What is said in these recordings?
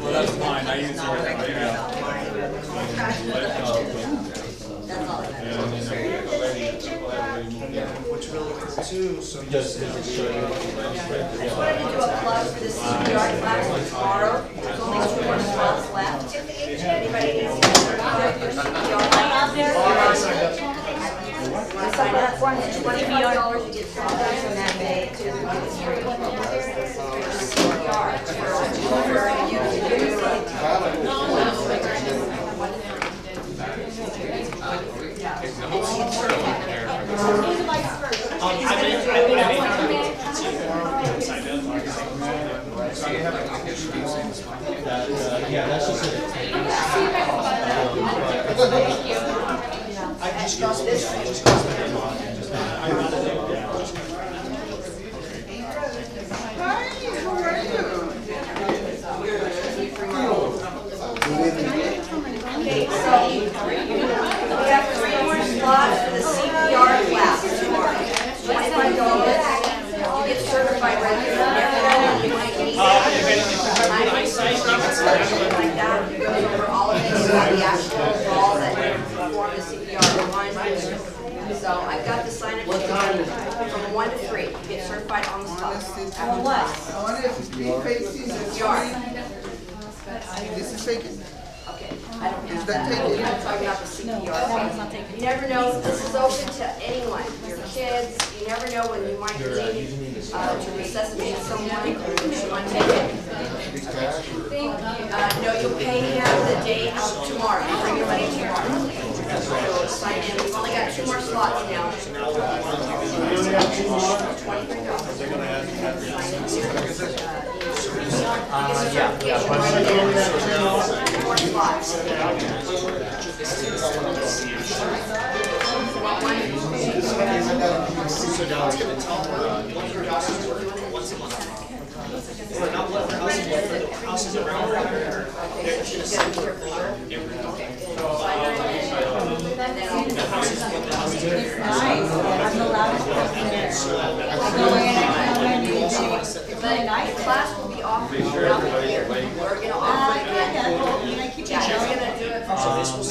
Well, that's fine. I use it. Which really is too, so just. I just wanted to do a plug for the CPR class tomorrow. There's only 2 more slots left. Anybody needs to certify for CPR? Sign up for $25 to get started on that day to get free. CPR. You can do Yeah, that's just it. I discussed this. I discussed it. Hi, how are you? Okay, so we have 3 more slots for the CPR class tomorrow. $25. You get certified right here. You never know when you might need it. Like that, it goes over all of this, the actual ball that form the CPR one. So I've got the sign up from 1 to 3. You get certified on the spot. After class. I wonder if it's facing CPR. This is taken. Okay, I don't have that that. taken? I'm talking about the CPR. You never know, this is open to anyone, your kids, you never know when you might need to resuscitate someone, if you want to take it. No, you'll pay him the day of tomorrow, you bring your money tomorrow. So sign in, we've only got 2 more slots now. The class will be offered throughout the year. We're going to offer it again. Yeah, we're going to do it many times.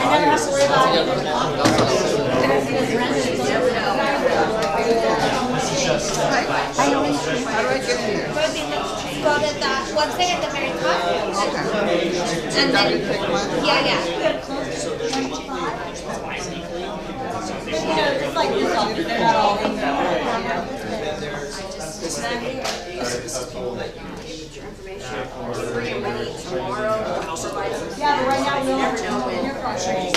I never have to worry about it. How do I get here? Go to that website at the very top. And then, yeah. It's like this all, they're not all in there. Yeah, but right now we don't know when you're frustrated.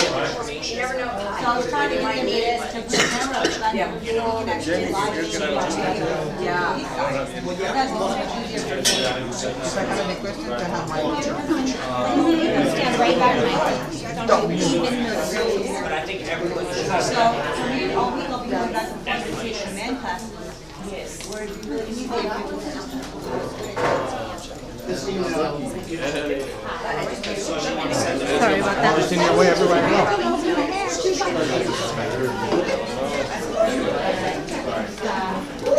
You never know. So I was trying to get this to put the camera up, but you know, you can actually live it. Yeah. That's much easier for me. So I have any questions to have my Stand right by my don't even move. But I think everyone should So for me, all week I'll be going back and forth to teach the man classes. Where you really need to Sorry about that. Just in your way, everybody else.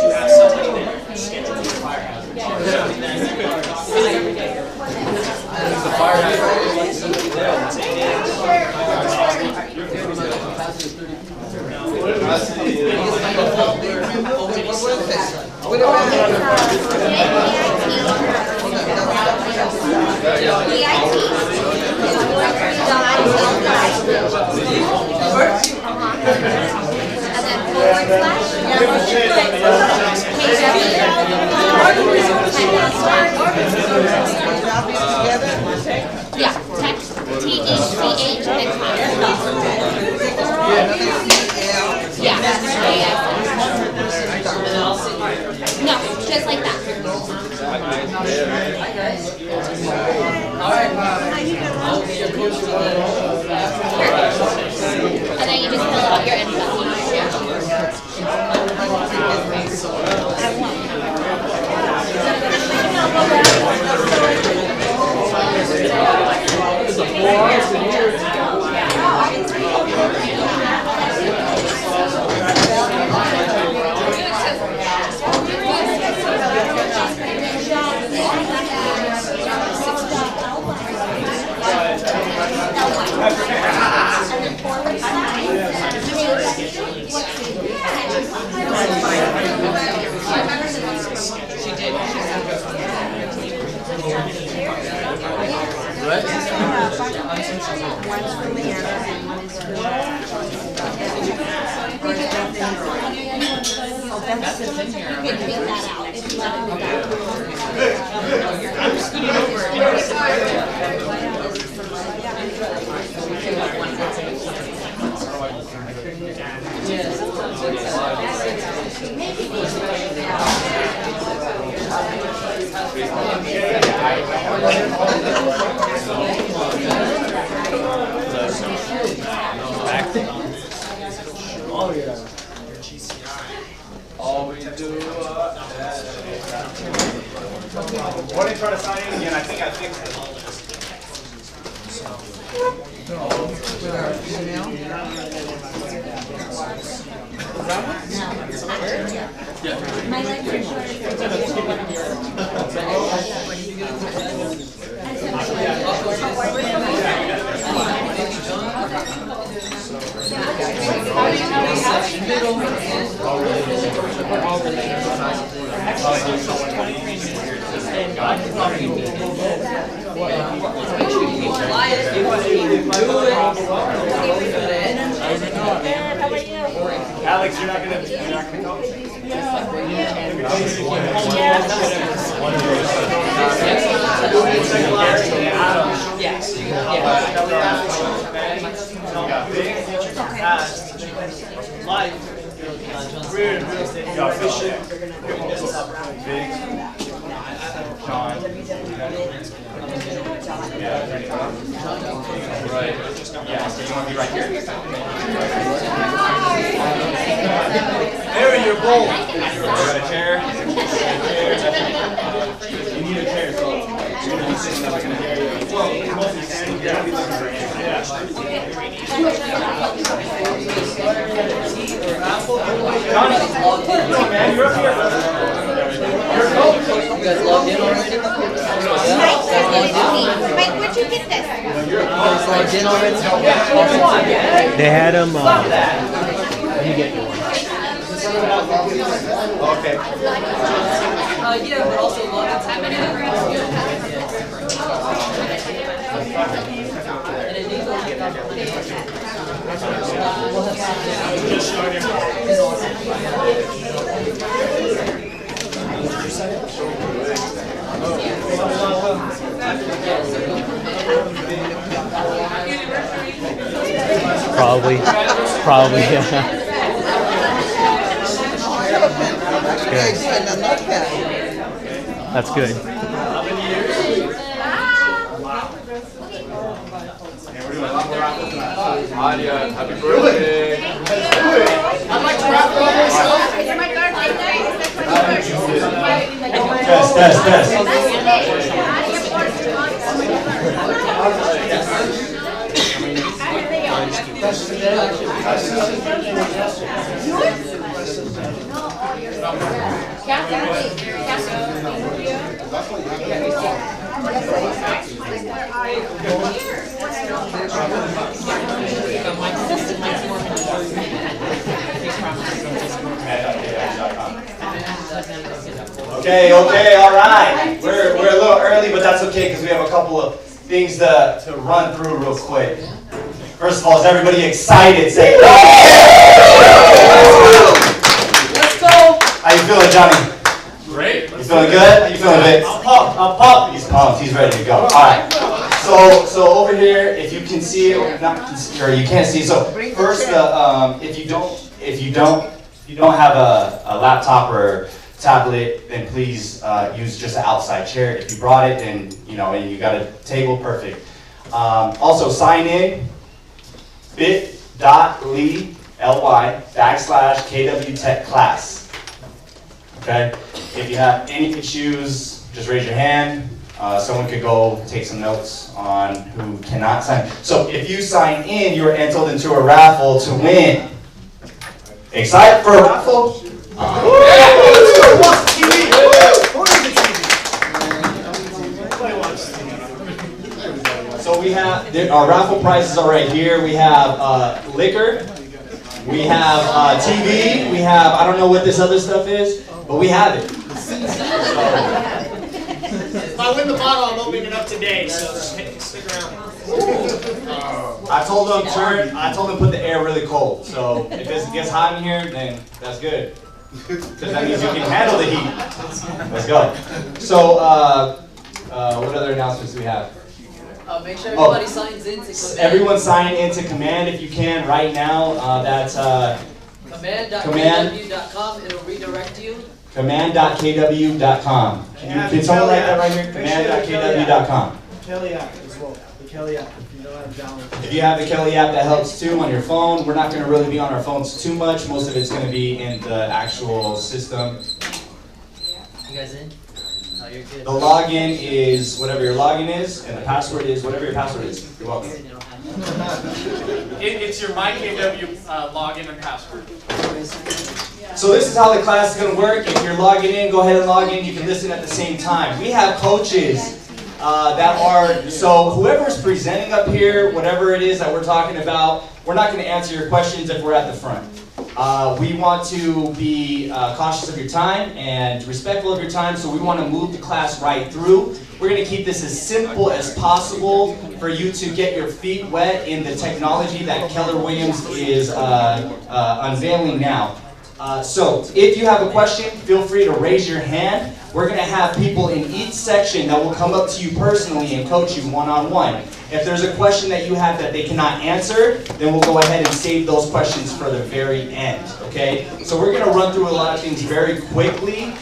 you have somebody that scheduled the fire hazard. The fire hazard. Yeah, text THCH and class. Yeah, no, just like that. And then you just fill out your info. You can take that out if you want to do that. I'm scooting Oh yeah. All we do. What are you trying to sign in again? I think I fixed it. My legs are Alex, you're not gonna go? Yes. Life. Career in real estate. You got fish. Big. John. Right. Yeah, so you want to be right here? There, your bowl. You got a chair? You need a chair, so you're going to be sitting up in the area. Well, mostly standing here. Yeah. Johnny, man, you're up here. You're coach. You guys logged in already? Mike, where'd you get this? Logged in already? They had them. You get yours. Okay. Yeah, but also login time and Probably, yeah. That's good. Adia, happy birthday. I'd like to wrap it up. Is it my birthday? Okay, all right. We're a little early, but that's okay because we have a couple of things to run through real quick. First of all, is everybody excited? Say, let's go! How you feeling, Johnny? Great. You feeling good? How you feeling, Vic? I'm pumped. He's pumped. He's ready to go. All right. So over here, if you can see or you can't see. So first, if you don't have a laptop or tablet, then please use just an outside chair. If you brought it, then and you got a table, perfect. Also, sign in bit.ly/KW Tech class. Okay. If you have any issues, just raise your hand. Someone could go take some notes on who cannot sign. So if you sign in, you are entered into a raffle to win. Excited for a raffle? So we have, our raffle prizes are right here. We have liquor, we have TV, we have, I don't know what this other stuff is, but we have it. If I win the bottle, I'm opening it up today, so stick around. I told them put the air really cold. So if it gets hot in here, then that's good. Because that means you can handle the heat. Let's go. So what other announcements do we have? Make sure everybody signs in to Command. Everyone sign into Command if you can right now. That's Command.kw.com. It'll redirect you. Command.kw.com. Can someone write that right here? Command.kw.com. Kelly app as well. The Kelly app, if you know how to download. If you have the Kelly app, that helps too on your phone. We're not going to really be on our phones too much. Most of it's going to be in the actual system. You guys in? Oh, you're good. The login is whatever your login is, and the password is whatever your password is. You're welcome. It's your MyKW login and password. So this is how the class is going to work. If you're logging in, go ahead and log in. You can listen at the same time. We have coaches that are, so whoever's presenting up here, whatever it is that we're talking about, we're not going to answer your questions if we're at the front. We want to be cautious of your time and respectful of your time, so we want to move the class right through. We're going to keep this as simple as possible for you to get your feet wet in the technology that Keller Williams is unveiling now. So if you have a question, feel free to raise your hand. We're going to have people in each section that will come up to you personally and coach you one-on-one. If there's a question that you have that they cannot answer, then we'll go ahead and save those questions for the very end, okay? So we're going to run through a lot of things very quickly,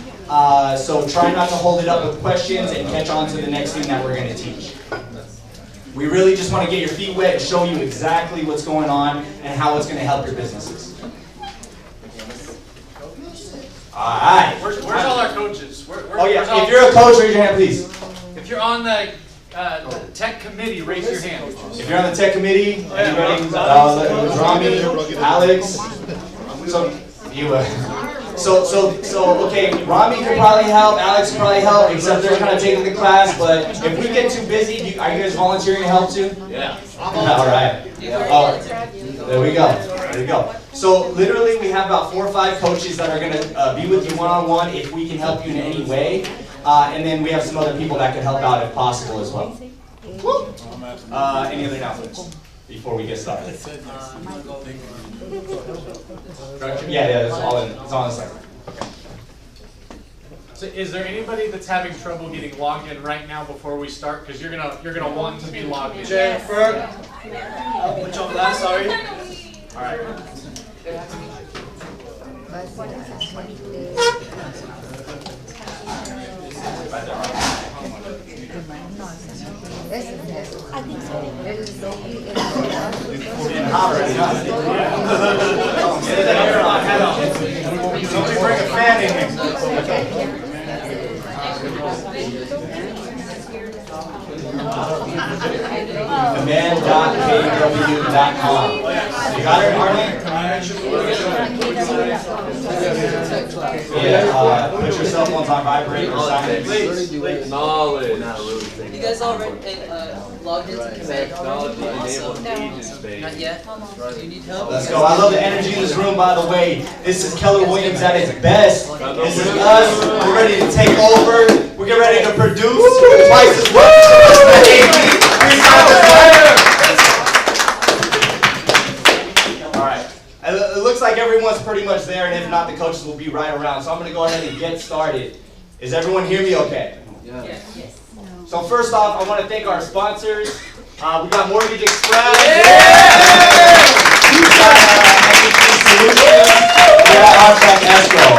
so try not to hold it up with questions and catch on to the next thing that we're going to teach. We really just want to get your feet wet and show you exactly what's going on and how it's going to help your businesses. All right. Where's all our coaches? Oh yeah, if you're a coach, raise your hand, please. If you're on the tech committee, raise your hand. If you're on the tech committee, anybody, Rami, Alex, okay, Rami could probably help, Alex could probably help, except they're kind of taking the class, but if we get too busy, are you guys volunteering to help too? Yeah. All right. Oh, there we go. There we go. So literally we have about 4 or 5 coaches that are going to be with you one-on-one if we can help you in any way. And then we have some other people that can help out if possible as well. Any other announcements before we get started? Yeah, that's all in. It's on the side. So is there anybody that's having trouble getting logged in right now before we start? Because you're gonna want to be logged in. Jennifer, which on last, sorry. All right. Somebody bring a fan in here. Command.kw.com. You got it, Harley? Yeah, put your cell phones on vibrate or silent. Knowledge. You guys already logged into Command? Awesome. Not yet? Do you need help? Let's go. I love the energy in this room, by the way. This is Keller Williams at its best. This is us. We're ready to take over. We're getting ready to produce twice as much. Alright. It looks like everyone's pretty much there, and if not, the coaches will be right around. So I'm going to go ahead and get started. Is everyone hear me okay? Yes. So first off, I want to thank our sponsors. We got Mortgage Express. We got MEP Solutions. We got Artec Escrow.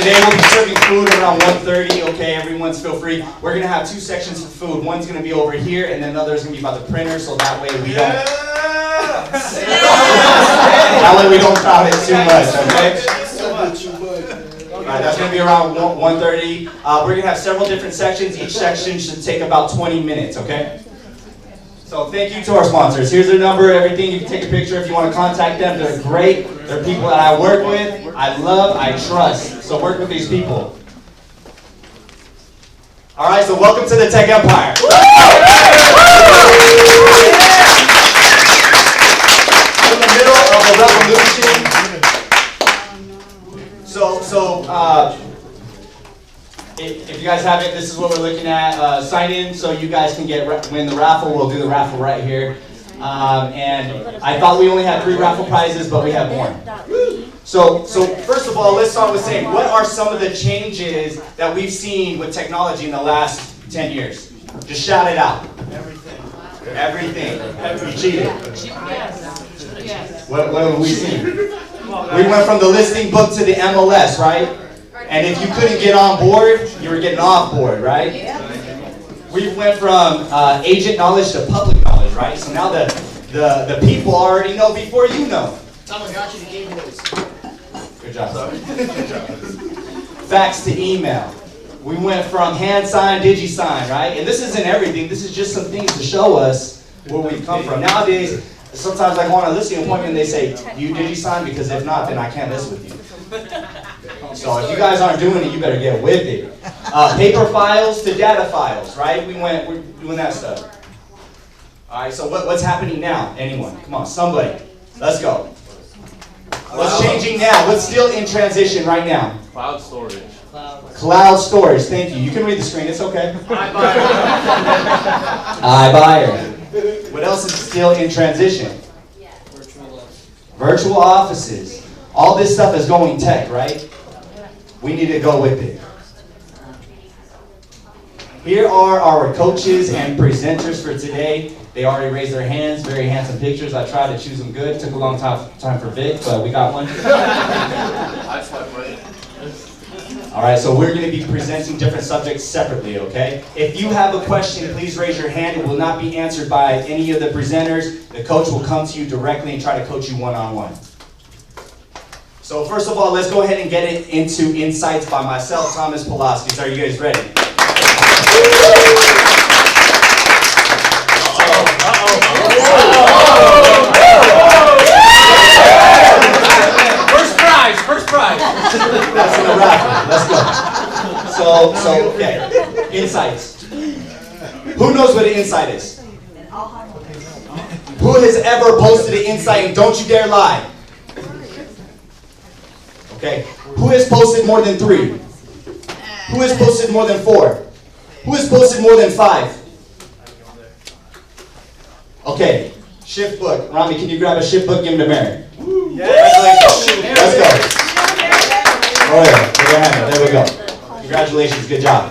Today we'll be serving food around 1:30. Okay, everyone's feel free. We're gonna have two sections for food. One's gonna be over here, and then the other's gonna be by the printer, so that way we don't. That way we don't crowd it too much. Okay. Alright, that's gonna be around 1:30. We're gonna have several different sections. Each section should take about 20 minutes. Okay. So thank you to our sponsors. Here's their number, everything. You can take a picture if you want to contact them. They're great. They're people that I work with, I love, I trust. So work with these people. All right, so welcome to the Tech Empire. In the middle of a revolution. If you guys have it, this is what we're looking at. Sign in so you guys can win the raffle. We'll do the raffle right here. And I thought we only had 3 raffle prizes, but we have more. So first of all, let's start with saying, what are some of the changes that we've seen with technology in the last 10 years? Just shout it out. Everything. You cheated. What have we seen? We went from the listing book to the MLS, right? And if you couldn't get on board, you were getting off board, right? We went from agent knowledge to public knowledge, right? So now the people already know before you know. Tamagotchi gave me those. Good job. Fax to email. We went from hand sign, digi sign, right? And this isn't everything. This is just some things to show us where we've come from. Nowadays, sometimes I go on a listing appointment and they say, "Do you digi sign? Because if not, then I can't list with you." So if you guys aren't doing it, you better get with it. Paper files to data files, right? We're doing that stuff. All right, so what's happening now? Anyone? Come on, somebody. Let's go. What's changing now? What's still in transition right now? Cloud storage. Cloud storage. Thank you. You can read the screen. It's okay. iBuyer. What else is still in transition? Virtual offices. All this stuff is going tech, right? We need to go with it. Here are our coaches and presenters for today. They already raised their hands. Very handsome pictures. I tried to choose them good. Took a long time for Vic, but we got one. All right, so we're going to be presenting different subjects separately, okay? If you have a question, please raise your hand. It will not be answered by any of the presenters. The coach will come to you directly and try to coach you one-on-one. So first of all, let's go ahead and get it into insights by myself, Thomas Pulaskis. Are you guys ready? First prize. That's in the raffle. Let's go. So okay. Insights. Who knows what an insight is? Who has ever posted an insight and don't you dare lie? Okay. Who has posted more than 3? Who has posted more than 4? Who has posted more than 5? Okay. Shift book. Rami, can you grab a shift book? Give him to Mary. Congratulations. Let's go. Oh yeah. Put your hand up. There we go. Congratulations. Good job.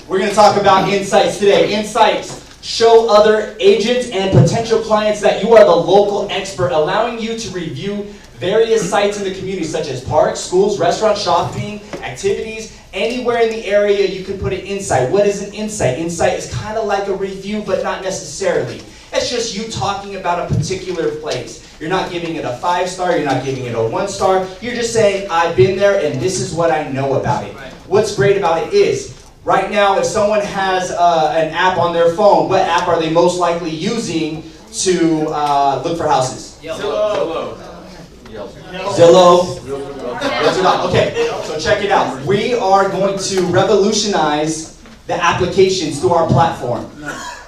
We're going to talk about insights today. Insights show other agents and potential clients that you are the local expert, allowing you to review various sites in the community, such as parks, schools, restaurants, shopping, activities. Anywhere in the area, you can put an insight. What is an insight? Insight is kind of like a review, but not necessarily. It's just you talking about a particular place. You're not giving it a 5-star. You're not giving it a 1-star. You're just saying, I've been there, and this is what I know about it. What's great about it is, right now, if someone has an app on their phone, what app are they most likely using to look for houses? Zillow. Zillow. Okay, so check it out. We are going to revolutionize the applications through our platform.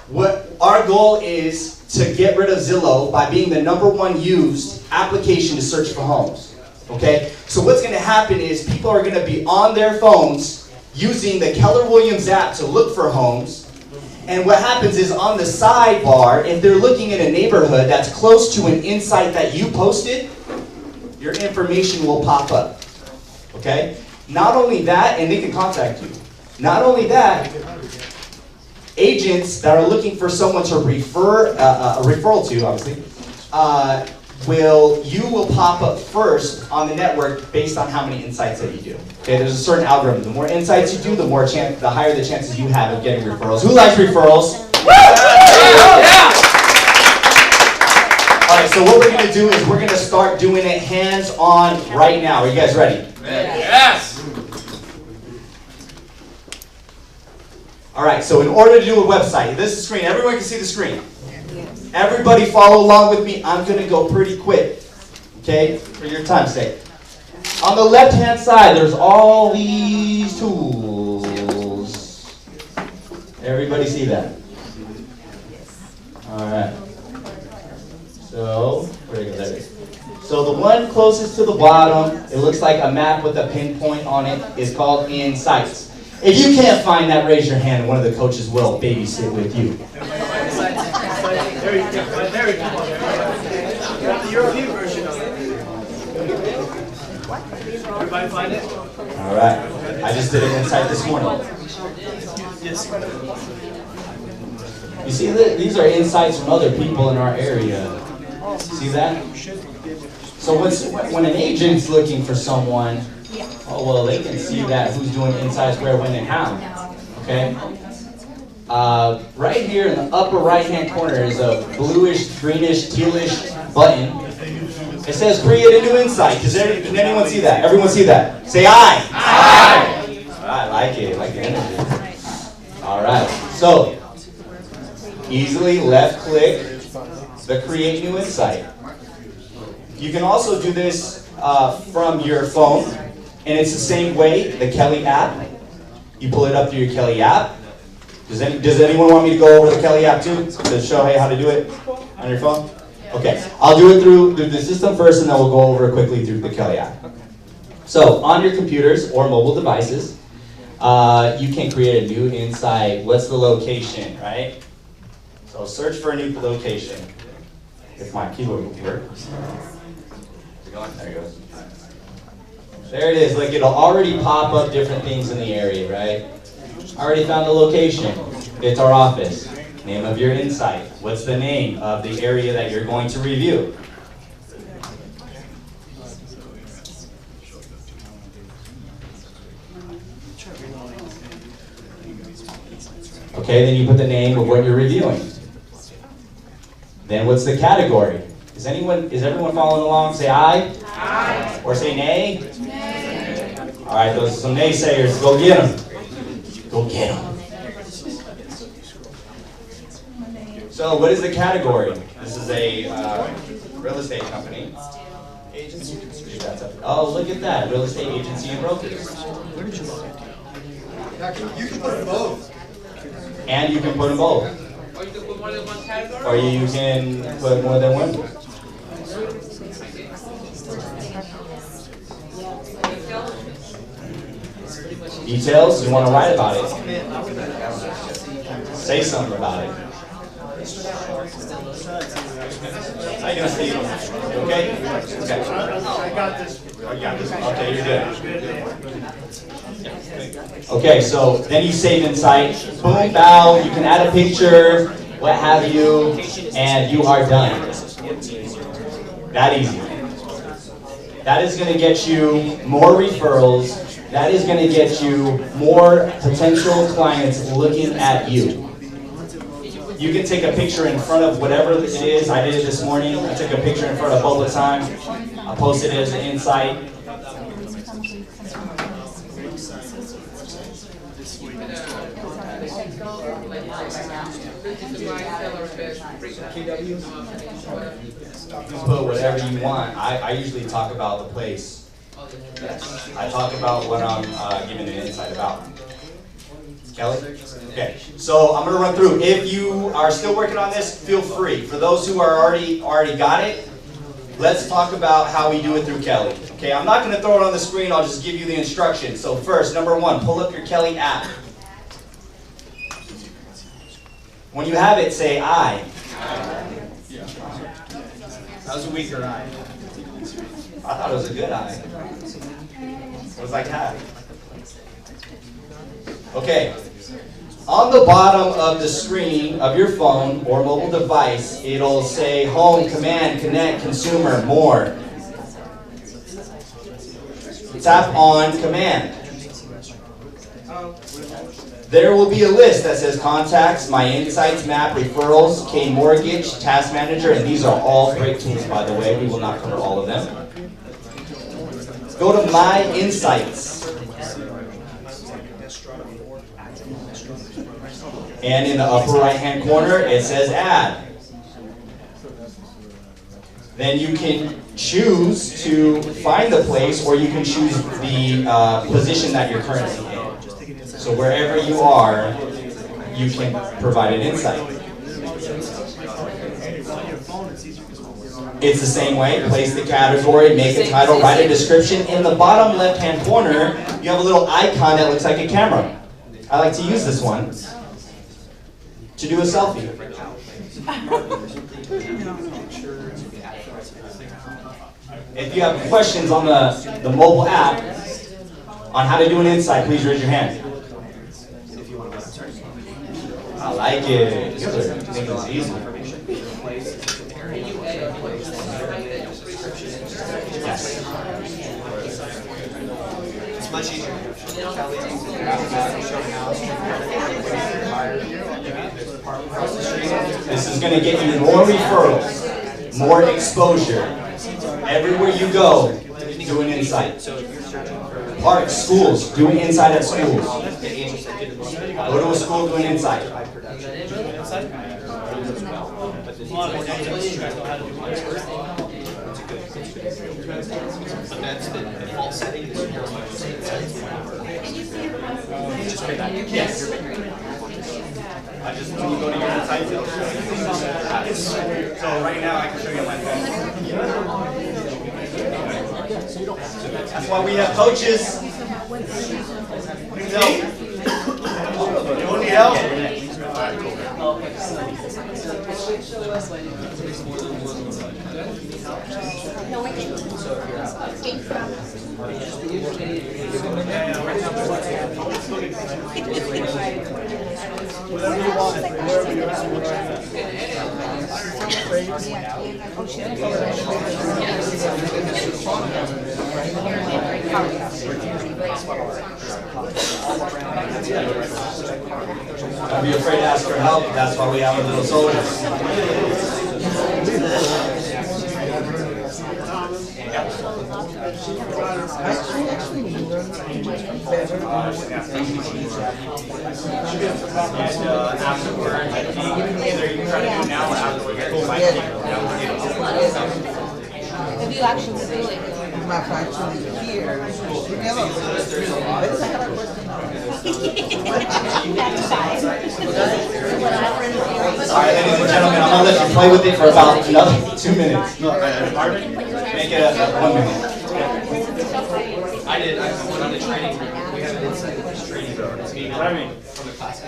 What our goal is to get rid of Zillow by being the #1 used application to search for homes. Okay? So what's going to happen is people are going to be on their phones using the Keller Williams app to look for homes. And what happens is on the sidebar, if they're looking in a neighborhood that's close to an insight that you posted, your information will pop up. Okay? Not only that, and they can contact you. Not only that, agents that are looking for someone to refer, a referral to, obviously, you will pop up first on the network based on how many insights that you do. Okay, there's a certain algorithm. The more insights you do, the higher the chances you have of getting referrals. Who likes referrals? All right, so what we're going to do is we're going to start doing it hands-on right now. Are you guys ready? Yes! All right, so in order to do a website, this is the screen. Everyone can see the screen. Everybody follow along with me. I'm going to go pretty quick, okay, for your time's sake. On the left-hand side, there's all these tools. Everybody see that? All right. So, where did it go? There it is. So the one closest to the bottom, it looks like a map with a pinpoint on it, is called Insights. If you can't find that, raise your hand and one of the coaches will babysit with you. There you go. The European version of it. Everybody find it? All right. I just did an Insight this morning. You see, these are insights from other people in our area. See that? So when an agent's looking for someone, oh, well, they can see that who's doing insights where, when, and how. Okay? Right here in the upper right-hand corner is a bluish, greenish, tealish button. It says create a new insight. Can anyone see that? Everyone see that? Say aye. Aye. I like it. I like the energy. All right. So, easily left-click the create new insight. You can also do this from your phone, and it's the same way, the Kelly app. You pull it up through your Kelly app. Does anyone want me to go over the Kelly app too, to show how to do it on your phone? Okay, I'll do it through the system first, and then we'll go over it quickly through the Kelly app. So, on your computers or mobile devices, you can create a new insight. What's the location, right? So, search for a new location. If my keyboard will work. There it goes. There it is. Like, it'll already pop up different things in the area, right? Already found the location. It's our office. Name of your insight. What's the name of the area that you're going to review? Okay, then you put the name of what you're reviewing. Then what's the category? Is everyone following along? Say aye. Aye. Or say nay. Nay. All right, those are some naysayers. Go get them. Go get them. So, what is the category? This is a real estate company. Agency. Oh, look at that. Real estate agency and brokers. You can put both. And you can put them both. Or you can put more than one category? Or you can put more than one. Details? You want to write about it. Say something about it. How you doing, Steve? You okay? Okay. I got this. Okay, you're good. Okay, so then you save Insight. Boom, bow. You can add a picture, what have you, and you are done. That easy. That is going to get you more referrals. That is going to get you more potential clients looking at you. You can take a picture in front of whatever it is. I did it this morning. I took a picture in front of Bubble Time. I posted it as an insight. You put whatever you want. I usually talk about the place. I talk about what I'm giving an insight about. Kelly? Okay, so I'm going to run through. If you are still working on this, feel free. For those who are already got it, let's talk about how we do it through Kelly. Okay, I'm not going to throw it on the screen. I'll just give you the instructions. So first, number one, pull up your Kelly app. When you have it, say aye. That was a weaker aye. I thought it was a good aye. It was like half. Okay. On the bottom of the screen of your phone or mobile device, it'll say home, command, connect, consumer, more. Tap on command. There will be a list that says contacts, my insights, map, referrals, K Mortgage, task manager, and these are all great tools, by the way. We will not cover all of them. Go to my insights. And in the upper right hand corner, it says add. Then you can choose to find the place, or you can choose the position that you're currently in. So wherever you are, you can provide an insight. It's the same way. Place the category, make a title, write a description. In the bottom left-hand corner, you have a little icon that looks like a camera. I like to use this one to do a selfie. If you have questions on the mobile app on how to do an insight, please raise your hand. I like it. Good. I think it's easy. Yes. It's much easier. This is going to get you more referrals, more exposure. Everywhere you go, do an insight. Parks, schools, do an insight at schools. Go to a school, do an insight. Yes. When you go to your insights, it'll show you. So right now, I can show you on my phone. That's why we have coaches. Need help? You need help? Don't be afraid to ask for help. That's why we have our little soldiers. Afterwards, I think either you can try to do it now or afterwards. Have you actually do it? My factory here. Alright, ladies and gentlemen, I'm going to let you play with it for about another 2 minutes. Make it 1 minute. I did. I went on the training. We have an insight training from the class.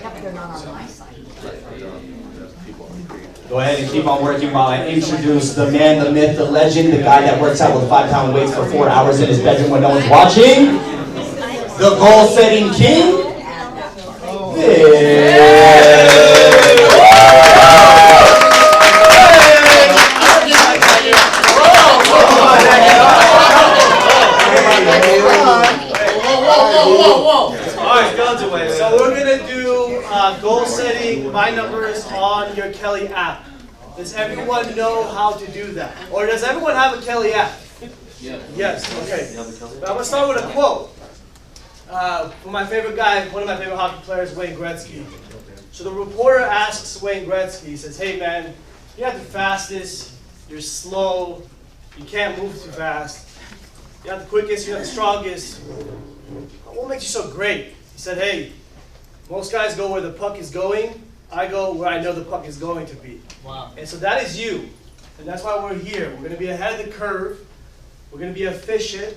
Go ahead and keep on working while I introduce the man, the myth, the legend, the guy that works out with 5-pound weights for 4 hours in his bedroom when no one's watching. The goal-setting king. So we're going to do goal setting by numbers on your Kelly app. Does everyone know how to do that? Or does everyone have a Kelly app? Yes, okay. But I'm going to start with a quote. From my favorite guy, one of my favorite hockey players, Wayne Gretzky. So the reporter asks Wayne Gretzky, he says, hey man, you're not the fastest, you're slow, you can't move too fast, you're not the quickest, you're not the strongest. What makes you so great? He said, hey, most guys go where the puck is going, I go where I know the puck is going to be. Wow. And so that is you. And that's why we're here. We're going to be ahead of the curve, we're going to be efficient,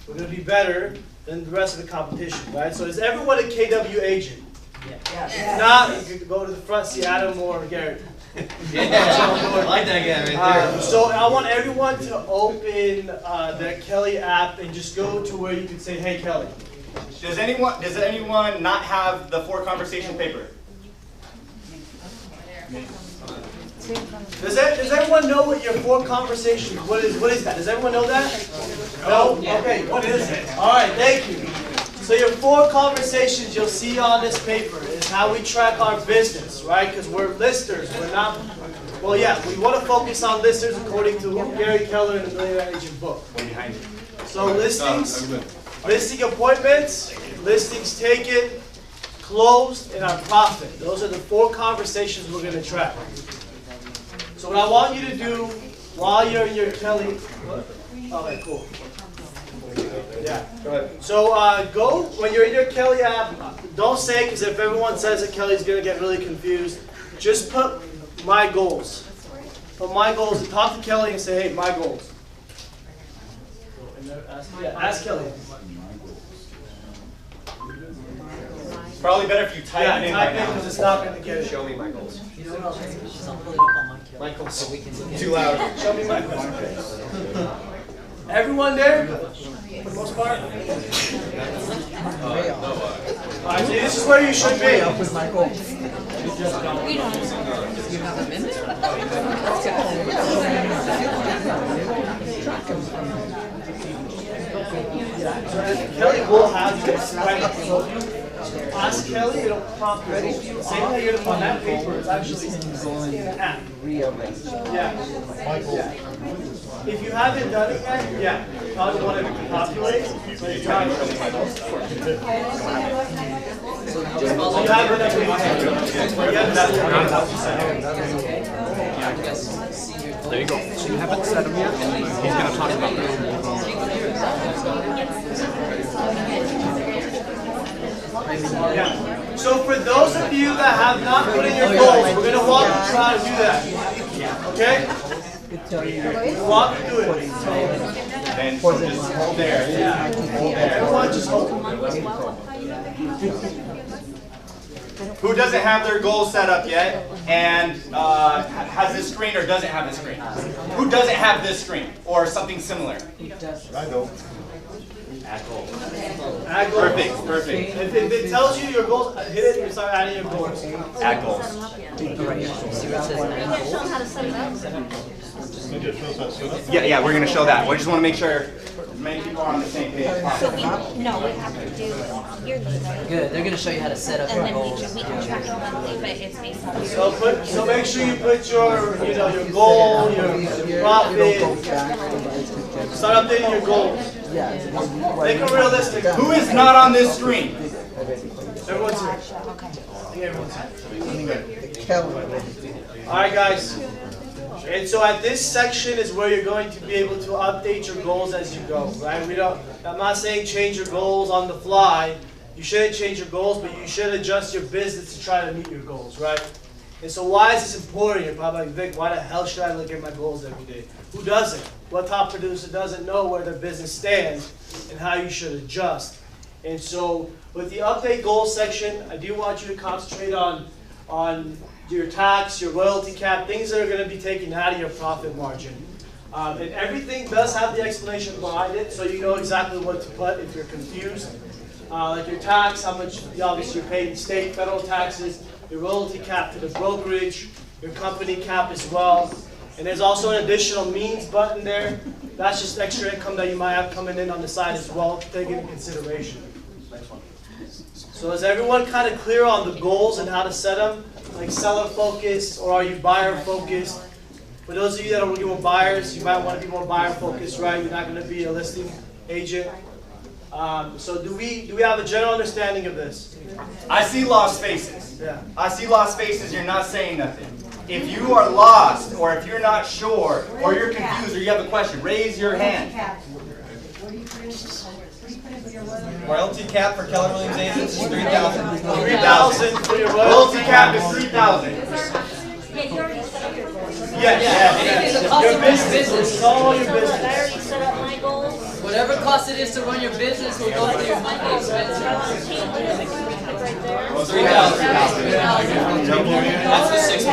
we're going to be better than the rest of the competition, right? So is everyone a KW agent? Yeah. If not, you can go to the front, see Adam or Garrett. I like that guy right there. So I want everyone to open their Kelly app and just go to where you can say, hey Kelly. Does anyone not have the 4 conversation paper? Does everyone know what your 4 conversations, what is that? Does everyone know that? No? Okay, what is it? Alright, thank you. So your 4 conversations you'll see on this paper is how we track our business, right? Because we're listers, we're not, well yeah, we want to focus on listers according to Gary Keller in the Millionaire Agent book. So listings, listing appointments, listings taken, closed, and our profit. Those are the 4 conversations we're going to track. So what I want you to do while you're in your Kelly, okay, cool. Yeah, go ahead. So go, when you're in your Kelly app, don't say, because if everyone says it, Kelly's going to get really confused. Just put my goals. Put my goals, and talk to Kelly and say, hey, my goals. Ask Kelly. Probably better if you type it in right now. Because it's not going to get it. Show me my goals. I'll pull it up on my My goals. Kelly. Too loud. Show me my goals. Everyone there? For the most part? Alright, so this is where you should be. With my goals. You have a minute? Kelly will have this right up front. Ask Kelly, it'll prompt you. Same thing here on that paper. It's actually an app. Yeah. If you haven't done it yet, yeah, you probably want to populate. So you have it There you go. So you haven't set him yet? He's going to talk about this. Yeah. So for those of you that have not put in your goals, we're going to walk you through how to do that. Okay? We'll walk you through it. Then so just hold there. Yeah. Everyone just hold. Who doesn't have their goals set up yet and has this screen or doesn't have this screen? Who doesn't have this screen or something similar? I don't. Add goals. Add goals. Perfect, perfect. If it tells you your goals, hit it and start adding your goals. Add goals. Yeah, we're going to show that. We just want to make sure many people are on the same page. So we have to do yearly, right? Good. They're gonna show you how to set up And your then goals. we can track it monthly, but it's based on yearly. So make sure you put your your goal, your profit. Start updating your goals. Make them realistic. Who is not on this screen? Everyone's here. Okay. I think everyone's here. All right, guys. And so at this section is where you're going to be able to update your goals as you go, right? I'm not saying change your goals on the fly. You shouldn't change your goals, but you should adjust your business to try to meet your goals, right? And so why is this important? You're probably like, Vic, why the hell should I look at my goals every day? Who doesn't? What top producer doesn't know where their business stands and how you should adjust? And so with the update goals section, I do want you to concentrate on your tax, your royalty cap, things that are going to be taken out of your profit margin. And everything does have the explanation behind it, so you know exactly what to put if you're confused. Like your tax, how much obviously you're paid in state, federal taxes, your royalty cap to the brokerage, your company cap as well. And there's also an additional means button there. That's just extra income that you might have coming in on the side as well, take into consideration. So is everyone kind of clear on the goals and how to set them? Like seller focused, or are you buyer focused? For those of you that are working with buyers, you might want to be more buyer focused, right? You're not going to be a listing agent. So do we have a general understanding of this? I see lost faces. Yeah. I see lost faces. You're not saying nothing. If you are lost, or if you're not sure, or you're confused, or you have a question, raise your hand. Royalty cap for Keller Williams agents is 3,000. 3,000 for your Royalty cap is 3,000. Yes. Your business. It's all your business. I already set up my goals. Whatever cost it is to run your business will go to your monthly expenses. Right there. 3,000. That's the 6%.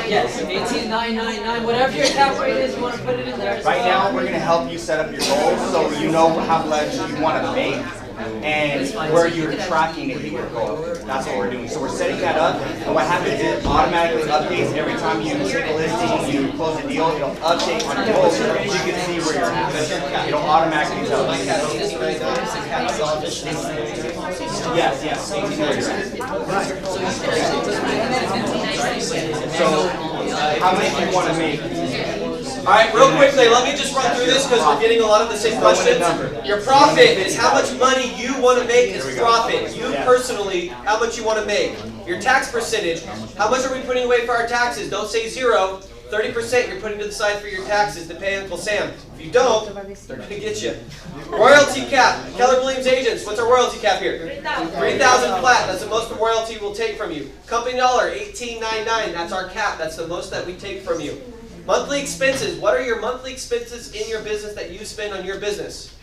Yes, 18,999. Whatever your cap rate is, you want to put it in there. Right now, we're going to help you set up your goals so you know how much you want to make and where you're tracking to hit your goal. That's what we're doing. So we're setting that up, and what happens is it automatically updates every time you take a listing, you close a deal, it'll update on your goals so you can see where you're at. It'll automatically tell you. Yes, yes. So, how many do you want to make? All right, real quickly, let me just run through this because we're getting a lot of the same questions. Your profit is how much money you want to make is profit. You personally, how much you want to make. Your tax percentage, how much are we putting away for our taxes? Don't say 0. 30% you're putting to the side for your taxes to pay Uncle Sam. If you don't, they're going to get you. Royalty cap. Keller Williams Agents, what's our royalty cap here? 3,000 flat. That's the most the royalty will take from you. Company dollar, $18.99. That's our cap. That's the most that we take from you. Monthly expenses. What are your monthly expenses in your business that you spend on your business?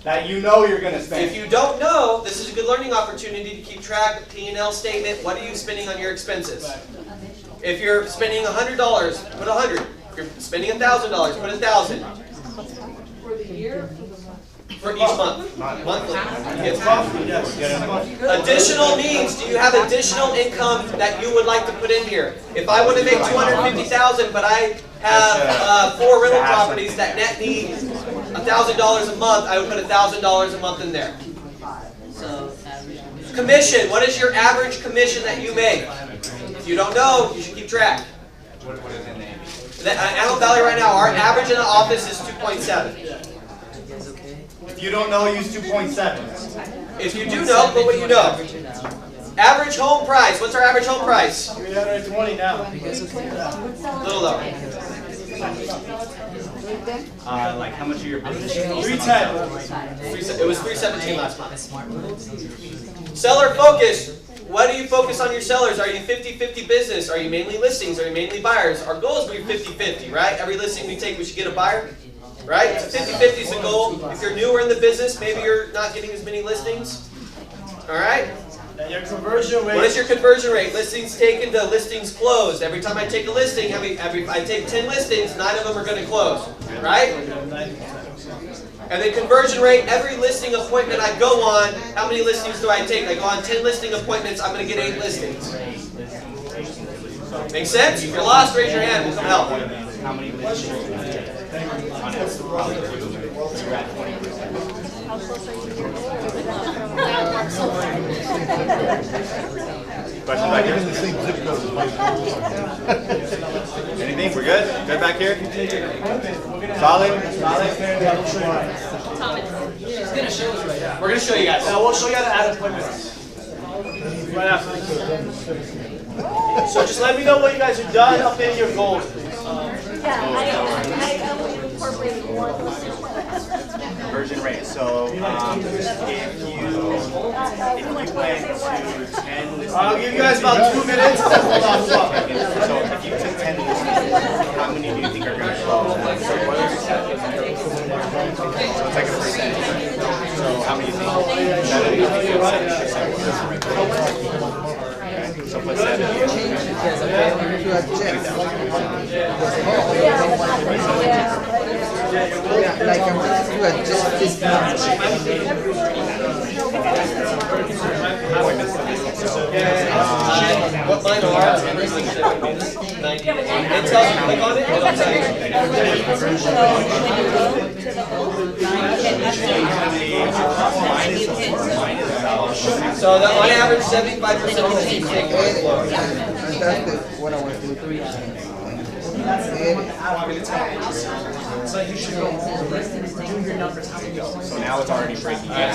That you know you're going to spend. If you don't know, this is a good learning opportunity to keep track of P&L statement. What are you spending on your expenses? If you're spending $100, put 100. If you're spending $1,000, put 1,000. For the year? For each month. Monthly. Additional means, do you have additional income that you would like to put in here? If I want to make $250,000, but I have 4 rental properties that net me $1,000 a month, I would put $1,000 a month in there. Commission. What is your average commission that you make? If you don't know, you should keep track. What is it, Navy? Antelope Valley right now, our average in the office is 2.7. If you don't know, use 2.7. If you do know, put what you know. Average home price. What's our average home price? 320 now. A little lower. Like how much of your business? 310. It was 317 last month. Seller focus. What do you focus on your sellers? Are you 50-50 business? Are you mainly listings? Are you mainly buyers? Our goal is to be 50-50, right? Every listing we take, we should get a buyer, right? So 50-50 is the goal. If you're newer in the business, maybe you're not getting as many listings. All right? And your conversion rate. What is your conversion rate? Listings taken to listings closed. Every time I take a listing, I take 10 listings, 9 of them are going to close, right? And then conversion rate, every listing appointment I go on, how many listings do I take? I go on 10 listing appointments, I'm going to get 8 listings. Make sense? If you're lost, raise your hand, we'll come help. How many listings? Questions back here? Anything? We're good? Good back here? Solid? She's gonna show us right now. We're going to show you guys. Now we'll show you how to add appointments. Right after. So just let me know when you guys are done updating your goals. Conversion rate. So if you went to 10 listings, I'll give you guys about 2 minutes. so if you took 10 listings, how many do you think are going to close? So it's like a percentage. So how many do you think? So put 70. Like I'm just this What mine are? 90. It tells you, click on it, it'll tell you. So that on average, 75% of the teams take one floor. and that's what I want to do. So you should go do your numbers, how you go. So now it's already breaking down.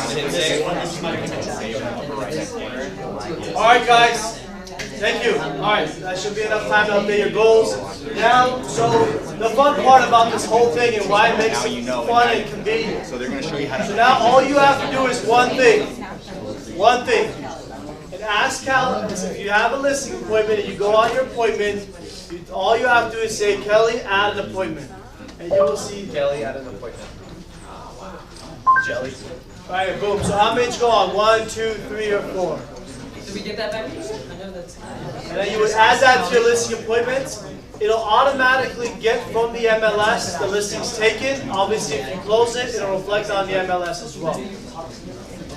Alright guys, thank you. Alright, that should be enough time to update your goals. Now, so the fun part about this whole thing and why it makes it fun and convenient. So they're going to show you how to. So now all you have to do is one thing. One thing. And ask Cal, if you have a listing appointment and you go on your appointment, all you have to do is say, Kelly, add an appointment. And you will see Kelly at an appointment. Jelly. Alright, boom. So how many did you go on? 1, 2, 3, or 4? Did we get that back? I know that's. And then you would add that to your listing appointments. It'll automatically get from the MLS the listings taken. Obviously, if you close it, it'll reflect on the MLS as well.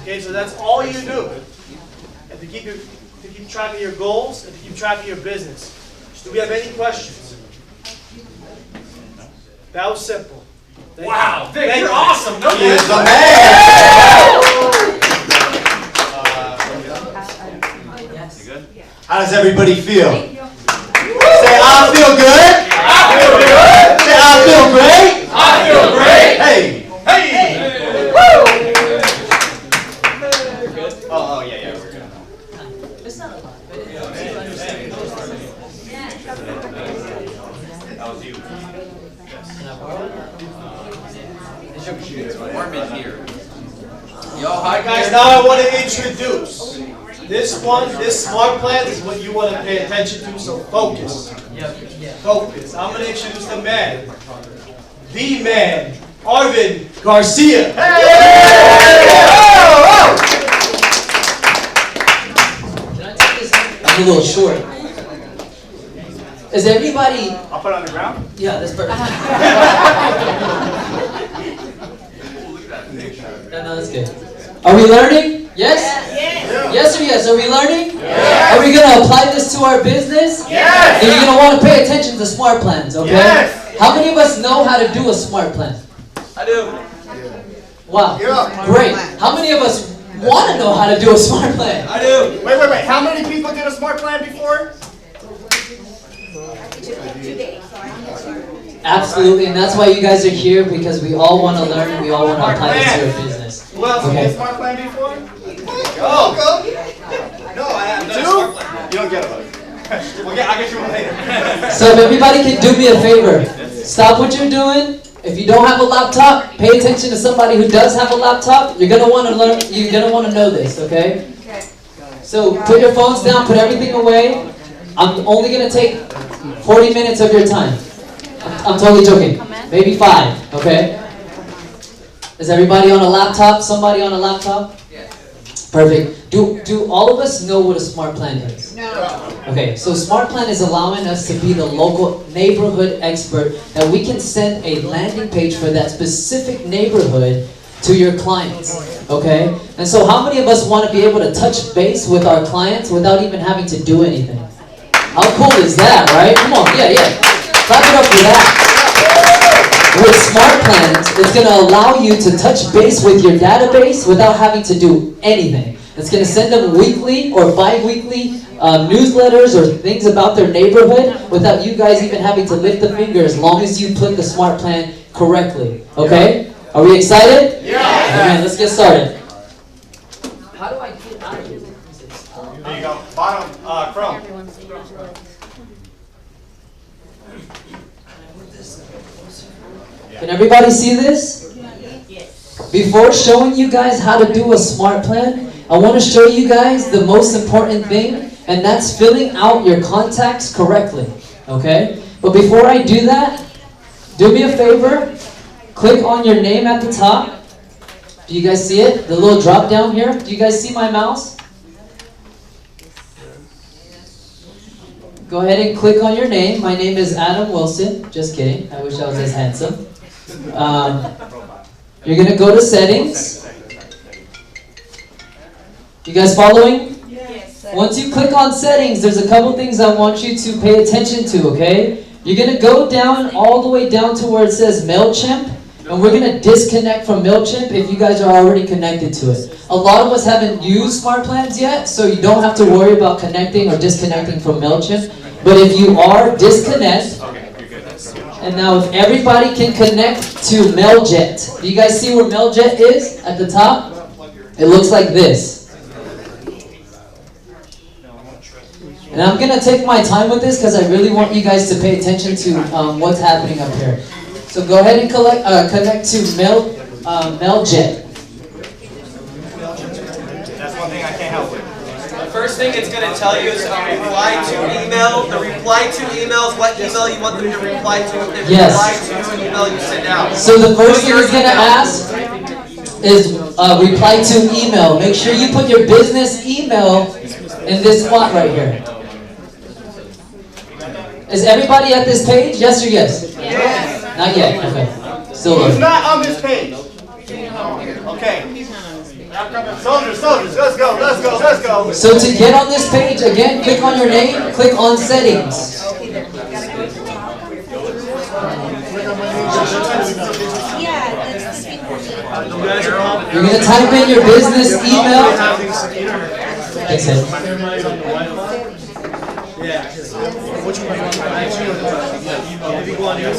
Okay, so that's all you do. And to keep track of your goals and to keep track of your business. Do we have any questions? That was simple. Thank Wow, you. Vic, Thank you're you. awesome. No He is the kidding. man. How does everybody feel? Say, I feel good. I feel good. Say, I feel great. I feel great. Hey. Hey. Oh, yeah, we're good. It's not a lot, but it's That was you. warm in here. Alright guys, now I want to introduce. This smart plan is what you want to pay attention to, so focus. Focus. I'm going to introduce the man, Arvin Garcia. Can I take this? I'm a little short. Is everybody? I'll put it on the ground. Yeah, that's perfect. No, that's good. Are we learning? Yes? Yes or yes? Are we learning? Are we going to apply this to our business? Yes. And you're going to want to pay attention to smart plans, okay? Yes. How many of us know how to do a smart plan? I do. Wow. Great. How many of us want to know how to do a smart plan? I do. Wait. How many people did a smart plan before? Absolutely, and that's why you guys are here, because we all want to learn and we all want to apply this to our business. Who else Okay. did a smart plan before? No, I have no Two? smart plan. You don't get it. I'll get you one later. So if everybody can do me a favor, stop what you're doing. If you don't have a laptop, pay attention to somebody who does have a laptop. You're gonna want to learn. You're gonna want to know this, okay? So put your phones down. Put everything away. I'm only gonna take 40 minutes of your time. I'm totally joking. Maybe 5. Okay? Is everybody on a laptop? Somebody on a laptop? Perfect. Do all of us know what a smart plan is? No. Okay, so smart plan is allowing us to be the local neighborhood expert, that we can send a landing page for that specific neighborhood to your clients. Okay? And so how many of us want to be able to touch base with our clients without even having to do anything? How cool is that, right? Come on, yeah. Clap it up for that. With smart plans, it's going to allow you to touch base with your database without having to do anything. It's going to send them weekly or bi-weekly newsletters or things about their neighborhood without you guys even having to lift a finger, as long as you put the smart plan correctly. Okay? Are we excited? Yeah. Alright, let's get started. How do I get out of here? There you go. Bottom, Chrome. Can everybody see this? Before showing you guys how to do a smart plan, I want to show you guys the most important thing, and that's filling out your contacts correctly. Okay? But before I do that, do me a favor, click on your name at the top. Do you guys see it? The little drop down here? Do you guys see my mouse? Go ahead and click on your name. My name is Adam Wilson. Just kidding. I wish I was as handsome. You're going to go to settings. You guys following? Yes. Once you click on settings, there's a couple things I want you to pay attention to, okay? You're going to go down, all the way down to where it says MailChimp, and we're going to disconnect from MailChimp if you guys are already connected to it. A lot of us haven't used smart plans yet, so you don't have to worry about connecting or disconnecting from MailChimp. But if you are, disconnect. And now if everybody can connect to MailJet. Do you guys see where MailJet is at the top? It looks like this. And I'm going to take my time with this because I really want you guys to pay attention to what's happening up here. So go ahead and connect to MailJet. That's one thing I can't help with. The first thing it's going to tell you is reply to email. The reply to email is what email you want them to reply to. If they Yes. reply to an email you send out. So the first Put thing your it's going to email. ask is reply to email. Make sure you put your business email in this spot right here. Is everybody at this page? Yes or yes? Yes. Not yet. Okay. Still Who's loading. not on this page? Okay. Soldiers, let's go, let's go, let's go. So to get on this page, again, click on your name, click on settings. You're going to type in your business email. Thanks, Ed. Yeah. Which one? Maybe go on here.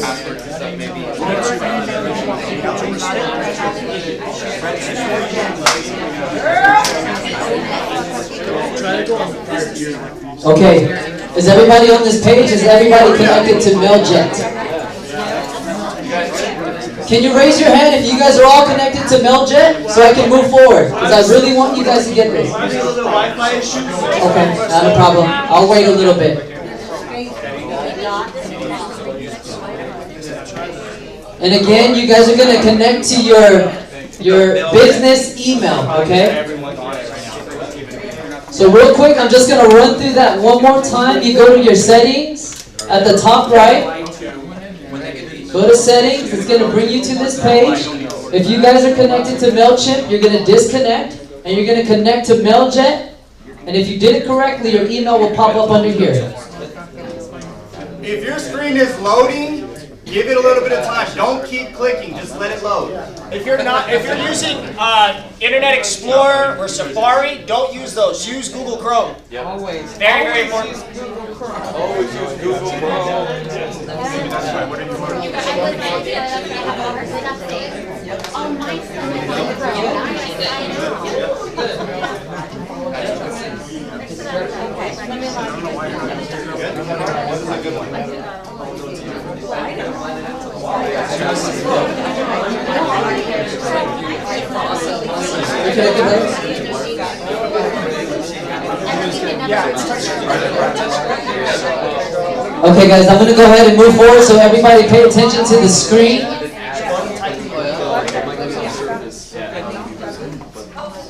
Okay, is everybody on this page? Is everybody connected to MailJet? Can you raise your hand if you guys are all connected to MailJet so I can move forward? Because I really want you guys to get this. Okay, not a problem. I'll wait a little bit. And again, you guys are going to connect to your business email, okay? So real quick, I'm just going to run through that one more time. You go to your settings at the top right. Go to settings. It's going to bring you to this page. If you guys are connected to MailChimp, you're going to disconnect and you're going to connect to MailJet. And if you did it correctly, your email will pop up under here. If your screen is loading, give it a little bit of time. Don't keep clicking. Just let it load. If you're using Internet Explorer or Safari, don't use those. Use Google Chrome. Yep. Always. Very, very important. Always use Google Chrome. Okay guys, I'm going to go ahead and move forward so everybody pay attention to the screen.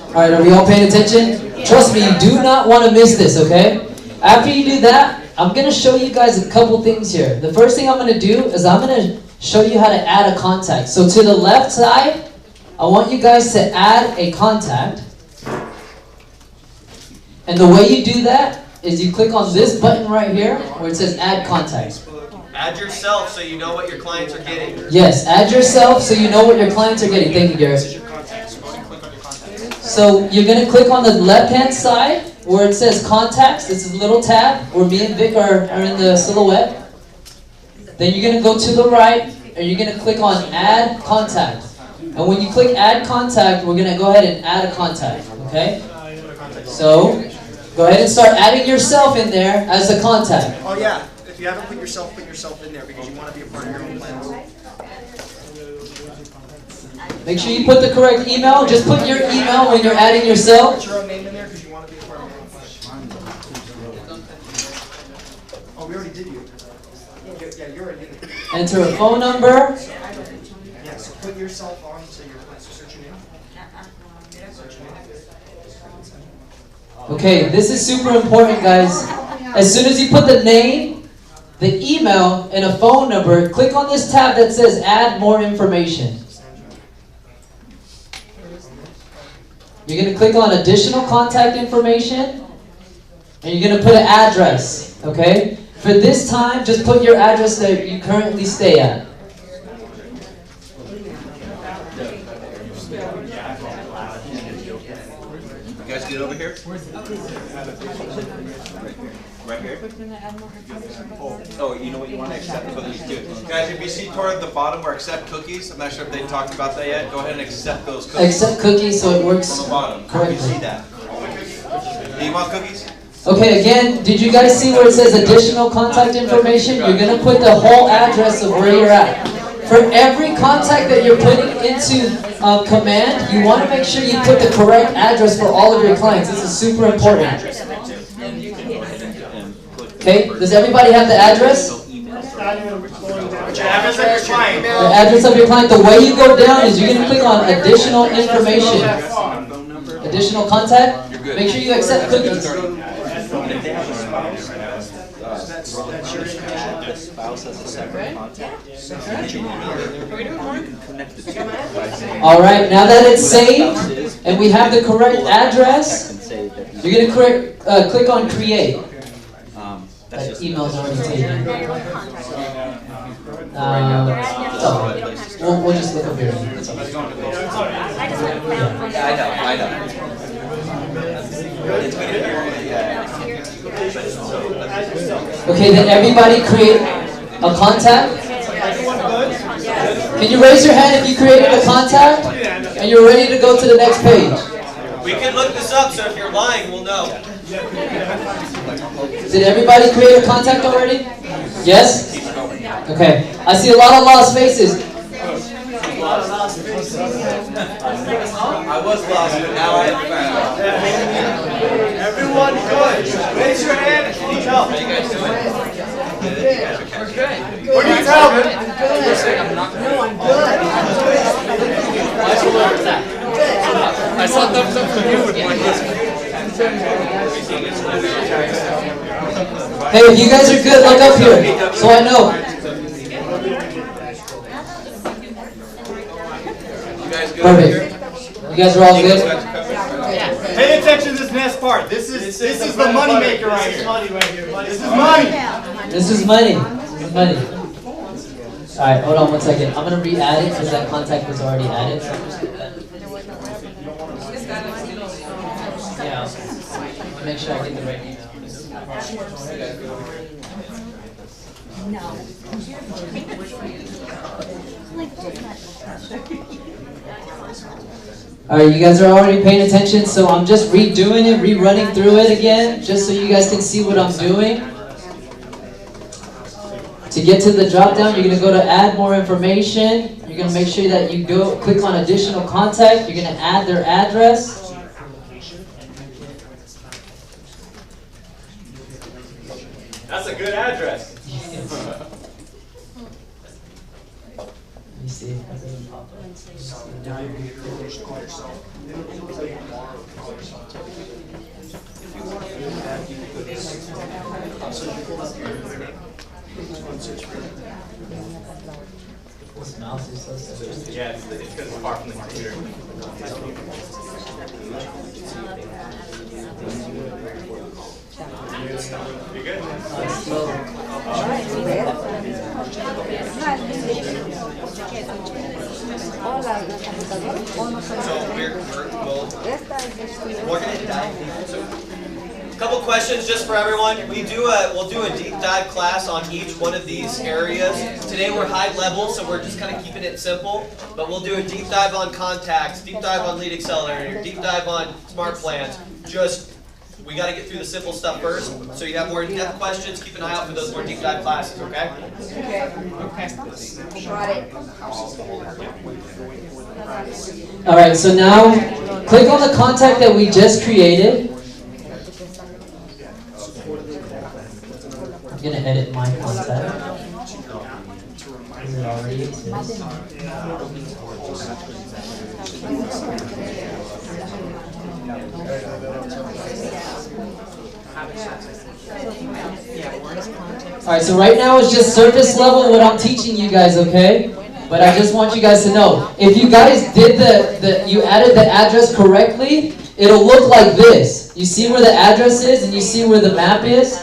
Alright, are we all paying attention? Trust me, you do not want to miss this, okay? After you do that, I'm going to show you guys a couple things here. The first thing I'm going to do is I'm going to show you how to add a contact. So to the left side, I want you guys to add a contact. And the way you do that is you click on this button right here where it says add contact. Add yourself so you know what your clients are getting. Yes, add yourself so you know what your clients are getting. Thank you, Garrett. So you're going to click on the left-hand side where it says contacts. This is a little tab where me and Vic are in the silhouette. Then you're going to go to the right and you're going to click on add contact. And when you click add contact, we're going to go ahead and add a contact. Okay? So go ahead and start adding yourself in there as a contact. Oh yeah, if you haven't put yourself in there because you want to be a part of your own plans. Make sure you put the correct email. Just put your email when you're adding yourself. Put your own name in there because you want to be a part of your own plan. Oh, we already did you. Yeah, you're already in it. Enter a phone number. Yeah, so put yourself on so your plans. So search your name. Search your name. Okay, this is super important, guys. As soon as you put the name, the email, and a phone number, click on this tab that says add more information. You're going to click on additional contact information, and you're going to put an address, okay? For this time, just put your address that you currently stay at. You guys get over here? Right here? Oh, you know what, you want to accept cookies too. Guys, if you see toward the bottom where accept cookies, I'm not sure if they talked about that yet, go ahead and accept those cookies. Accept cookies so it works on the bottom. correctly. You see that? Do you want cookies? Okay, again, did you guys see where it says additional contact information? You're going to put the whole address of where you're at. For every contact that you're putting into command, you want to make sure you put the correct address for all of your clients. This is super important. Okay, does everybody have the address? The address of your client. The way you go down is you're going to click on additional information. Additional contact. Make sure you accept cookies. All right, now that it's saved, and we have the correct address, you're going to click on create. That email's already taken. We'll just look up here. I know. Okay, then everybody create a contact. Can you raise your hand if you created a contact and you're ready to go to the next page? We can look this up, so if you're lying, we'll know. Did everybody create a contact already? Yes? Okay. I see a lot of lost faces. I was lost, but now I am found. Everyone good. Raise your hand if you need help. How you guys doing? We're good. What needs help? No, I'm good. I saw thumbs up from you with my Hey, if you guys are good, look up here, so I know. Perfect. You guys are all good? Pay attention to this next part. This is the money maker right here. This is money. This is money. This is money. Alright, hold on one second. I'm going to re-add it because that contact was already added. Yeah. Make sure I get the right email. Alright, you guys are already paying attention, so I'm just redoing it, rerunning through it again, just so you guys can see what I'm doing. To get to the drop down, you're going to go to add more information. You're going to make sure that you go click on additional contact. You're going to add their address. That's a good address. Let me see if that doesn't pop up. This mouse is so slow. Yeah, it's because it's far from the computer. You good? We're gonna dive. So, a couple questions just for everyone. We'll do a deep dive class on each one of these areas. Today we're high level, so we're just kind of keeping it simple. But we'll do a deep dive on contacts, deep dive on lead accelerator, deep dive on smart plans. We got to get through the simple stuff first. So you have more in-depth questions. Keep an eye out for those more deep dive classes. Okay? Got it. All right, so now click on the contact that we just created. I'm going to edit my contact. It already exists. Alright, so right now it's just surface level what I'm teaching you guys, okay? But I just want you guys to know, if you guys did you added the address correctly, it'll look like this. You see where the address is and you see where the map is?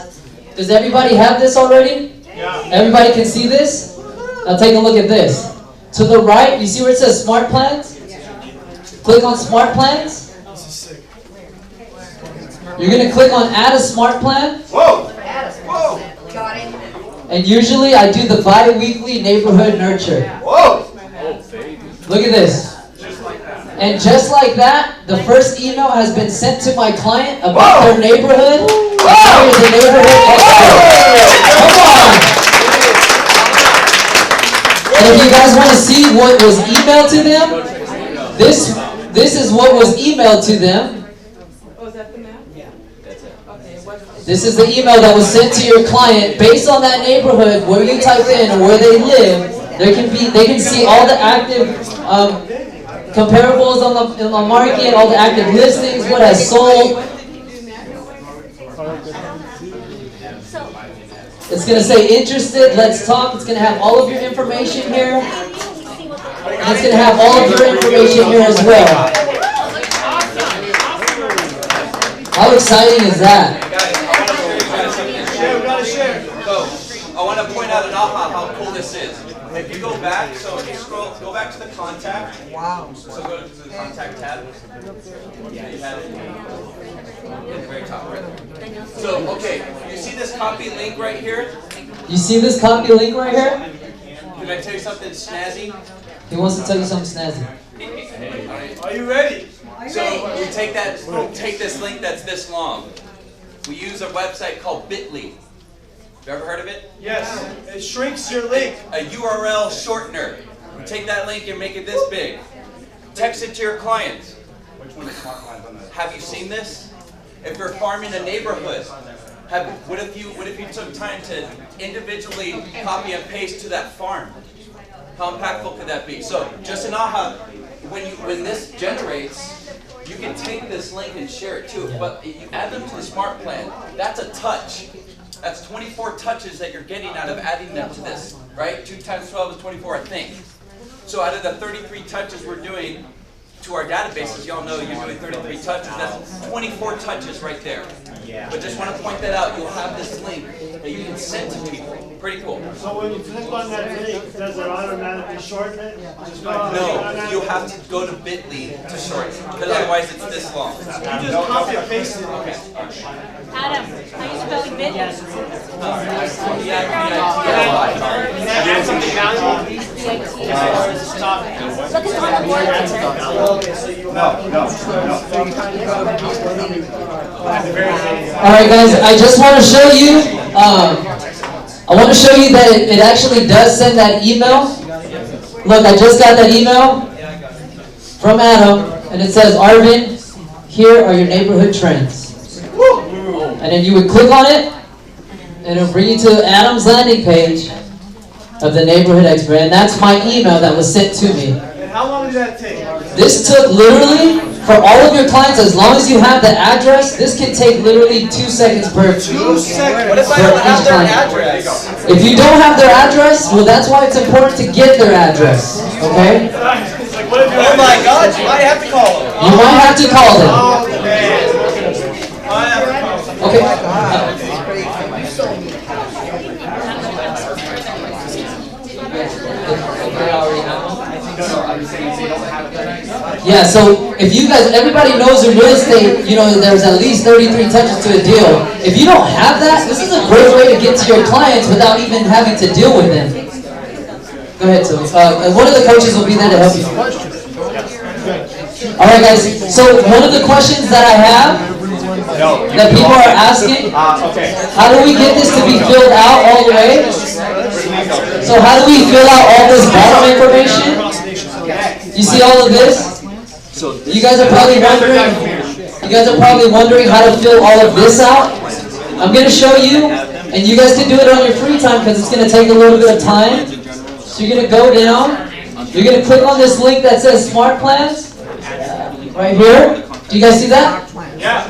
Does everybody have this already? Yeah. Everybody can see this? Now take a look at this. To the right, you see where it says Smart Plans? Click on Smart Plans. You're going to click on Add a Smart Plan. Whoa! Whoa! Got it. And usually I do the bi-weekly neighborhood nurture. Whoa! Look at this. And just like that, the first email has been sent to my client about their neighborhood. Here's the neighborhood expert. Come on! And if you guys want to see what was emailed to them, this is what was emailed to them. This is the email that was sent to your client based on that neighborhood where you typed in and where they live. They can see all the active comparables on the market, all the active listings, what has sold. It's going to say interested, let's talk. It's going to have all of your information here. And it's going to have all of your information here as well. How exciting is that? Guys, I want to show you guys something. Share, we gotta share. So, I want to point out in AHA how cool this is. If you go back, so if you scroll, go back to the contact. Wow. So go to the contact tab. Yeah, you had it. At the very top, right there. So, okay, you see this copy link right here? You see this copy link right here? Can I tell you something snazzy? He wants to tell you something snazzy. Are you ready? So we take this link that's this long. We use a website called Bitly. You ever heard of it? Yes. It shrinks your link. A URL shortener. We take that link and make it this big. Text it to your clients. Have you seen this? If you're farming a neighborhood, what if you took time to individually copy and paste to that farm? How impactful could that be? So just in AHA, when this generates, you can take this link and share it too, but you add them to the smart plan. That's a touch. That's 24 touches that you're getting out of adding them to this, right? 2 times 12 is 24, I think. So out of the 33 touches we're doing to our databases, y'all know you're doing 33 touches. That's 24 touches right there. But just want to point that out. You'll have this link that you can send to people. Pretty cool. So when you click on that link, does it automatically shorten it? No, you have to go to Bitly to shorten it, because otherwise it's this long. You just copy and paste it. Okay. Adam, how you spelling bit? Can I add something down? Look, it's on the board right there. Alright guys, I just want to show you, that it actually does send that email. Look, I just got that email from Adam, and it says, Arvin, here are your neighborhood trends. And then you would click on it, and it'll bring you to Adam's landing page of the neighborhood expert, and that's my email that was sent to me. And how long did that take? This took literally, for all of your clients, as long as you have the address, this can take literally 2 seconds per 2 seconds. What if I don't have their address? If you don't have their address, well, that's why it's important to get their address, okay? Oh my God, you might have to call them. You might have to call them. Okay. Yeah, so if you guys, everybody knows in real estate, you know, there's at least 33 touches to a deal. If you don't have that, this is a great way to get to your clients without even having to deal with them. Go ahead, Toby. One of the coaches will be there to help you. All right, guys. So one of the questions that I have that people are asking, how do we get this to be filled out all the way? So how do we fill out all this bottom information? You see all of this? You guys are probably wondering how to fill all of this out. I'm going to show you, and you guys can do it on your free time because it's going to take a little bit of time. So you're going to go down. You're going to click on this link that says Smart Plans right here. Do you guys see that? Yeah.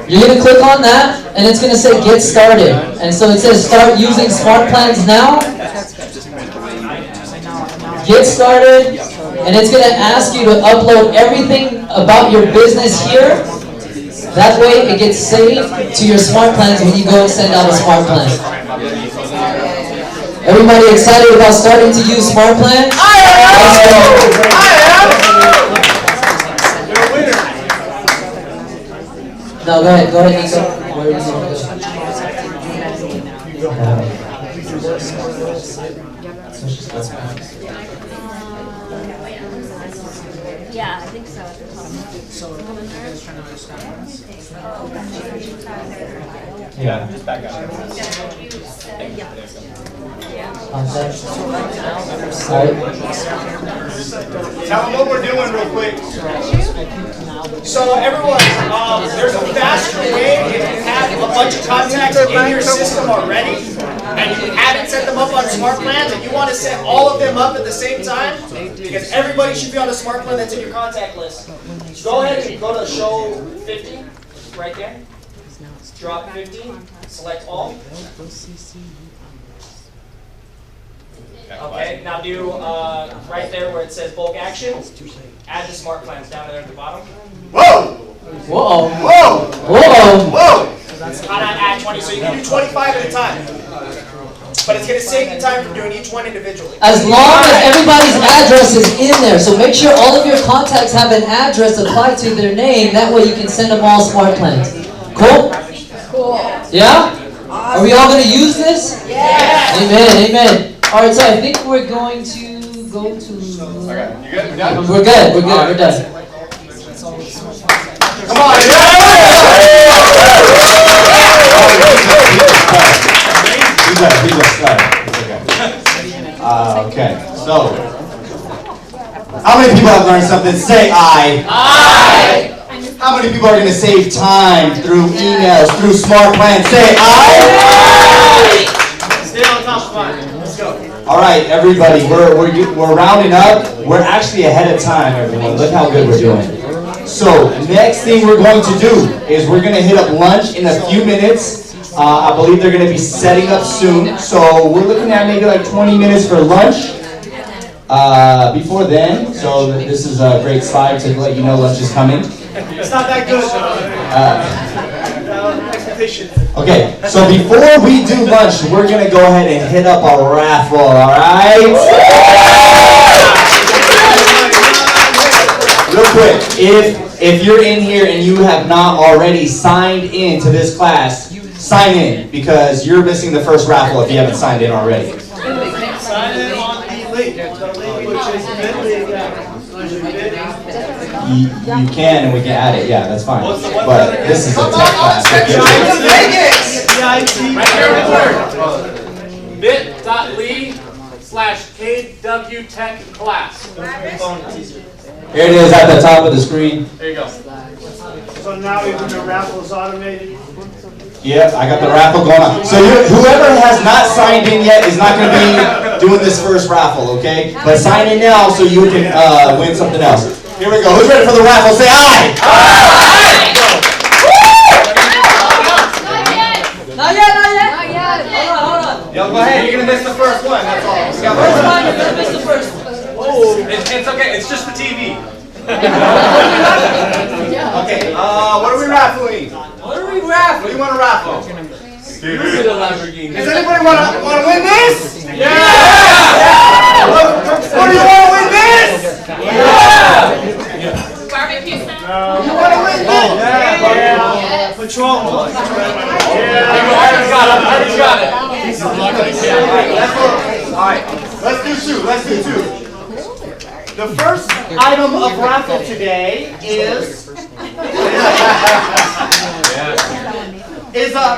You're going to click on that, and it's going to say Get Started. And so it says Start Using Smart Plans Now. Get started, and it's going to ask you to upload everything about your business here. That way it gets saved to your smart plans when you go and send out a smart plan. Everybody excited about starting to use smart plans? I am! You're a winner. No, go ahead, Nico. Where do you want to go? Yeah, I think so. Yeah, just back up. Tell them what we're doing real quick. So everyone, there's a faster way if you have a bunch of contacts in your system already, and you haven't set them up on smart plans, and you want to set all of them up at the same time, because everybody should be on a smart plan that's in your contact list. So go ahead and go to show 50, right there. Drop 50, select all. Okay, now do right there where it says bulk action, add the smart plans down there at the bottom. Whoa! Whoa. Whoa! Whoa. Whoa! On add 20, so you can do 25 at a time. But it's going to save you time from doing each one individually. As long as everybody's address is in there. So make sure all of your contacts have an address applied to their name. That way you can send them all smart plans. Cool? Cool. Yeah? Are we all going to use this? Yes. Amen, amen. All right, so I think we're going to go to... Okay, you good? We're done? We're good, we're good, we're done. Come on! Okay, so how many people have learned something? Say aye. Aye. How many people are going to save time through emails, through smart plans? Say aye. Stay on top of mine. Let's go. All right, everybody, we're rounding up. We're actually ahead of time, everyone. Look how good we're doing. So next thing we're going to do is we're going to hit up lunch in a few minutes. I believe they're going to be setting up soon. So we're looking at maybe like 20 minutes for lunch before then. So this is a great slide to let you know lunch is coming. It's not that good. Expectations. Okay, so before we do lunch, we're going to go ahead and hit up a raffle, all right? Real quick, if you're in here and you have not already signed in to this class, sign in, because you're missing the first raffle if you haven't signed in already. Sign in on the link, which is You can, and we can add it, yeah, that's fine. But this is a tech class. bit.ly/KW Tech class. Here it is at the top of the screen. There you go. So now even the raffle is automated. Yep, I got the raffle going on. So whoever has not signed in yet is not going to be doing this first raffle, okay? But sign in now so you can win something else. Here we go. Who's ready for the raffle? Say aye! Aye! Not yet, not yet. Not yet. Hold on. Yo, go ahead. You're going to miss the first one. That's all. First one, you're going to miss the first one. It's okay. It's just the TV. Okay, what are we raffling? What are we raffling? What do you want to raffle? Does anybody want to win this? Yeah! What do you want to win this? Barbecue You want to win this? Yeah. Patrol. Already got it. Alright, let's do two. The first item of raffle today is a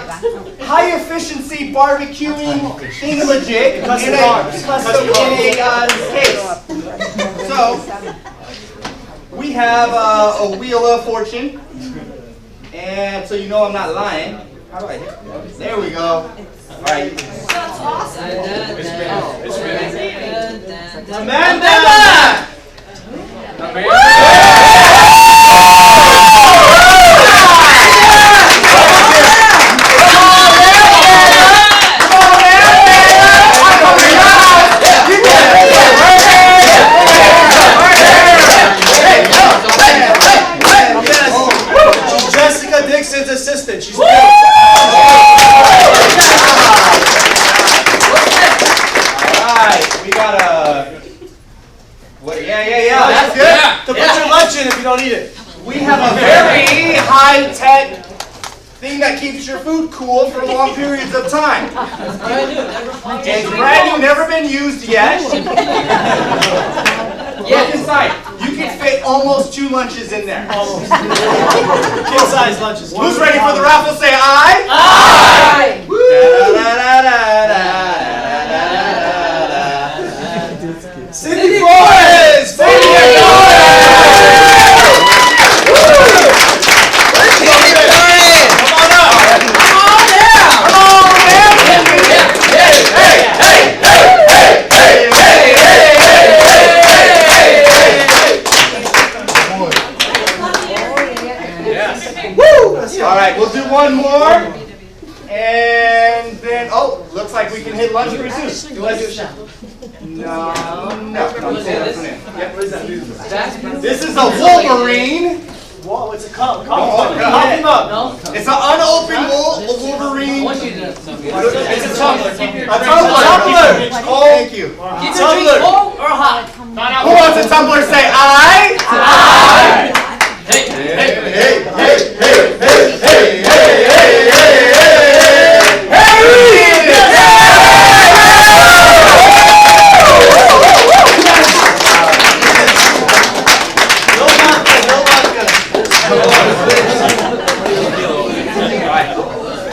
high efficiency barbecuing thingamajig in a case. So we have a Wheel of Fortune, and so you know I'm not lying. How do I hit? There we go. All right. That's awesome. It's ready. Amanda! She's Jessica Dixon's assistant. She's That's good. To put your lunch in if you don't eat it. We have a very high-tech thing that keeps your food cool for long periods of time. It's brand new, never been used yet. Look inside. You can fit almost 2 lunches in there. Kid-sized lunches. Who's ready for the raffle? Say aye. Aye. Cindy Flores! Cindy Alright, we'll do one more. And then, looks like we can hit lunch pretty soon. No. This is a Wolverine Whoa, it's a cup. Oh, Coffee mug. It's an unopened Wolverine. It's a tumbler. A tumbler. Thank you. Keep your drink cold or hot? Who wants a tumbler? Say aye. Aye. Hey, hey, hey, hey, hey, hey, hey, hey,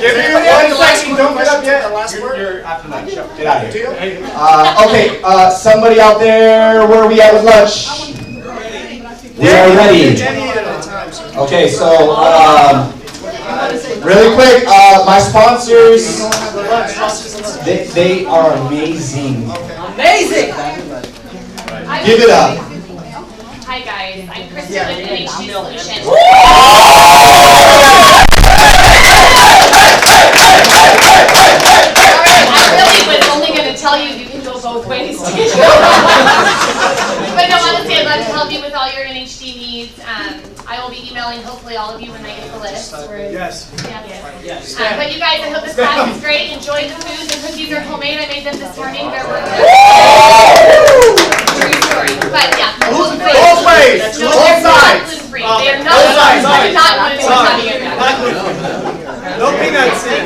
Give me 1 second. Don't get up yet. Last word. You're after lunch. Get out of here. Okay. Somebody out there. Where are we at with lunch? We are ready. Okay. So, really quick. My sponsors. They are amazing. Amazing. Give it up. Hi guys, I'm Kristen with NHD Solutions. I really was only going to tell you can go both ways. But no, honestly, I'd love to help you with all your NHD needs. I will be emailing hopefully all of you when I get the list. Yes. Yes. But you guys, I hope this class is great. Enjoy the food. The cookies are homemade. I made them this morning. They're worth it. True story. But yeah, Both ways. No, Both they're not sides. gluten-free. They are not Both sides. gluten-free. Not gluten-free. Not gluten-free. No peanuts in.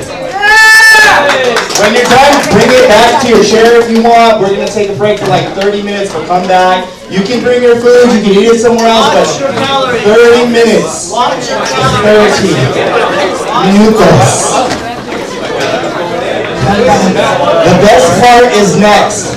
When you're done, bring it back to your chair if you want. We're gonna take a break for like 30 minutes, but come back. You can bring your food, you can eat it somewhere else, but 30 minutes. 30 minutos. The best part is next.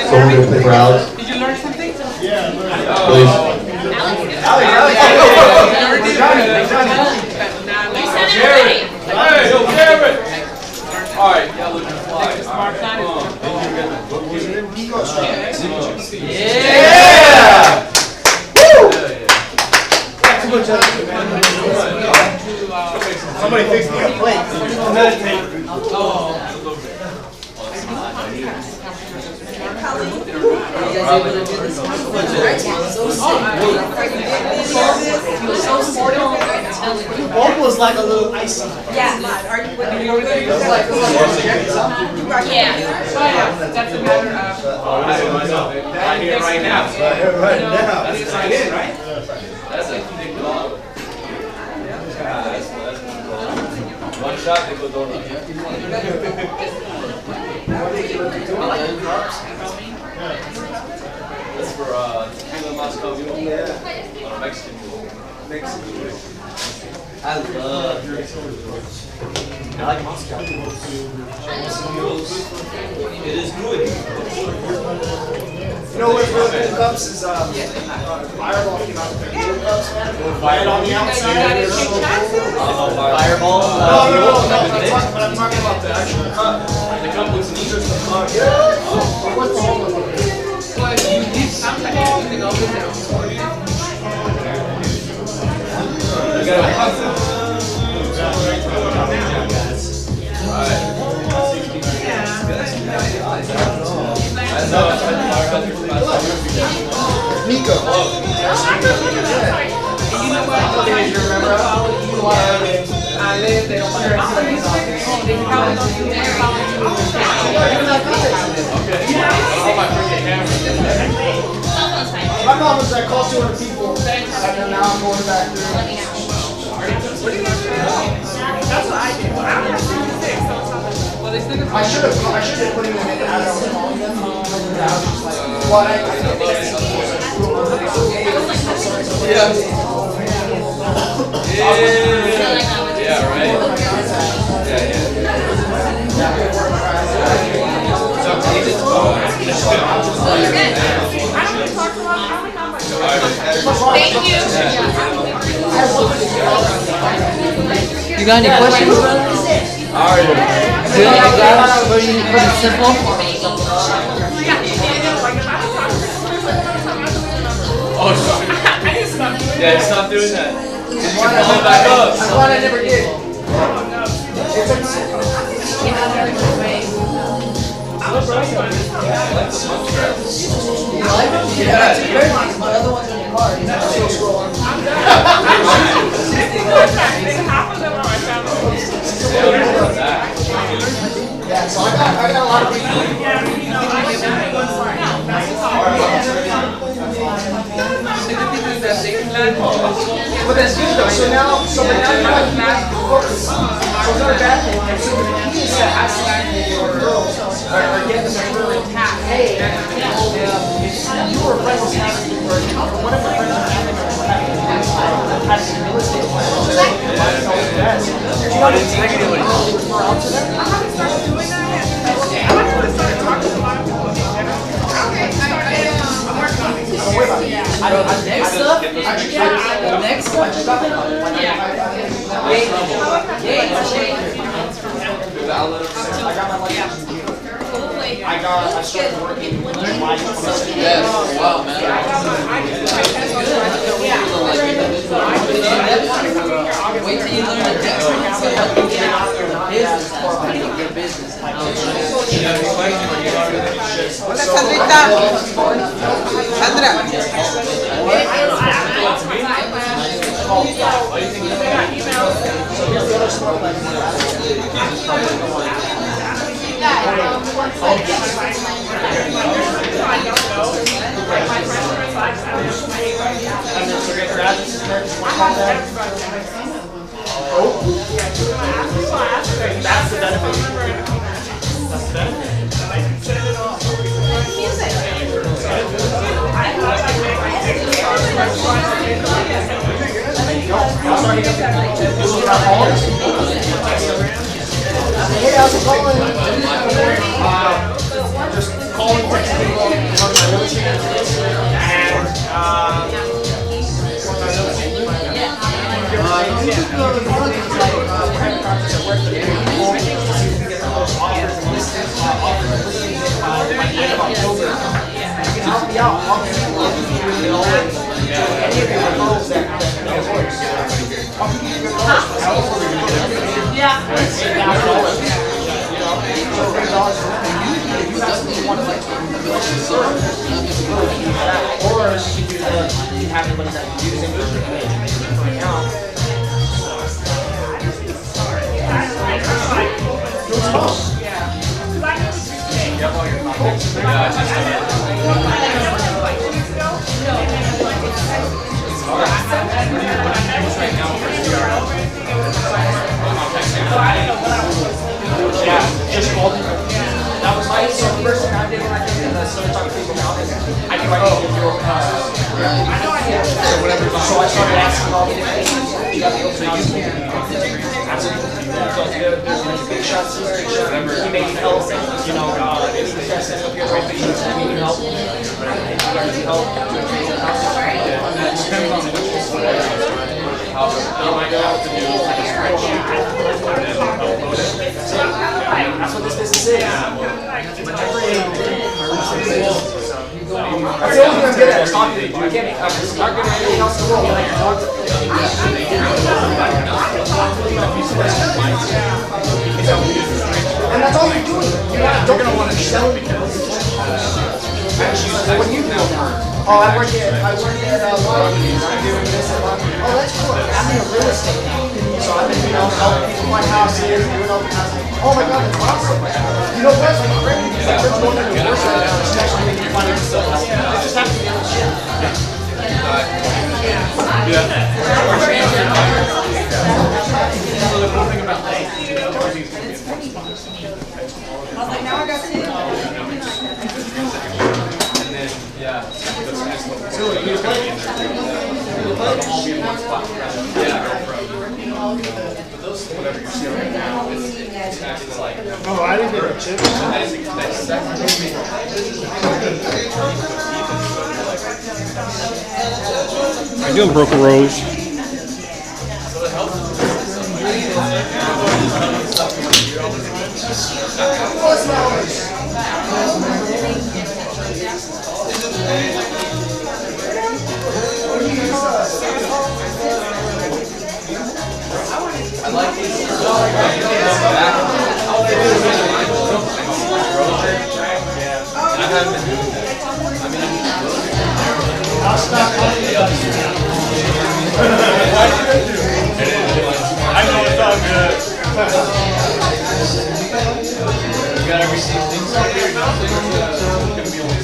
So we're gonna play for Alex. Did you learn something? Yeah. Please. Alright, yeah, look at the fly. Yeah! Woo! Somebody fix me a plate. Both was like a little icy. Yeah. Are you with me? Yeah. That's a matter of. I'm here right now. Right now. That's signed in, right? That's a big dog. One shot, they go donut. That's for tequila Moscow Mule. Yeah. Mexican Mule. I love your I like Moscow. It is good. You know what really cool cups is Fireball came out with their cool cups, man. White on the outside. Fireball. No, but I'm talking about the actual cup. The cup looks neat. What's the whole one? Well, if you need something, you can open it. You got Nico. You know what? You remember I live, they don't want to they probably don't do that. My mom was like, call 200 people. And then now I'm going back there. That's what I did. I should have put him in as I was calling them. Well, I Yeah, right. Thank you. You got any questions, brother? Pretty simple. Oh, yeah, stop doing that. I'm glad I never did. My other one's in the car. Yeah, so I got a lot of people. But that's good though. So now you have focus. So it's not a bad thing. And so the key is to ask your girls or get them to really hey, if you were friends with having or one of your friends was having has a real estate plan. Do you know the negatively refer out to them? I haven't started doing that yet. Okay, I'm going to start talking to a lot of people. Okay, I'm working on it. Don't worry about it. Next up, next up, I started working with my wow, man. Wait till you learn the difference of what you get out of your business. Hola, Sandrita. Sandra. That's the benefit. That's the benefit. Hey, how's it going? Just calling, texting people, talking about real estate, and private practice at work. See if we can get the most offers and listings, by the end of October. You can help me out. I'll give you any of your referrals that works. I'll give you referrals. Yeah. You definitely want to like or you have anybody that uses English right now. You have all your contacts. Yeah, just called me. That was my so the first thing I did when I came in and started talking to people about it. I knew I needed your so whatever. So I started asking all the different things. You got the open house. Absolutely. So there's big shots here. He made me help. You know, if you guys set up your own business, I need help. You guys need help. That depends on which is how I know what to do. That's what this business is. That's the only thing I'm good at is talking to people. I can't be not good at anything else in the world. I can talk to and that's all you're doing. You're going to want to sell it. What do you do now? Oh, I work at I'm doing this at oh, that's cool. I'm in real estate now. So I've been, helping people find houses, doing open houses. Oh my God, that's awesome. You know what? Like, great. It's just going into the worst right now. It's actually making fun of yourself. It's just having to be able to shit. Now I got two. Oh, I didn't get a chip. How you doing, Broker Rose? I know it's all good. You gotta receive things out there. Gonna be only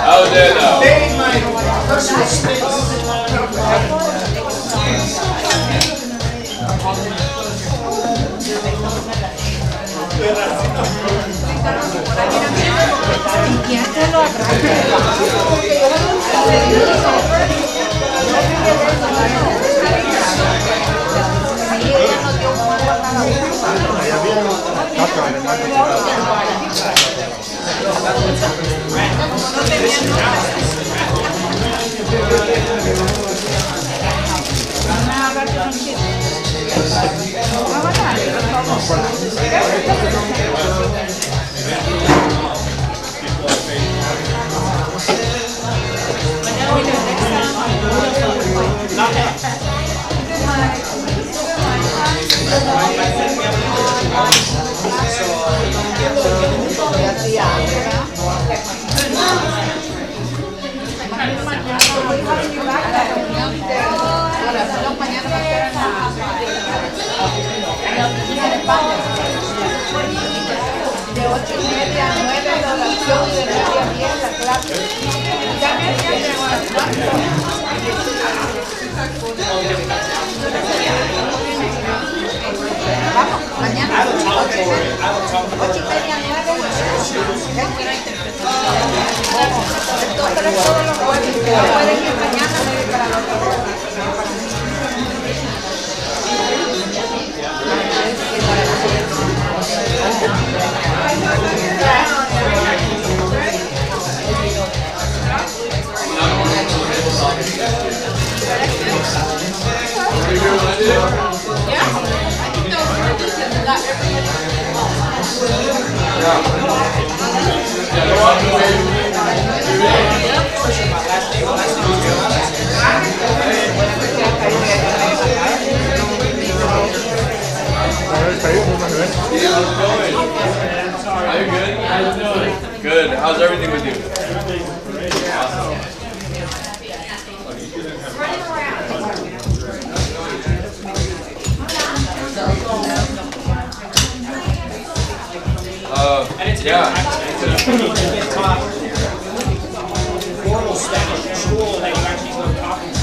I was there though. They in my personal space. De 8:30 a 9 la oración, de 9 a 10 la clase. Vamos, mañana. 8:30 a 9. Entonces todos los jueves, pueden ir mañana para la otra. Are you good? How you doing? Good. How's everything with you? Awesome. Formal Spanish in school that you actually go talking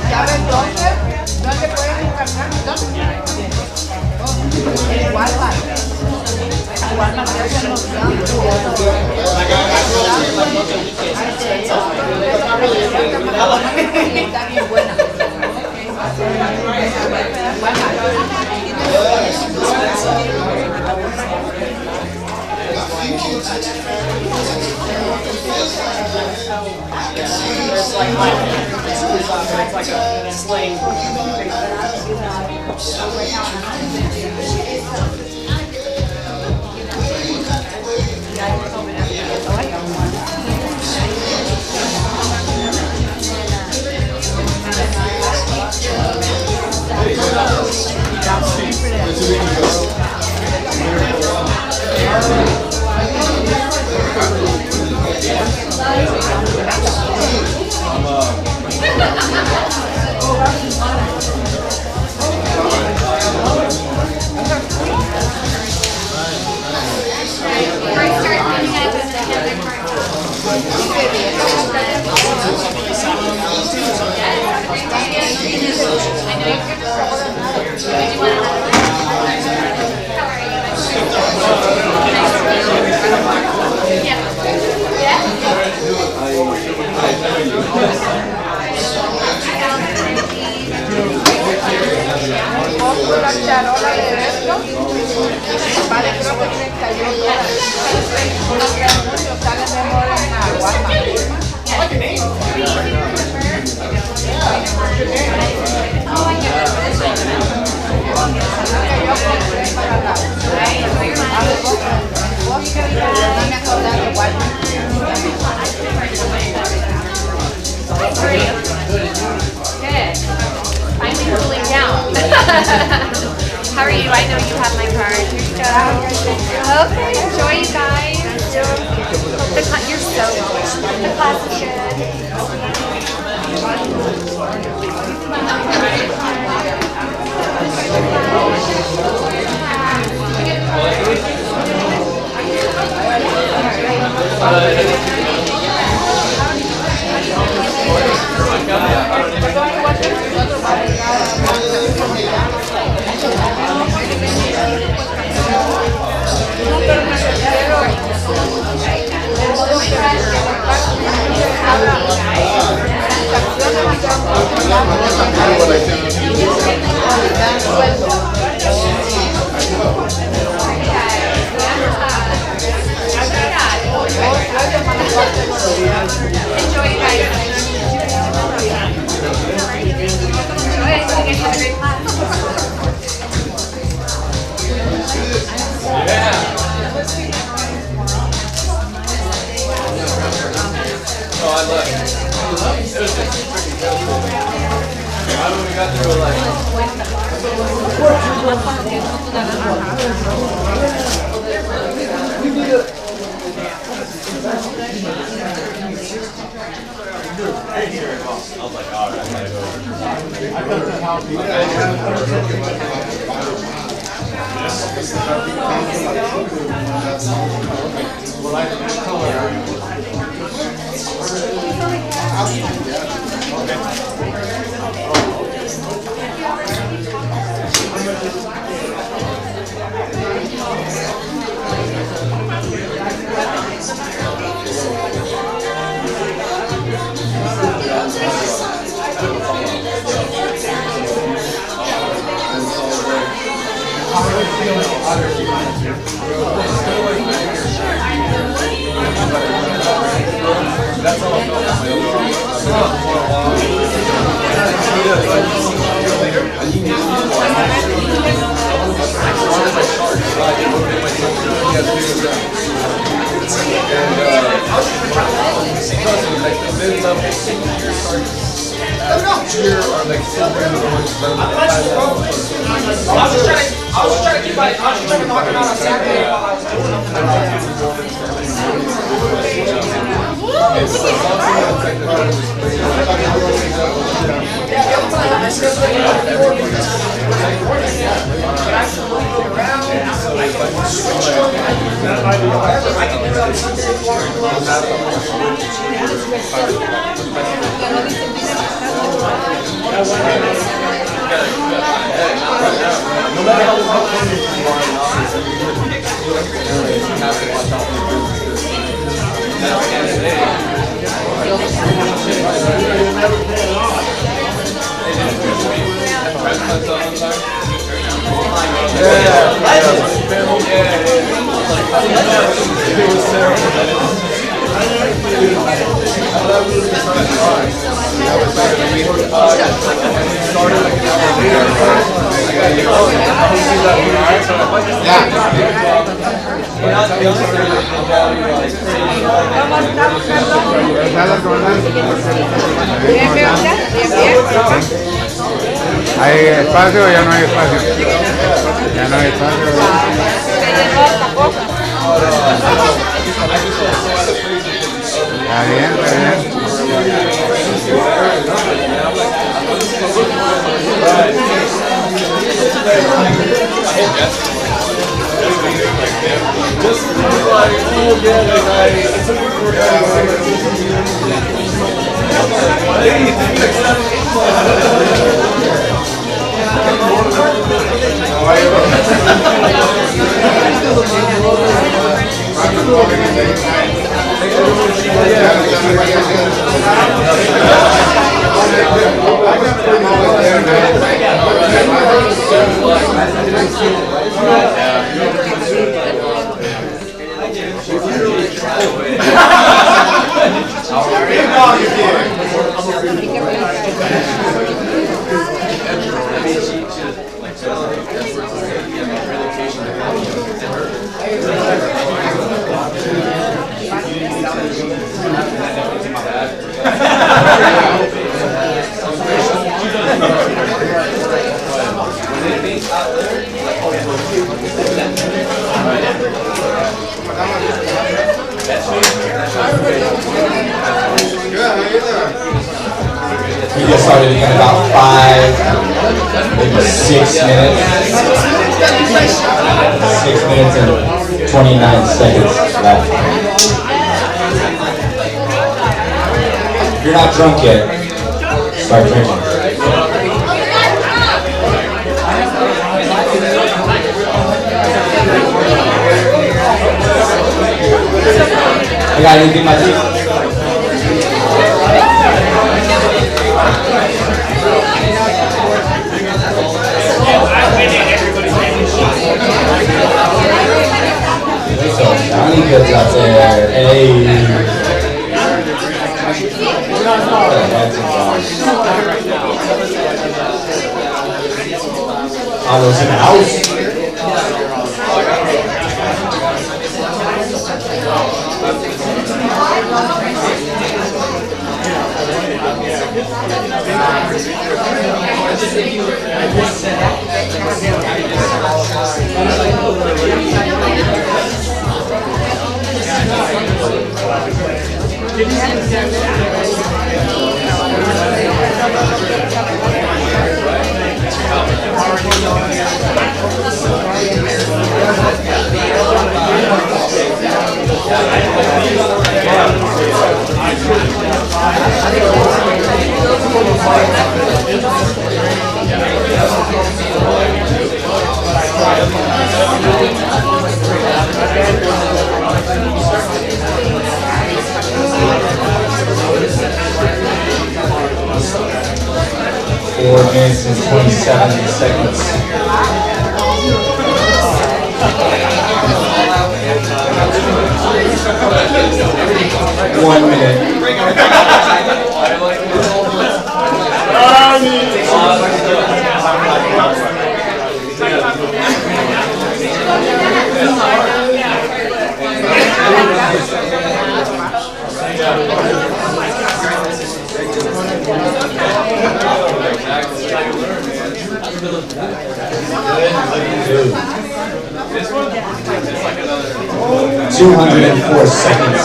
¿Sabe entonces? ¿Dónde pueden encargar? En Walmart. En Walmart se hacen los está bien buena. It's like a sling. Yeah. Okay, enjoy you guys. You're so good. The class is ¿Hay espacio o ya no hay espacio? Ya no hay espacio. Está bien, está bien. Thank you. We get started in about 5, maybe 6 minutes. 6 minutes and 29 seconds left. If you're not drunk yet, start drinking. I got anything, my team? So Johnny gets out there. Hey. Carlos in the house. 4 minutes and 27 seconds. One minute. This one? It's like another 204 seconds.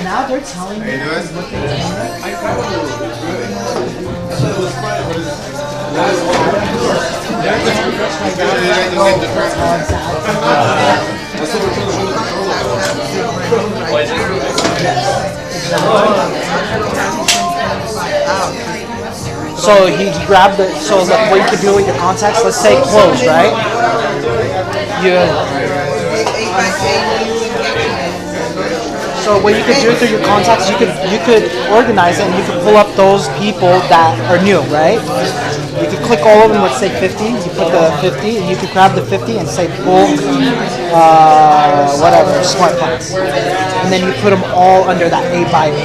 Now they're telling me. How you doing? So he grabbed the, so like what you could do with your contacts, let's say close, right? So what you could do through your contacts, you could organize it and you could pull up those people that are new, right? You could click all of them, let's say 50, you put the 50, and you could grab the 50 and say pull, whatever, smart plans. And then you put them all under that 8x8.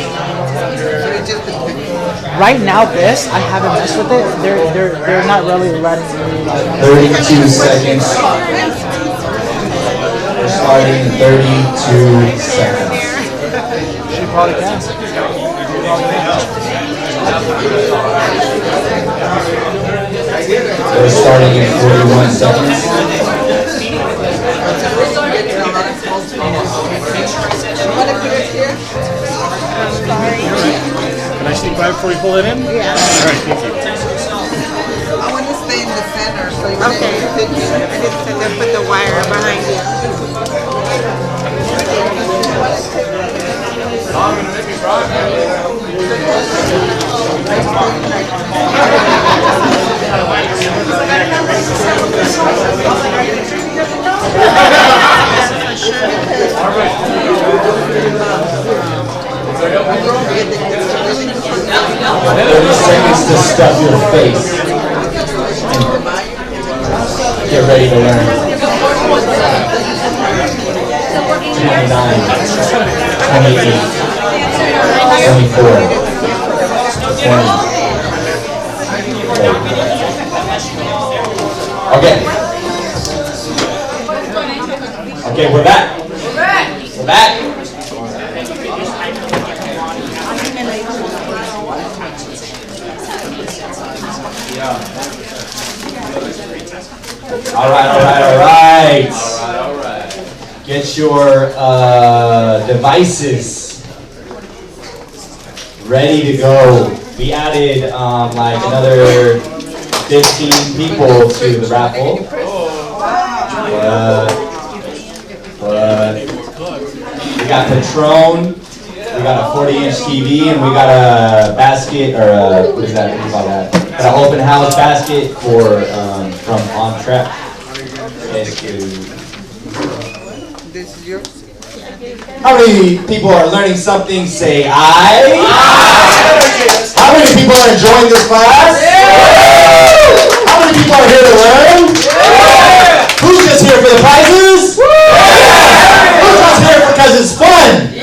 Right now, this, I haven't messed with it, they're not really letting me like... 32 seconds. We're starting in 32 seconds. She probably can. We're starting in 41 seconds. Can I sneak by before you pull it in? Yeah. All right, thank you. I want to stay in the center, so you can put the wire behind you. 30 seconds to stuff your face. And get ready to learn. 29, 28, 24, 20. Okay. Okay, we're back. We're back. All right. Get your devices ready to go. We added like another 15 people to the raffle. But we got Patron, we got a 40-inch TV, and we got a basket, or what is that? What do you call that? Got an open house basket for from On Track. This is yours. How many people are learning something? Say aye. How many people are enjoying this class? How many people are here to learn? Who's just here for the prizes? Who's just here because it's fun?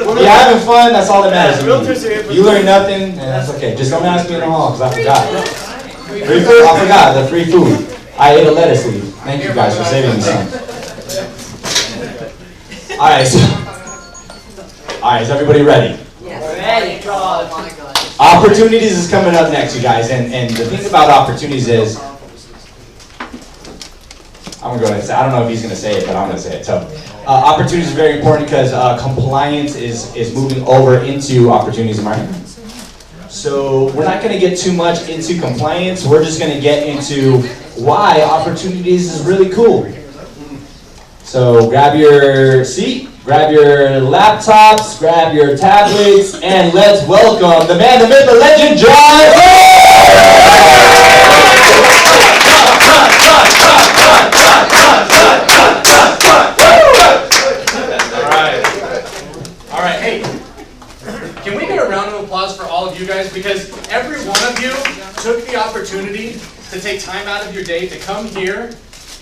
Okay, you're having fun, that's all that matters. You learn nothing, and that's okay. Just don't ask me in the hall, because I forgot. Free food? I forgot, the free food. I ate a lettuce leaf. Thank you guys for saving me some. Alright, is everybody ready? Ready. Oh my God. Opportunities is coming up next, you guys, and the thing about opportunities is, I'm gonna go ahead and say, I don't know if he's gonna say it, but I'm gonna say it. So, opportunities is very important because compliance is moving over into opportunities, am I right? So we're not gonna get too much into compliance. We're just gonna get into why opportunities is really cool. So grab your seat, grab your laptops, grab your tablets, and let's welcome the man, the myth, the legend, John. All right, hey, can we get a round of applause for all of you guys? Because every one of you took the opportunity to take time out of your day to come here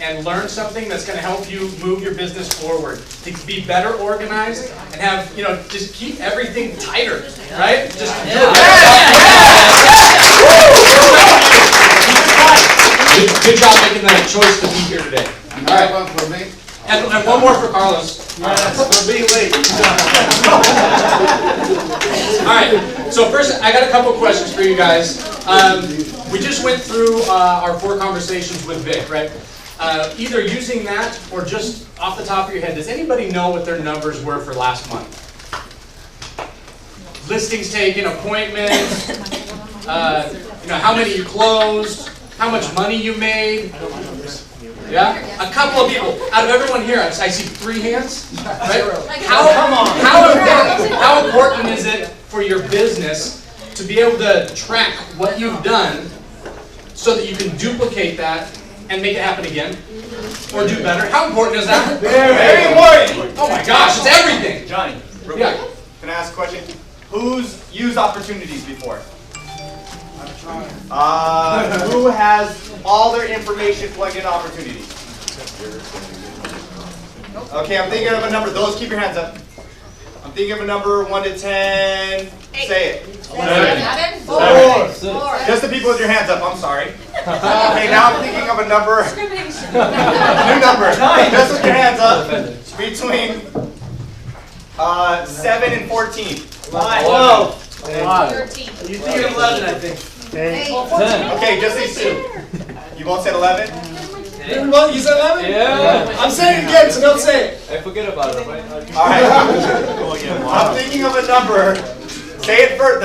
and learn something that's going to help you move your business forward, to be better organized and have, just keep everything tighter, right? Just Good job making that choice to be here today. All right. And one more for Carlos. For being late. All right. So first, I got a couple questions for you guys. We just went through our 4 conversations with Vic, right? Either using that or just off the top of your head, does anybody know what their numbers were for last month? Listings taken, appointments, how many you closed, how much money you made. Yeah? A couple of people. Out of everyone here, I see 3 hands. Right? How important is it for your business to be able to track what you've done so that you can duplicate that and make it happen again? Or do better? How important is that? Very important! Oh my gosh, it's everything! Johnny, real Yeah. quick, can I ask a question? Who's used opportunities before? Who has all their information plugged into opportunities? Okay, I'm thinking of a number. Those, keep your hands up. I'm thinking of a number 1 to 10. Say it. 11. 4. Just the people with your hands up, I'm sorry. Okay, now I'm thinking of a number. New number. Just with your hands up. Between 7 and 14. 12. 13. You think of 11, I think. 8. Okay, just these 2. You both said 11? You said 11? Yeah. I'm saying it again, so don't say it. I forget about it. Alright. I'm thinking of a number. Say it first.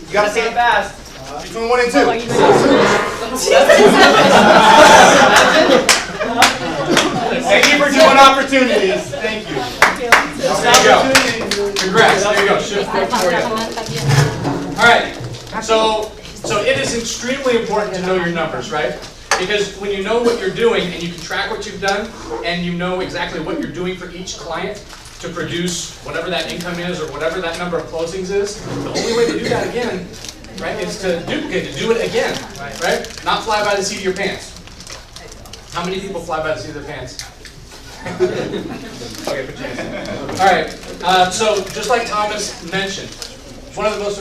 You gotta say it fast. Between 1 and 2. Thank you for doing opportunities. Thank you. There you go. Congrats. There you go. Shift quick for you. All right. So it is extremely important to know your numbers, right? Because when you know what you're doing and you can track what you've done and you know exactly what you're doing for each client, to produce whatever that income is or whatever that number of closings is, the only way to do that again, right, is to duplicate, to do it again, right? Not fly by the seat of your pants. How many people fly by the seat of their pants? Okay, put your hands up. All right, so just like Thomas mentioned, one of the most,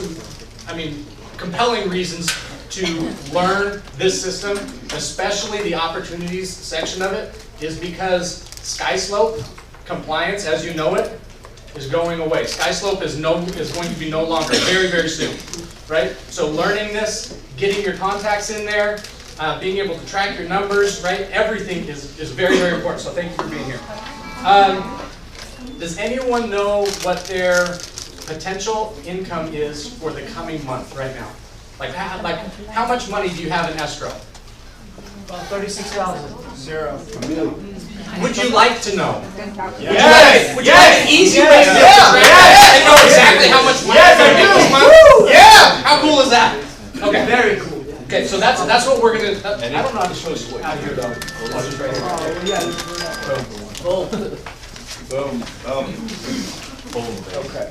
compelling reasons to learn this system, especially the opportunities section of it, is because SkySlope compliance, as you know it, is going away. SkySlope is going to be no longer, very, very soon, right? So learning this, getting your contacts in there, being able to track your numbers, right? Everything is very, very important. So thank you for being here. Does anyone know what their potential income is for the coming month right now? Like how much money do you have in escrow? About 36,000. 0. Would you like to know? Yes! Would you like an easy way to and know exactly how much money you're going to make this month? Yeah! How cool is that? Okay. Very cool. Okay, so that's what we're gonna. I don't know how to show this out here though. Watch this right here. Boom. Okay.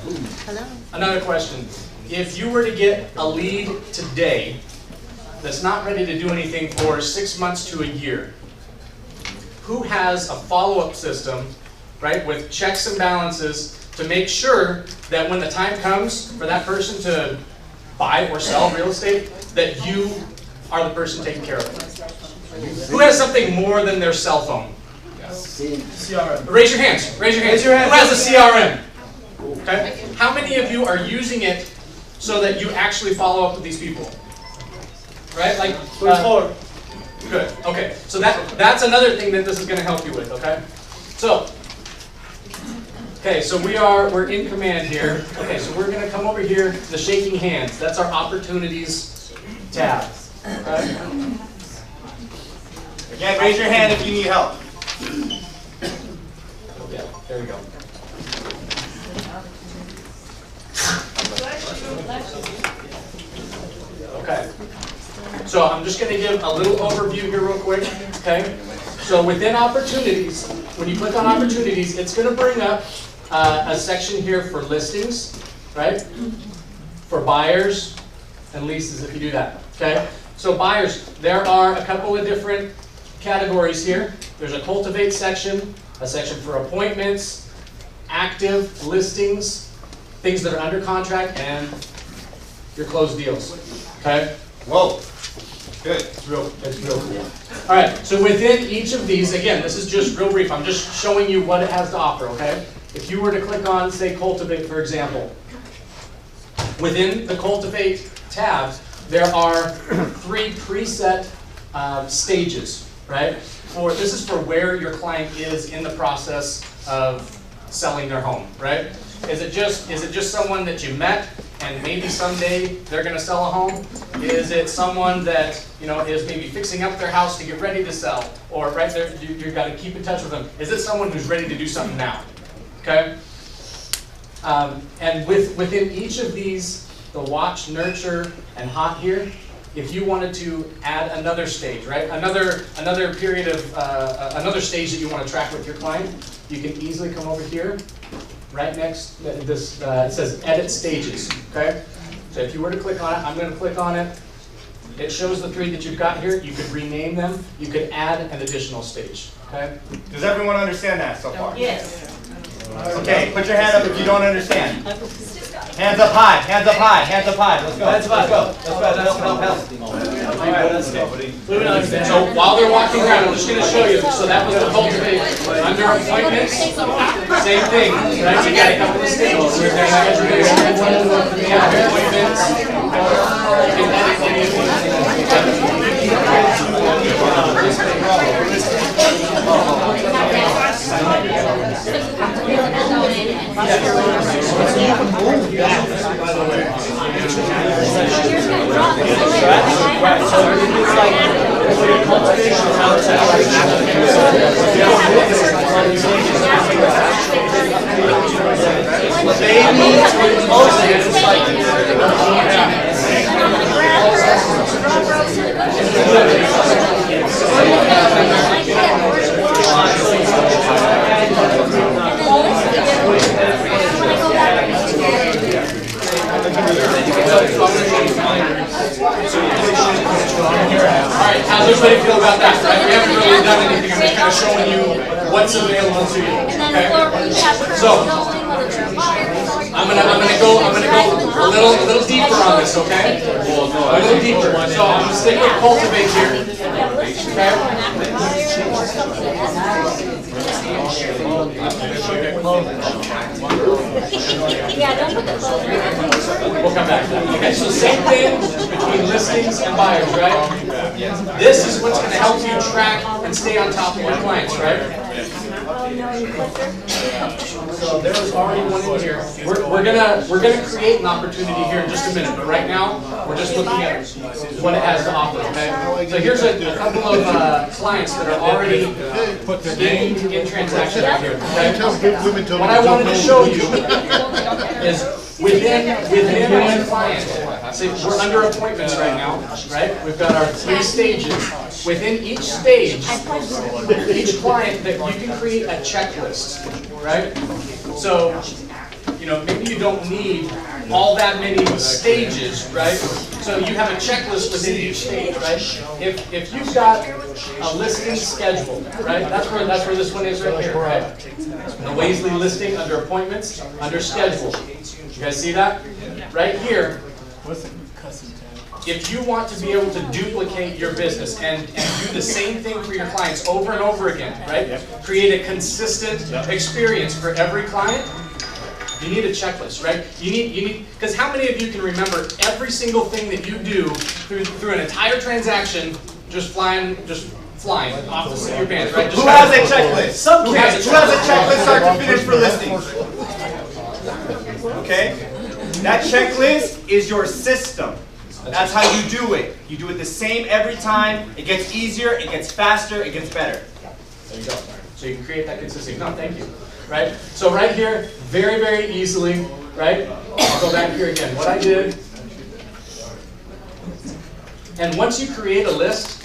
Another question. If you were to get a lead today that's not ready to do anything for 6 months to a year, who has a follow-up system, right, with checks and balances to make sure that when the time comes for that person to buy or sell real estate, that you are the person taking care of it? Who has something more than their cell phone? CRM. Raise your hands. Raise your hands. Raise your hands. Who has a CRM? Okay. How many of you are using it so that you actually follow up with these people? Right? Like. 24. Good. Okay. So that's another thing that this is going to help you with. Okay. So. Okay. So we're in command here. Okay. So we're going to come over here. The shaking hands. That's our opportunities tab. Okay. Again, raise your hand if you need help. Yeah. There we go. Okay. So I'm just going to give a little overview here real quick. Okay. So within opportunities, when you click on opportunities, it's going to bring up a section here for listings, right? For buyers and leases if you do that. Okay. So buyers, there are a couple of different categories here. There's a cultivate section, a section for appointments, active listings, things that are under contract, and your closed deals. Okay? Whoa. Good. It's real cool. All right, so within each of these, again, this is just real brief. I'm just showing you what it has to offer, okay? If you were to click on, say, cultivate, for example, within the cultivate tab, there are 3 preset stages, right? This is for where your client is in the process of selling their home, right? Is it just someone that you met and maybe someday they're going to sell a home? Is it someone that is maybe fixing up their house to get ready to sell, or right there you've got to keep in touch with them? Is it someone who's ready to do something now? Okay. And within each of these, the watch, nurture, and hot here, if you wanted to add another stage, right? Another period of another stage that you want to track with your client, you can easily come over here, right next this. It says edit stages. Okay. So if you were to click on it, I'm going to click on it. It shows the 3 that you've got here. You could rename them. You could add an additional stage. Okay. Does everyone understand that so far? Yes. Okay. Put your hand up if you don't understand. Hands up high, hands up high, hands up high. Let's go. Let's go. So while they're walking around, I'm just going to show you. So that was the cultivate. Under appointments, same thing. Right? You got a couple of stages here. There's appointments. You can edit any of Alright, how's everybody feel about that? Right? We haven't really done anything, I'm just kind of showing you what's available to you. Okay? So, I'm gonna go a little deeper on this, okay? A little deeper. So I'm gonna stick with Cultivate here. Okay? We'll come back to that. Okay, so same thing between listings and buyers, right? This is what's going to help you track and stay on top of your clients, right? So there's already one in here. We're gonna create an opportunity here in just a minute, but right now we're just looking at what it has to offer. Okay. So here's a couple of clients that are already in transaction right here. Okay? What I wanted to show you is within one client. See, we're under appointments right now, right? We've got our 3 stages. Within each stage, each client, that you can create a checklist, right? So, you know, maybe you don't need all that many stages, right? So you have a checklist within each stage, right? If you've got a listing schedule, right? That's where this one is right here, right? The Waisley listing under appointments, under schedule. You guys see that? Right here. If you want to be able to duplicate your business and do the same thing for your clients over and over again, right? Create a consistent experience for every client, you need a checklist, right? You need, because how many of you can remember every single thing that you do through an entire transaction just flying off the seat of your pants, right? Who has a checklist? Who has a checklist start to finish for listings? Okay? That checklist is your system. That's how you do it. You do it the same every time. It gets easier, it gets faster, it gets better. There you go. So you can create that consistency. No, thank you. Right? So right here, very, very easily, right? I'll go back here again. What I did, and once you create a list,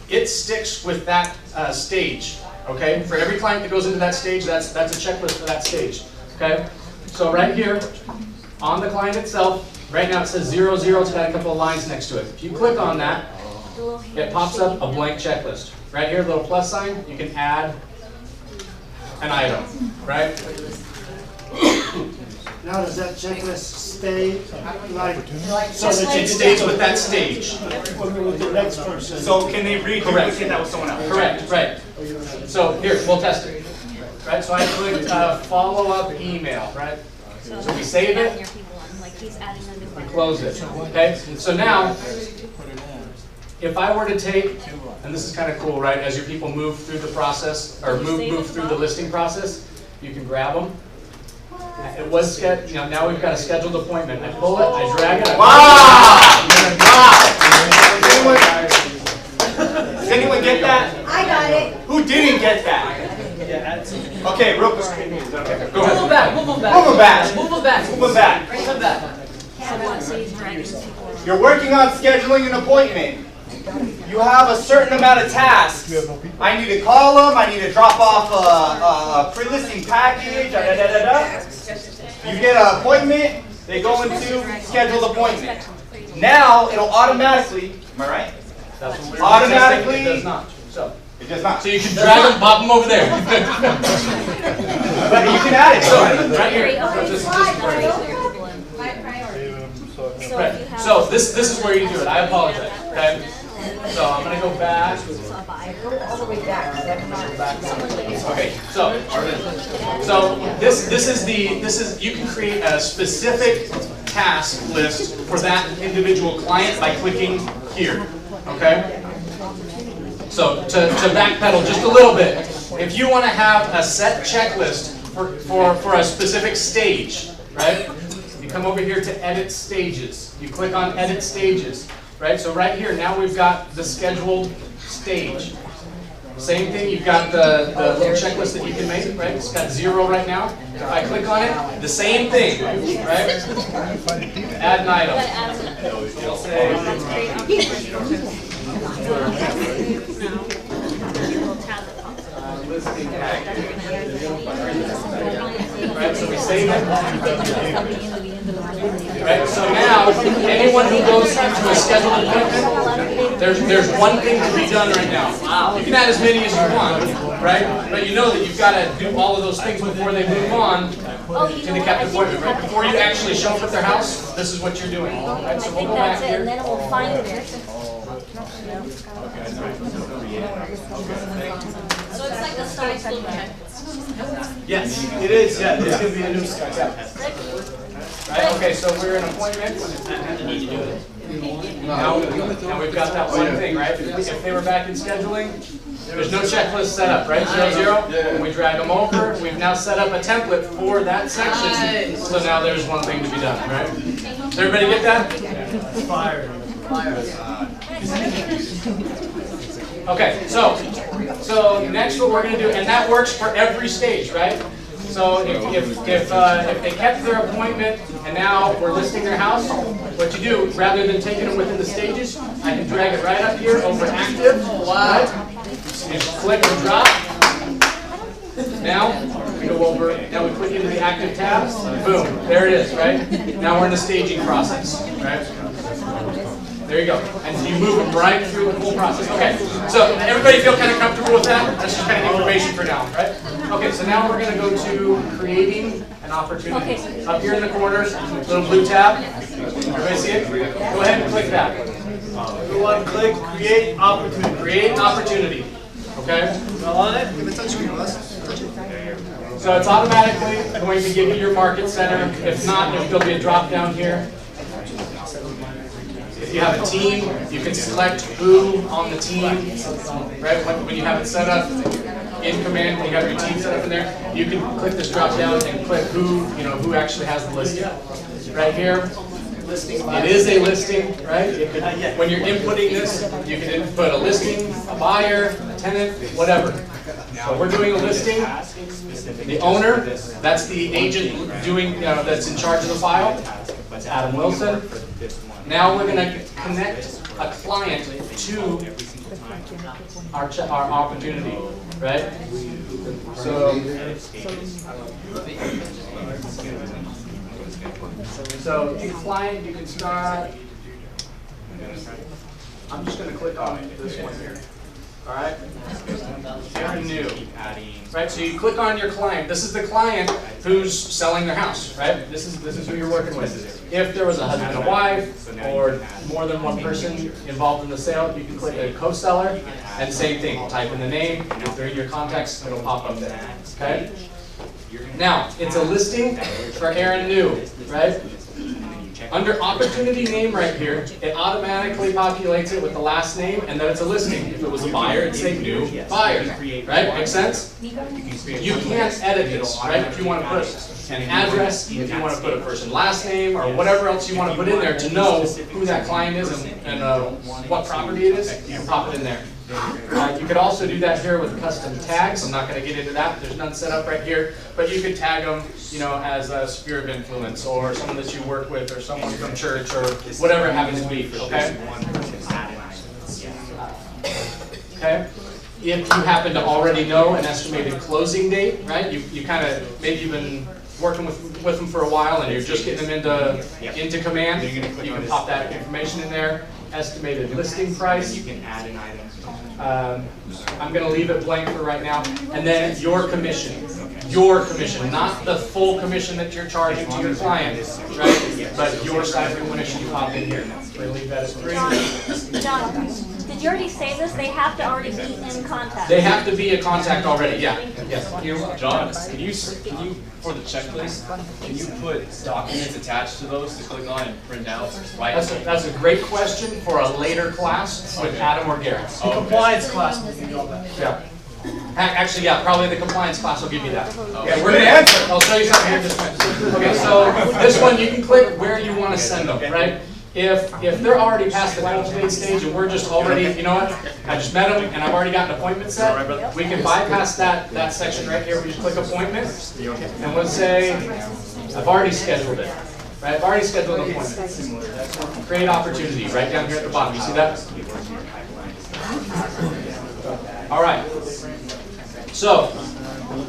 it sticks with that stage. Okay? For every client that goes into that stage, that's a checklist for that stage. Okay? So right here, on the client itself, right now it says 00, it's got a couple of lines next to it. If you click on that, it pops up a blank checklist. Right here, a little plus sign, you can add an item, right? Now does that checklist stay so that it stays with that stage? With the next person. So can they reduplicate that with someone else? Correct, right. So here, we'll test it. Right, so I clicked follow-up email, right? So we save it, we close it, okay? So now, if I were to take, and this is kind of cool, right? As your people move through the process, or move through the listing process, you can grab them. It was scheduled, you know, now we've got a scheduled appointment. I pull it, I drag it. Wow! Does anyone get that? I got it. Who didn't get that? Okay, real quick. Okay, go Move ahead. them back, move them back. Move them back. Move them back. Move them back. Move them back. You're working on scheduling an appointment. You have a certain amount of tasks. I need to call them. I need to drop off a pre-listing package. You get an appointment. They go into scheduled appointment. Now it'll automatically. Am I right? Automatically. It does not. So. It does not. So you can drag them, pop them over there. But you can add it. So right here. Right. So this is where you do it. I apologize. Okay. So I'm gonna go back. All the way back. Okay. So this is you can create a specific task list for that individual client by clicking here. Okay. So to backpedal just a little bit, if you want to have a set checklist for a specific stage, right? You come over here to edit stages. You click on edit stages, right? So right here, now we've got the scheduled stage. Same thing, you've got the little checklist that you can make, right? It's got 0 right now. If I click on it, the same thing, right? Add an item. It'll say, listing package. right? So we save it. Right, so now, anyone who goes into a scheduled appointment, there's one thing to be done right now. You can add as many as you want, right? But you know that you've got to do all of those things before they move on to the kept appointment, right? Before you actually show up at their house, this is what you're doing. Right? So we'll go back here. And then it will find the person. So it's like the Sky School checklist. Yes, it is. Yeah, it's going to be a new Sky. Right, okay, so we're in appointment. Now we've got that one thing, right? If they were back in scheduling, there's no checklist set up, right? 0, 0. We drag them over. We've now set up a template for that section. So now there's one thing to be done, right? Does everybody get that? Fire. Okay, so next what we're going to do, and that works for every stage, right? So if they kept their appointment and now we're listing their house, what you do, rather than taking them within the stages, I can drag it right up here over active. Right? You click and drop. Now we go over, now we click into the active tabs. Boom, there it is, right? Now we're in the staging process, right? There you go. And you move them right through the whole process. Okay, so everybody feel kind of comfortable with that? That's just kind of information for now, right? Okay, so now we're going to go to creating an opportunity. Up here in the corner, little blue tab. Everybody see it? Go ahead and click that. Everyone click create opportunity. Create an opportunity. Okay? Go on it. So it's automatically going to give you your market center. If not, there'll be a drop down here. If you have a team, you can select who on the team, right? When you have it set up in command, when you have your team set up in there, you can click this drop down and click who actually has the listing. Right here, it is a listing, right? When you're inputting this, you can input a listing, a buyer, a tenant, whatever. So we're doing a listing. The owner, that's the agent doing, that's in charge of the file. That's Adam Wilson. Now we're going to connect a client to our opportunity, right? So the client, you can start. I'm just going to click on this one here. All right. Very new. Right. So you click on your client. This is the client who's selling their house. Right. This is who you're working with. If there was a husband and a wife, or more than one person involved in the sale, you can click a co-seller, and same thing. Type in the name. If they're in your contacts, it'll pop up there. Okay. Now it's a listing for Aaron New. Right. Under opportunity name right here, it automatically populates it with the last name and then it's a listing. If it was a buyer, it'd say new buyer. Right? Make sense? You can't edit this, right? If you want to put an address, if you want to put a person last name or whatever else you want to put in there to know who that client is and what property it is, you can pop it in there. You could also do that here with custom tags. I'm not going to get into that. There's none set up right here. But you could tag them, as a sphere of influence or someone that you work with or someone from church or whatever it happens to be. Okay? Okay? If you happen to already know an estimated closing date, right? You kind of, maybe you've been working with them for a while and you're just getting them into command, you can pop that information in there. Estimated listing price. You can add an item. I'm going to leave it blank for right now. And then your commission. Your commission, not the full commission that you're charging to your client, right? But your side of the commission you pop in here. We'll leave that as 3. John, did you already say this? They have to already be in contact. They have to be a contact already, yeah. Yes. John, can you for the checklist, can you put documents attached to those to click on and print out? Right? That's a great question for a later class with Adam or Garrett. The compliance class will give you all that. Yeah. Actually, yeah, probably the compliance class will give you that. Okay, we're gonna answer. I'll show you something here in just a minute. Okay, so this one you can click where you want to send them, right? If they're already past the cultivate stage and we're just already, you know what, I just met them and I've already got an appointment set, we can bypass that section right here. We just click appointment and we'll say, I've already scheduled it. Right? I've already scheduled an appointment. Create opportunity right down here at the bottom. You see that? All right. So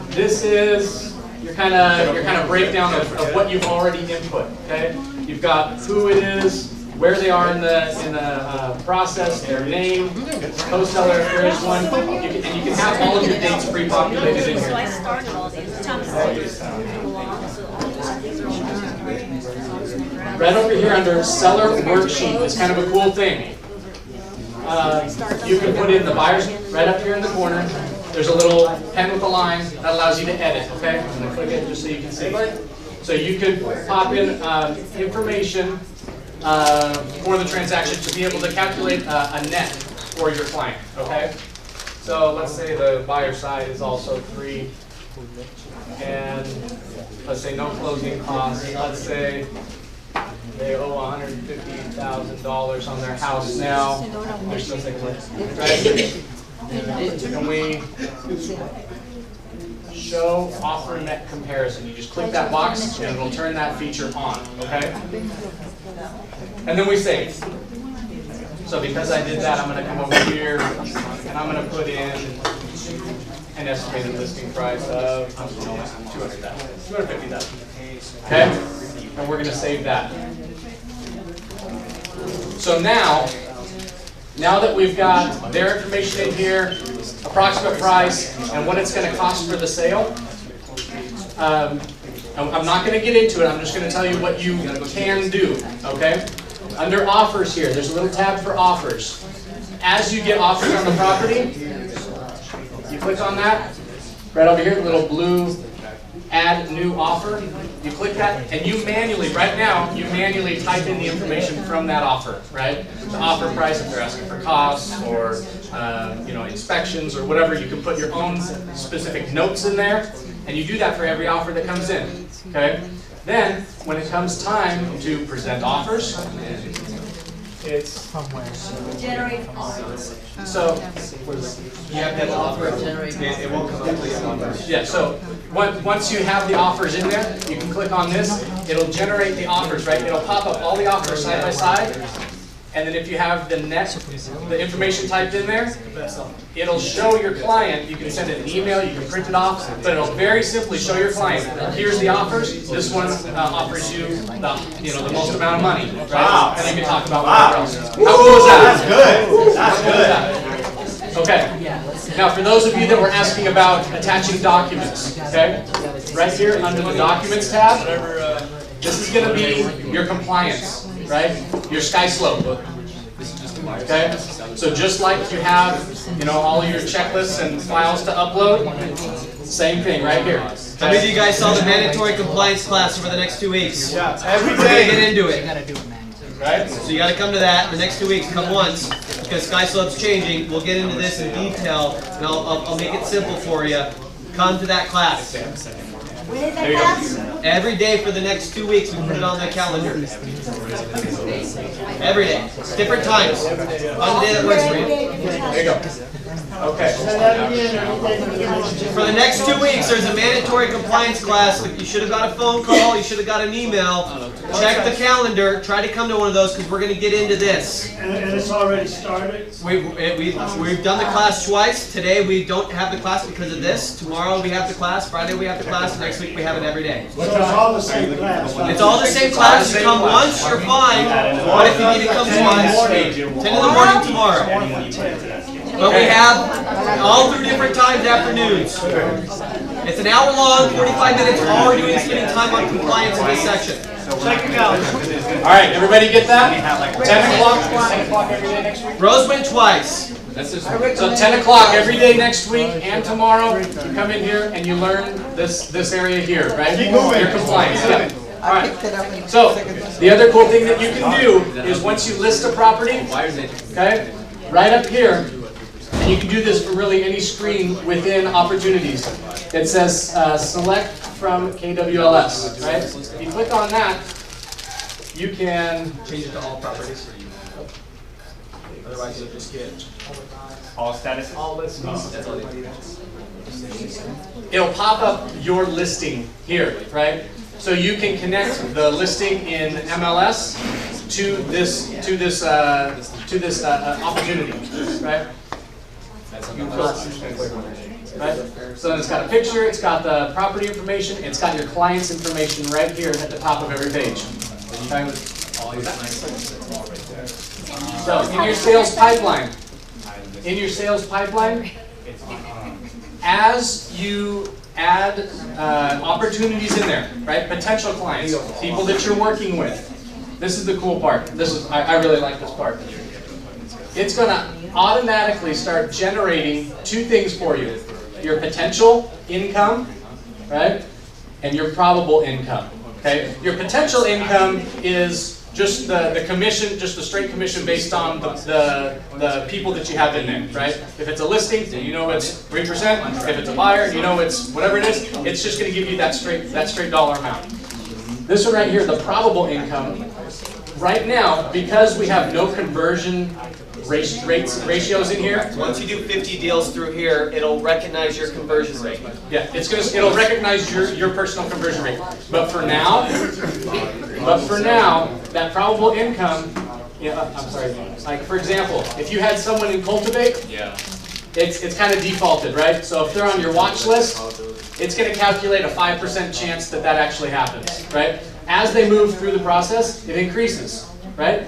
this is your kind of breakdown of what you've already input. Okay, you've got who it is, where they are in the process, their name, co-seller if there is one, and you can have all of your dates pre-populated in So I here. started all these. Right over here under seller worksheet is kind of a cool thing. You can put in the buyers right up here in the corner. There's a little pen with a line that allows you to edit. Okay, I'm going to click it just so you can see. So you could pop in information for the transaction to be able to calculate a net for your client. Okay, so let's say the buyer side is also 3, and let's say no closing costs. Let's say they owe $150,000 on their house now. They're still taking it, right? Can we show offer net comparison? You just click that box and it'll turn that feature on, okay? And then we save. So because I did that, I'm going to come over here and I'm going to put in an estimated listing price of $250,000. Okay? And we're going to save that. So now that we've got their information in here, approximate price, and what it's going to cost for the sale, I'm not going to get into it. I'm just going to tell you what you can do, okay? Under offers here, there's a little tab for offers. As you get offers on the property, you click on that. Right over here, the little blue add new offer. You click that, and you manually, right now, you manually type in the information from that offer, right? The offer price, if they're asking for costs or inspections or whatever, you can put your own specific notes in there, and you do that for every offer that comes in, okay? Then, when it comes time to present offers, it's Generate offers. so you have that offer. It won't come up with yeah. So once you have the offers in there, you can click on this. It'll generate the offers, right? It'll pop up all the offers side by side, and then if you have the the information typed in there, it'll show your client. You can send it an email, you can print it off, but it'll very simply show your client. Here's the offers. This one offers you the most amount of money, right? Wow. And you can talk about whatever else. How cool is that? That's good. Okay. Now, for those of you that were asking about attaching documents, okay, right here under the Documents tab, this is going to be your compliance, right? Your SkySlope. Okay. So just like you have, all your checklists and files to upload, same thing right here. How many of you guys saw the mandatory compliance class for the next 2 weeks? Yeah, every We're gonna day. get into it. Right? So you got to come to that the next 2 weeks. Come once because SkySlope's changing. We'll get into this in detail, and I'll make it simple for you. Come to that class. When is that class? Every day for the next 2 weeks. We put it on the calendar. Every day, different times. On the day that works for you. There you go. Okay. For the next 2 weeks, there's a mandatory compliance class. You should have got a phone call. You should have got an email. Check the calendar. Try to come to one of those because we're going to get into this. And it's already started? We've done the class twice. Today we don't have the class because of this. Tomorrow we have the class. Friday we have the class. Next week we have it every day. So it's all the same class? It's all the same class. You come once, you're fine. But if you need to come twice, 10 in the morning tomorrow. But we have all through different times, afternoons. It's an hour long, 45 minutes. All we're doing is spending time on compliance in this section. Check your calendar. All right, everybody get that? 10 o'clock. 10 o'clock every day next week. Rose went twice. So 10 o'clock every day next week and tomorrow. You come in here and you learn this area here, right? Keep moving. Your compliance. Yeah. All right. So the other cool thing that you can do is once you list a property, okay, right up here, and you can do this for really any screen within Opportunities. It says select from KWLS, right? If you click on that, you can change it to all properties. Otherwise, you'll just get all status, all listings. It'll pop up your listing here, right? So you can connect the listing in MLS to this opportunity, right? Right? So then it's got a picture, it's got the property information, it's got your client's information right here at the top of every page. So in your sales pipeline, as you add opportunities in there, right? Potential clients, people that you're working with. This is the cool part. I really like this part. It's going to automatically start generating two things for you. Your potential income, right? And your probable income, okay? Your potential income is just the commission, just the straight commission based on the people that you have in there, right? If it's a listing, you know it's 3%. If it's a buyer, you know it's whatever it is. It's just going to give you that straight dollar amount. This one right here, the probable income, right now, because we have no conversion ratios in here. Once you do 50 deals through here, it'll recognize your conversion rate. Yeah, it'll recognize your personal conversion rate. But for now, that probable income, I'm sorry. Like for example, if you had someone in Cultivate, it's kind of defaulted, right? So if they're on your watch list, it's going to calculate a 5% chance that actually happens, right? As they move through the process, it increases, right?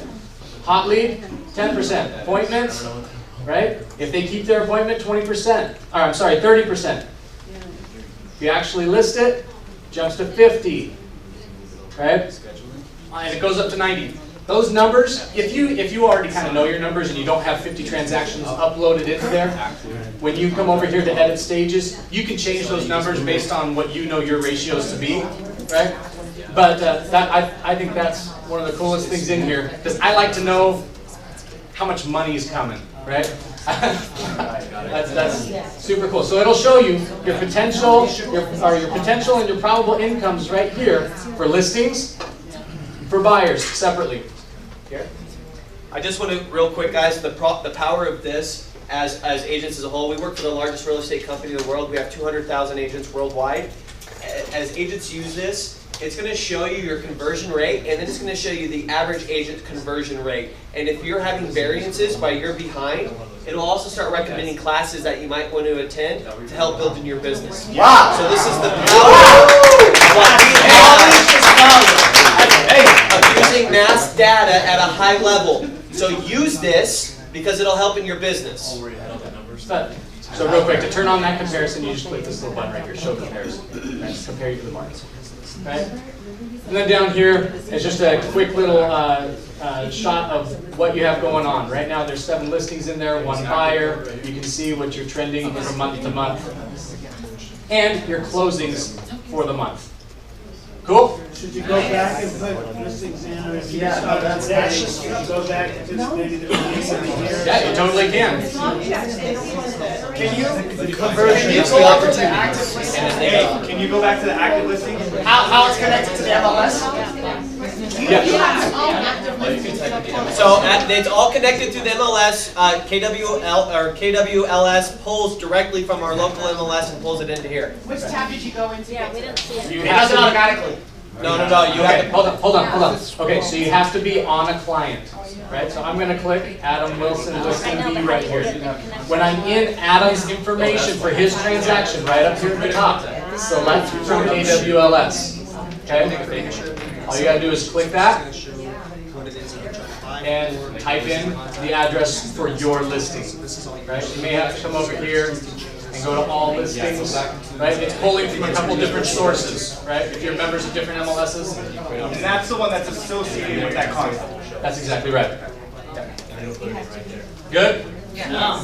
Hot lead, 10%. Appointments, right? If they keep their appointment, 20%. Or I'm sorry, 30%. If you actually list it, jumps to 50, right? And it goes up to 90. Those numbers, if you already kind of know your numbers and you don't have 50 transactions uploaded into there, when you come over here to edit stages, you can change those numbers based on what you know your ratios to be, right? But I think that's one of the coolest things in here, because I like to know how much money is coming, right? That's super cool. So it'll show you your potential, your potential and your probable incomes right here for listings, for buyers separately. Here. I just want to, real quick guys, the power of this as agents as a whole. We work for the largest real estate company in the world. We have 200,000 agents worldwide. As agents use this, it's going to show you your conversion rate, and then it's going to show you the average agent conversion rate. And if you're having variances by you're behind, it'll also start recommending classes that you might want to attend to help build in your business. Wow! So this is the power of using mass data at a high level. So use this because it'll help in your business. So real quick, to turn on that comparison, you just click this little button right here, show comparison. Right? Compare you to the market. Right? And then down here is just a quick little shot of what you have going on. Right now there's 7 listings in there, 1 buyer. You can see what you're trending from month to month. And your closings for the month. Cool? Should you go back and put listings in, or if you start today, go back and just maybe the release of the year? Yeah, you totally can. Can you go back to the active listing? Can you go back to the active listing? How it's connected to the MLS? So it's all connected through the MLS. KWLS pulls directly from our local MLS and pulls it into here. Which tab did you go into? Yeah, we didn't see it. You It have does it to, automatically. No. You have to. hold on. Okay, so you have to be on a client, right? So I'm going to click Adam Wilson Listing B right here. When I'm in Adam's information for his transaction, right up here at the top, select from KWLS. Okay? All you got to do is click that and type in the address for your listing. Right? You may have to come over here and go to all listings. Right? It's pulling from a couple different sources. Right? If you're members of different MLSs. And that's the one that's associated with that concept. That's exactly right. Good? Yeah.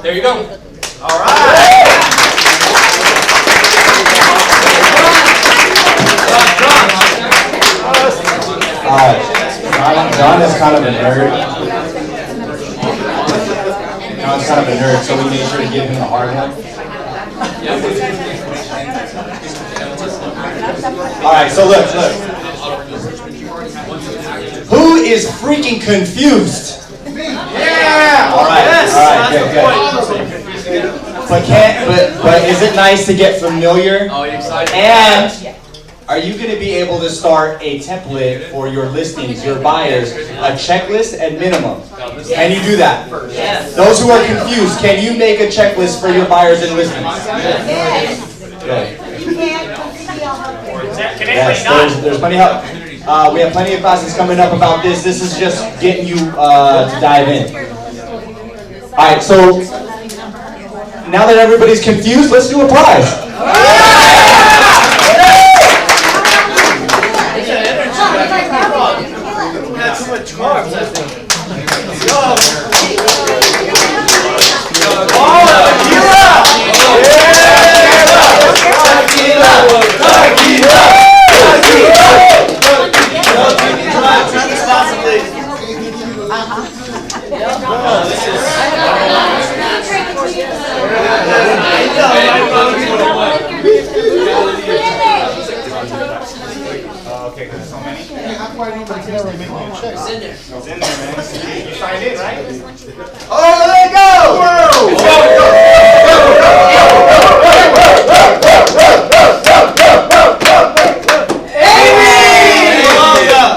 There you go. All right. John is kind of a nerd. John's kind of a nerd, so we made sure to give him the hard one. Alright, so look. Who is freaking confused? Yeah! Alright, good. But is it nice to get familiar? Oh, you excited? And are you going to be able to start a template for your listings, your buyers, a checklist at minimum? Can you do that? Those who are confused, can you make a checklist for your buyers and listings? Good. Yes, there's plenty of help. We have plenty of classes coming up about this. This is just getting you to dive in. All right, so now that everybody's confused, let's do a prize. Too much carbs, I think. Okay, because there's so many. That's why nobody's ever making a check. It's in there. It's in there, man. You signed in, right? Oh, there you go! Amy!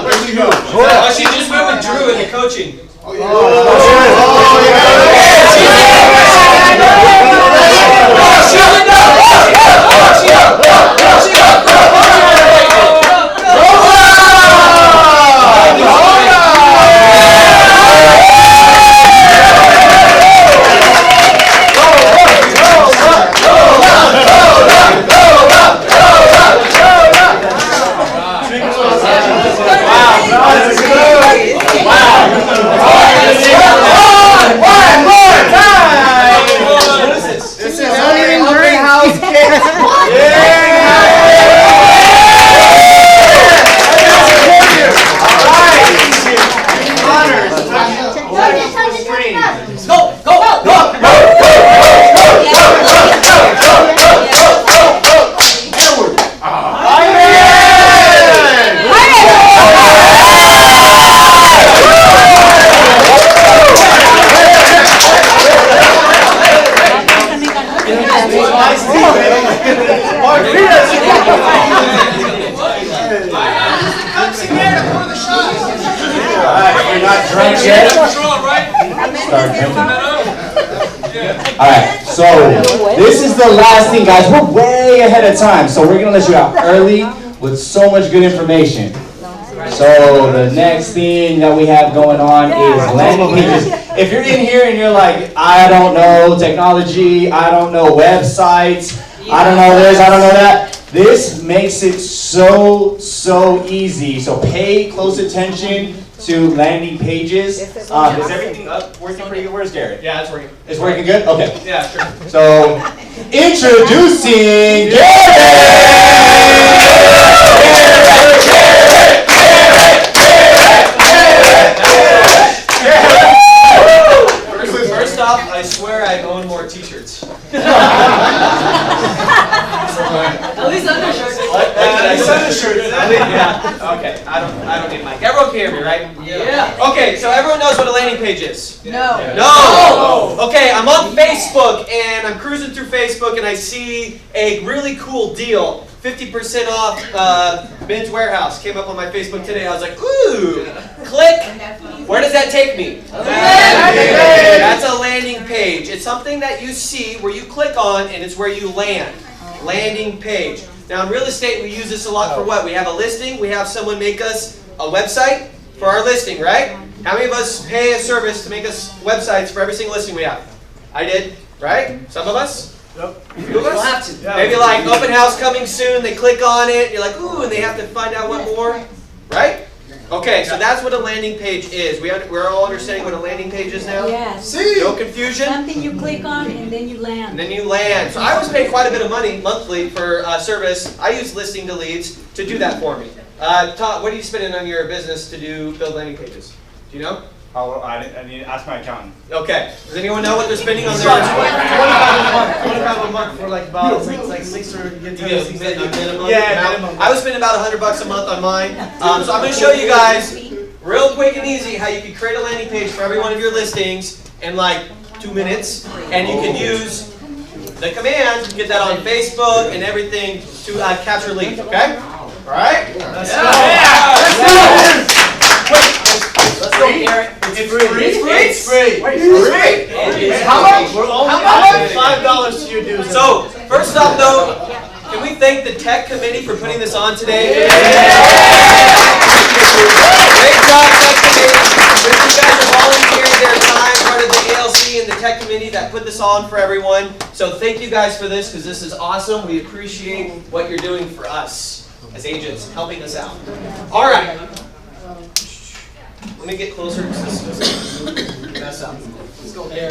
Where'd she go? Oh, she just went with Drew in the coaching. Alright, so this is the last thing, guys. We're way ahead of time, so we're going to let you out early with so much good information. So the next thing that we have going on is landing pages. If you're in here and you're like, I don't know technology, I don't know websites, I don't know this, I don't know that, this makes it so easy. So pay close attention to landing pages. Is everything up, working pretty good? Where's Garrett? Yeah, it's working. It's working good? Okay. Yeah, sure. So, introducing First off, I swear I own more t-shirts. At least undershirts. At least undershirts. Yeah. Okay. I don't need Mike. Everyone can hear me, right? Yeah. Okay. So everyone knows what a landing page is. No. No. Okay. I'm on Facebook and I'm cruising through Facebook and I see a really cool deal. 50% off Men's Warehouse came up on my Facebook today. I was like, ooh, click. Where does that take me? That's a landing page. It's something that you see where you click on and it's where you land. Landing page. Now in real estate we use this a lot for what? We have a listing, we have someone make us a website for our listing, right? How many of us pay a service to make us websites for every single listing we have? I did, right? Some of us? Yep. Few of us? Maybe like open house coming soon, they click on it, you're like, ooh, and they have to find out what more, right? Okay, so that's what a landing page is. We're all understanding what a landing page is now? Yes. No confusion? Something you click on and then you land. And then you land. So I always pay quite a bit of money monthly for service. I use Listing to Leads to do that for me. Todd, what are you spending on your business to build landing pages? Do you know? Oh, I need to ask my accountant. Okay. Does anyone know what they're spending on their? 25 a month for like about like 6 or you get minimum. Yeah, minimum. I was spending about $100 a month on mine. So I'm going to show you guys real quick and easy how you can create a landing page for every one of your listings in like 2 minutes, and you can use the command, get that on Facebook and everything to capture leads. Okay. All right? Let's Yeah. go. Let's go, Garrett. It's free. It's free. It's free. Wait, It's free? free. It's How free. much? We're only How much? $5 to your dues. So, first off though, can we thank the tech committee for putting this on today? Great job, tech committee. You guys are volunteering their time, part of the ALC and the tech committee that put this on for everyone. So thank you guys for this, because this is awesome. We appreciate what you're doing for us as agents, helping us out. All right. Let me get closer because this is mess up.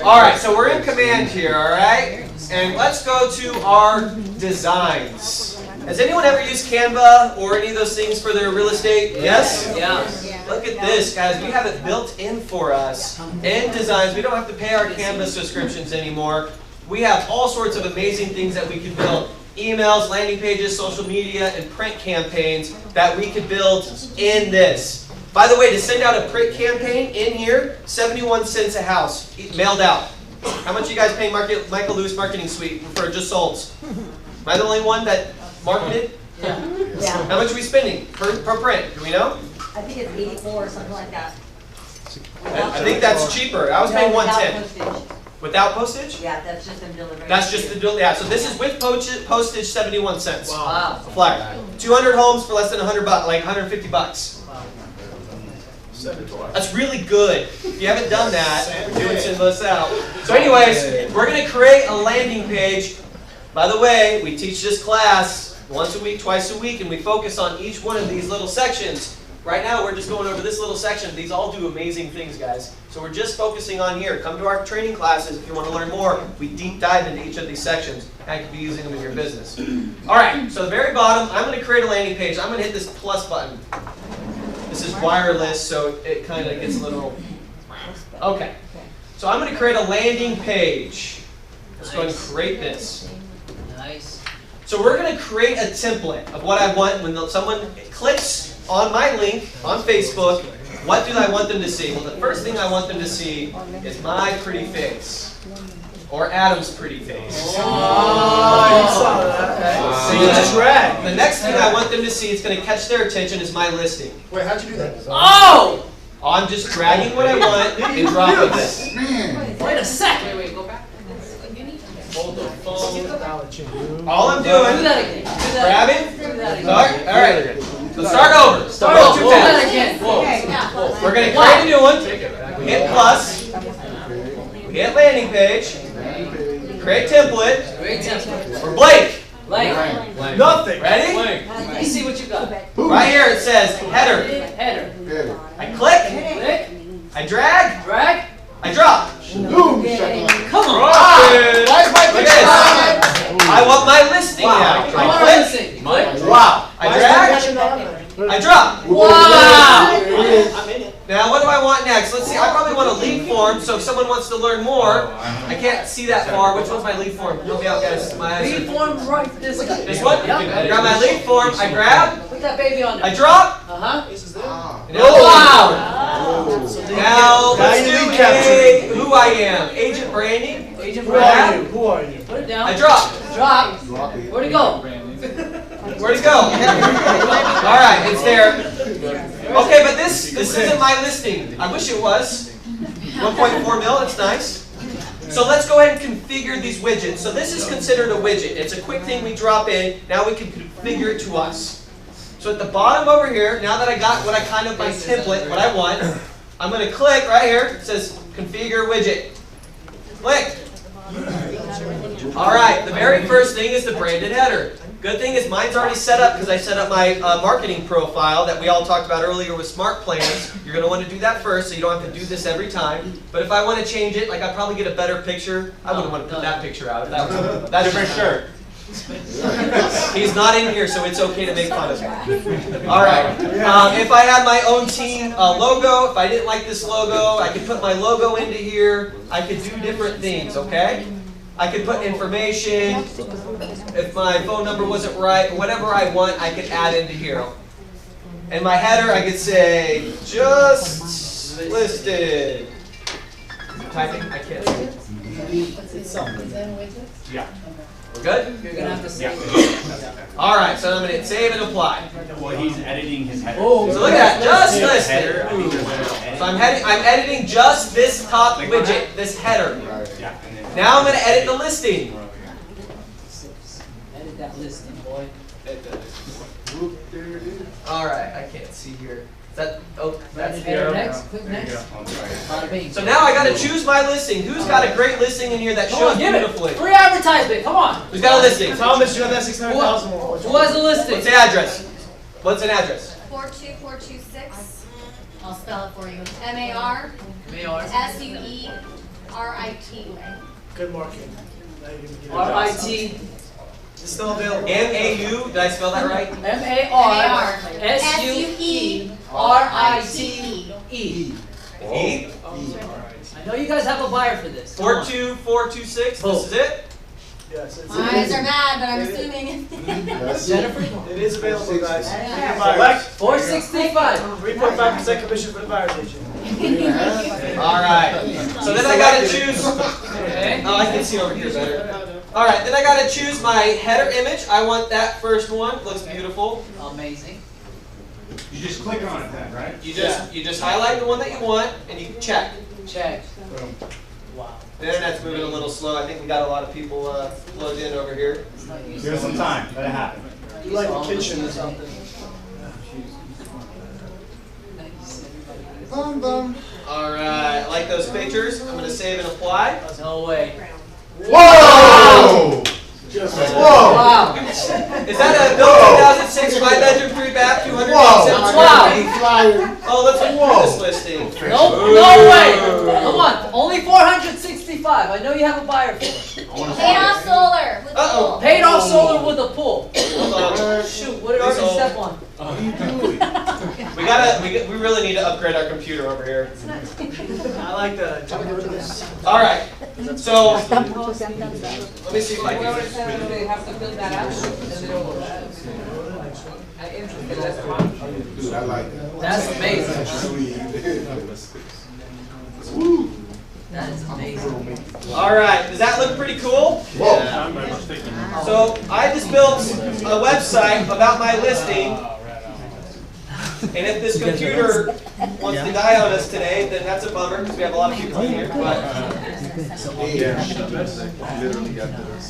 All right, so we're in command here, all right? And let's go to our designs. Has anyone ever used Canva or any of those things for their real estate? Yes? Yeah. Look at this, guys. We have it built in for us. In designs, we don't have to pay our Canva subscriptions anymore. We have all sorts of amazing things that we can build. Emails, landing pages, social media, and print campaigns that we could build in this. By the way, to send out a print campaign in here, 71 cents a house, mailed out. How much you guys paying Michael Lewis Marketing Suite for just solds? Am I the only one that marketed? Yeah. How much are we spending per print? Do we know? I think it's 84 or something like that. I think that's cheaper. I was paying 110. Without postage? Yeah, that's just in delivery. That's just the yeah. So this is with postage, 71 cents. Wow. A flyer. 200 homes for less than $100, like 150 bucks. That's really good. If you haven't done that, do it, send us out. So anyways, we're going to create a landing page. By the way, we teach this class once a week, twice a week, and we focus on each one of these little sections. Right now, we're just going over this little section. These all do amazing things, guys. So we're just focusing on here. Come to our training classes if you want to learn more. We deep dive into each of these sections. And you can be using them in your business. All right, so the very bottom, I'm going to create a landing page. I'm going to hit this plus button. This is wireless, so it kind of gets a little... Okay. So I'm going to create a landing page. Let's go ahead and create this. Nice. So we're going to create a template of what I want when someone clicks on my link on Facebook. What do I want them to see? Well, the first thing I want them to see is my pretty face. Or Adam's pretty face. Oh, you saw that. See the drag. The next thing I want them to see, it's going to catch their attention, is my listing. Wait, how'd you do that? Oh! I'm just dragging what I want and dropping this. Wait a second. Wait, go back. Hold the phone. All I'm doing, Do that again. Do that grabbing. again. Do that again. Start. All right. Let's start over. Start Go over. too Do that fast. again. Whoa. We're going to create a new one. We hit plus. We hit landing page. Create template. Great template. For Blake. Blake. Nothing. Ready? Let me see what you got. Right here it says header. Header. I click. Click. I drag. Drag. I drop. Come on. Why is my picture? I want my listing now. I want our I listing. click. Wow. I drag. I drop. Wow. Now what do I want next? Let's see. I probably want a lead form. So if someone wants to learn more, I can't see that far. Which one's my lead form? Help me out, guys. My eyes Lead form right this guy. This one? Grab my lead form. I grab. Put that baby on there. I drop. Uh-huh. Wow. Now let's do who I am. Agent Brandy. Agent Who are Brad. you? Who are you? Put it down. I drop. Drop. Where'd it go? Where'd it go? All right, it's there. Okay, but this isn't my listing. I wish it was. 1.4 mil, that's nice. So let's go ahead and configure these widgets. So this is considered a widget. It's a quick thing we drop in. Now we can configure it to us. So at the bottom over here, now that I got what I kind of my template, what I want, I'm going to click right here. It says configure widget. Click. All right, the very first thing is the branded header. Good thing is mine's already set up because I set up my marketing profile that we all talked about earlier with Smart Plans. You're going to want to do that first so you don't have to do this every time. But if I want to change it, like I'd probably get a better picture. I wouldn't want to put that picture out. That's for sure. He's not in here, so it's okay to make fun of him. All right. If I had my own team logo, if I didn't like this logo, I could put my logo into here. I could do different things, okay? I could put information. If my phone number wasn't right, whatever I want, I could add into here. And my header, I could say, just listed. Typing? I can't see it. Is it widgets? Yeah. We're good? You're gonna have to say. All right, so I'm going to save and apply. Well, he's editing his header. So look at that, just listed. So I'm editing just this top widget, this header. Now I'm going to edit the listing. Edit that listing, boy. All right, I can't see here. Is that, oh, that's the Edit arrow. next, click next. Bada bing. So now I got to choose my listing. Who's got a great listing in here that Come shows on, give it. beautifully? Free advertisement, come on. Who's got a listing? Thomas, you have that 600,000 one. Who has a listing? What's the address? What's an address? 42426. I'll spell it for you. MARSUERIT. Good marking. Now you can get it. R-I-T. It's still available. M-A-U, did I spell that right? M-A-R-S-U-E-R-I-T-E. E? I know you guys have a buyer for this. Come on. 42426, this is it? Yes, it's My eyes are bad, but I'm assuming. Jennifer? It is available, guys. Select 465. 3.5% commission for the buyer's agent. All right. So then I got to choose. Oh, I can see over here better. All right, then I got to choose my header image. I want that first one. Looks beautiful. Amazing. You just click on it then, right? You just highlight the one that you want and you check. Check. Wow. The internet's moving a little slow. I think we got a lot of people plugged in over here. Give it some time. Let it happen. You like the kitchen or something? All right, I like those pictures. I'm going to save and apply. No way. Whoa! Whoa! Wow. Is that a built 2006 5-bedroom, 3-bath, 200? Wow. Oh, let's look through this listing. No way. Come on. Only 465. I know you have a buyer for it. Paid off solar with pool. Paid off solar with a pool. Shoot, what did Arvin step on? What are you doing? We really need to upgrade our computer over here. I like that. All right. So let me see if I can. They have to fill that out. Dude, I like that. That's amazing. That is amazing. All right. Does that look pretty cool? Whoa. So I just built a website about my listing. And if this computer wants to die on us today, then that's a bummer because we have a lot of people in here. But Literally got the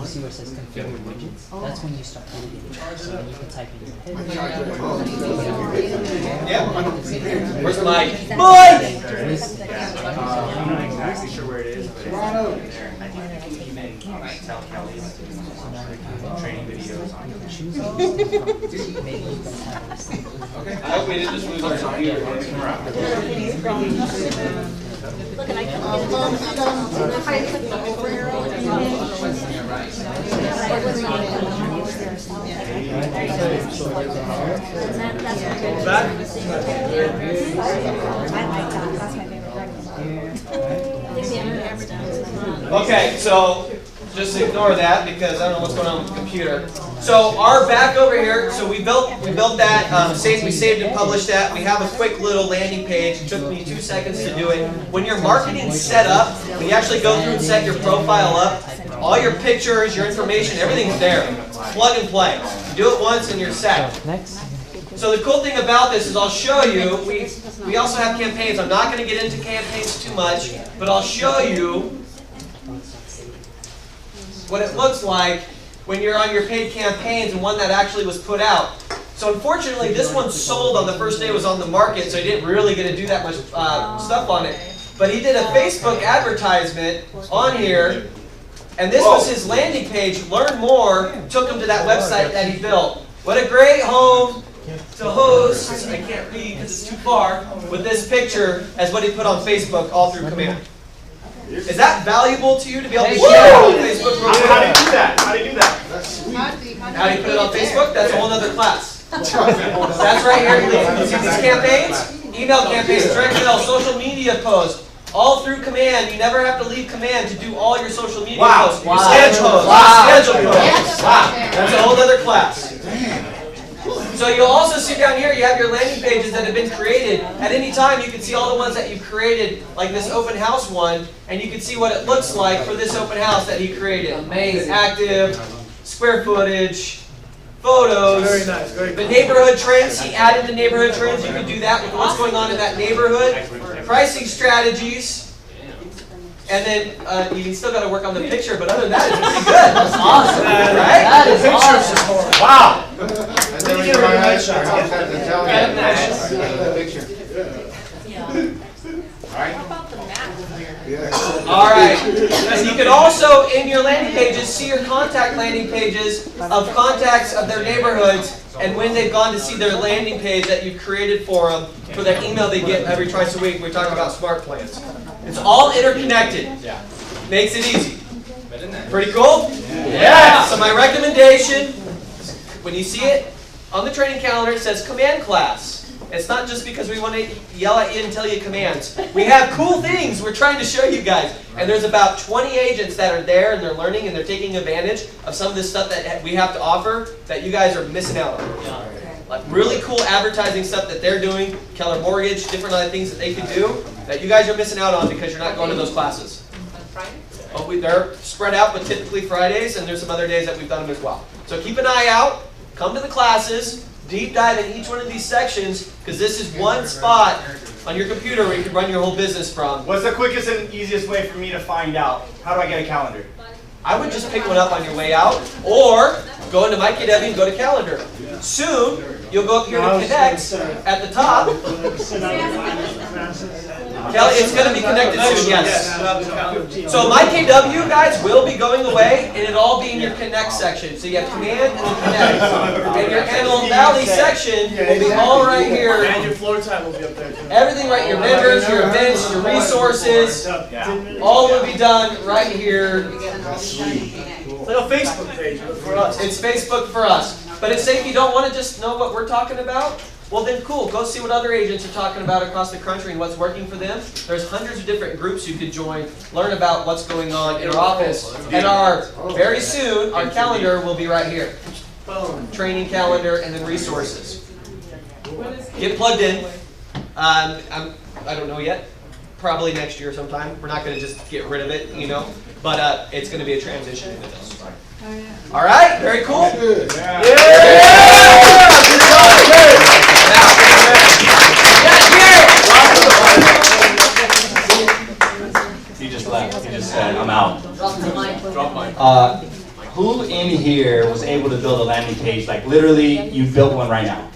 See where it says configure widgets? That's when you start editing. So then you can type in your header. yeah. Where's the mic? Boy! I'm not exactly sure where it is, but it's there. I think you can tell Kelly's training videos on Okay. I hope we didn't just lose our computer. Look, and I can get it. If I click the over arrow, Okay, so just ignore that because I don't know what's going on with the computer. So our back over here, so we built that, we saved and published that. We have a quick little landing page. It took me 2 seconds to do it. When your marketing's set up, when you actually go through and set your profile up, all your pictures, your information, everything's there. Plug and play. You do it once and you're set. Next. So the cool thing about this is I'll show you, we also have campaigns. I'm not going to get into campaigns too much, but I'll show you what it looks like when you're on your paid campaigns and one that actually was put out. So unfortunately, this one sold on the first day it was on the market, so he didn't really get to do that much stuff on it. But he did a Facebook advertisement on here, and this was his landing page. Learn more, took him to that website that he built. What a great home to host, I can't read because it's too far, with this picture as what he put on Facebook all through Command. Is that valuable to you to be able to share it on Facebook? How do you do that? How do you do that? How do you put it on Facebook? That's a whole other class. That's right here. You see these campaigns? Email campaigns, direct mail, social media posts. All through Command. You never have to leave Command to do all your social media posts. Schedule posts. Schedule posts. Wow. That's a whole other class. So you'll also see down here, you have your landing pages that have been created. At any time, you can see all the ones that you've created, like this open house one, and you can see what it looks like for this open house that he created. Amazing. Active, square footage, photos. Very nice, very The cool. neighborhood trends, he added the neighborhood trends. You can do that with what's going on in that neighborhood. Pricing strategies. And then you still got to work on the picture, but other than that, it's pretty good. That's awesome. Right? That is awesome. Wow. Then you get a really nice shot. All right. And you can also, in your landing pages, see your contact landing pages of contacts of their neighborhoods and when they've gone to see their landing page that you've created for them for that email they get every twice a week. We talk about smart plans. It's all interconnected. Makes it easy. Pretty cool? Yeah. So my recommendation, when you see it on the training calendar, it says command class. It's not just because we want to yell at you and tell you commands. We have cool things we're trying to show you guys. And there's about 20 agents that are there and they're learning and they're taking advantage of some of this stuff that we have to offer that you guys are missing out on. Like really cool advertising stuff that they're doing, Keller Mortgage, different other things that they can do that you guys are missing out on because you're not going to those classes. Oh, they're spread out, but typically Fridays, and there's some other days that we've done them as well. So keep an eye out, come to the classes, deep dive in each one of these sections, because this is one spot on your computer where you can run your whole business from. What's the quickest and easiest way for me to find out? How do I get a calendar? I would just pick one up on your way out, or go into MyKW and go to calendar. Soon, you'll go up here to connect at the top. Kelly, it's going to be connected soon, yes. So MyKW, guys, will be going away, and it'll all be in your connect section. So you have command and then connect. And your Antelope Valley section will be all right here. And your floor time will be up there too. Everything right, your vendors, your events, your resources, all will be done right here. It's like a Facebook page for us. It's Facebook for us. But it's safe if you don't want to just know what we're talking about. Well then cool, go see what other agents are talking about across the country and what's working for them. There's hundreds of different groups you could join, learn about what's going on in our office. And very soon, our calendar will be right here. Training calendar and then resources. Get plugged in. I don't know yet. Probably next year sometime. We're not going to just get rid of it, you know. But it's going to be a transition into this. All right, very cool. Good He just left. He just said, I'm out. Drop the mic. Who in here was able to build a landing page? Like literally, you built one right now.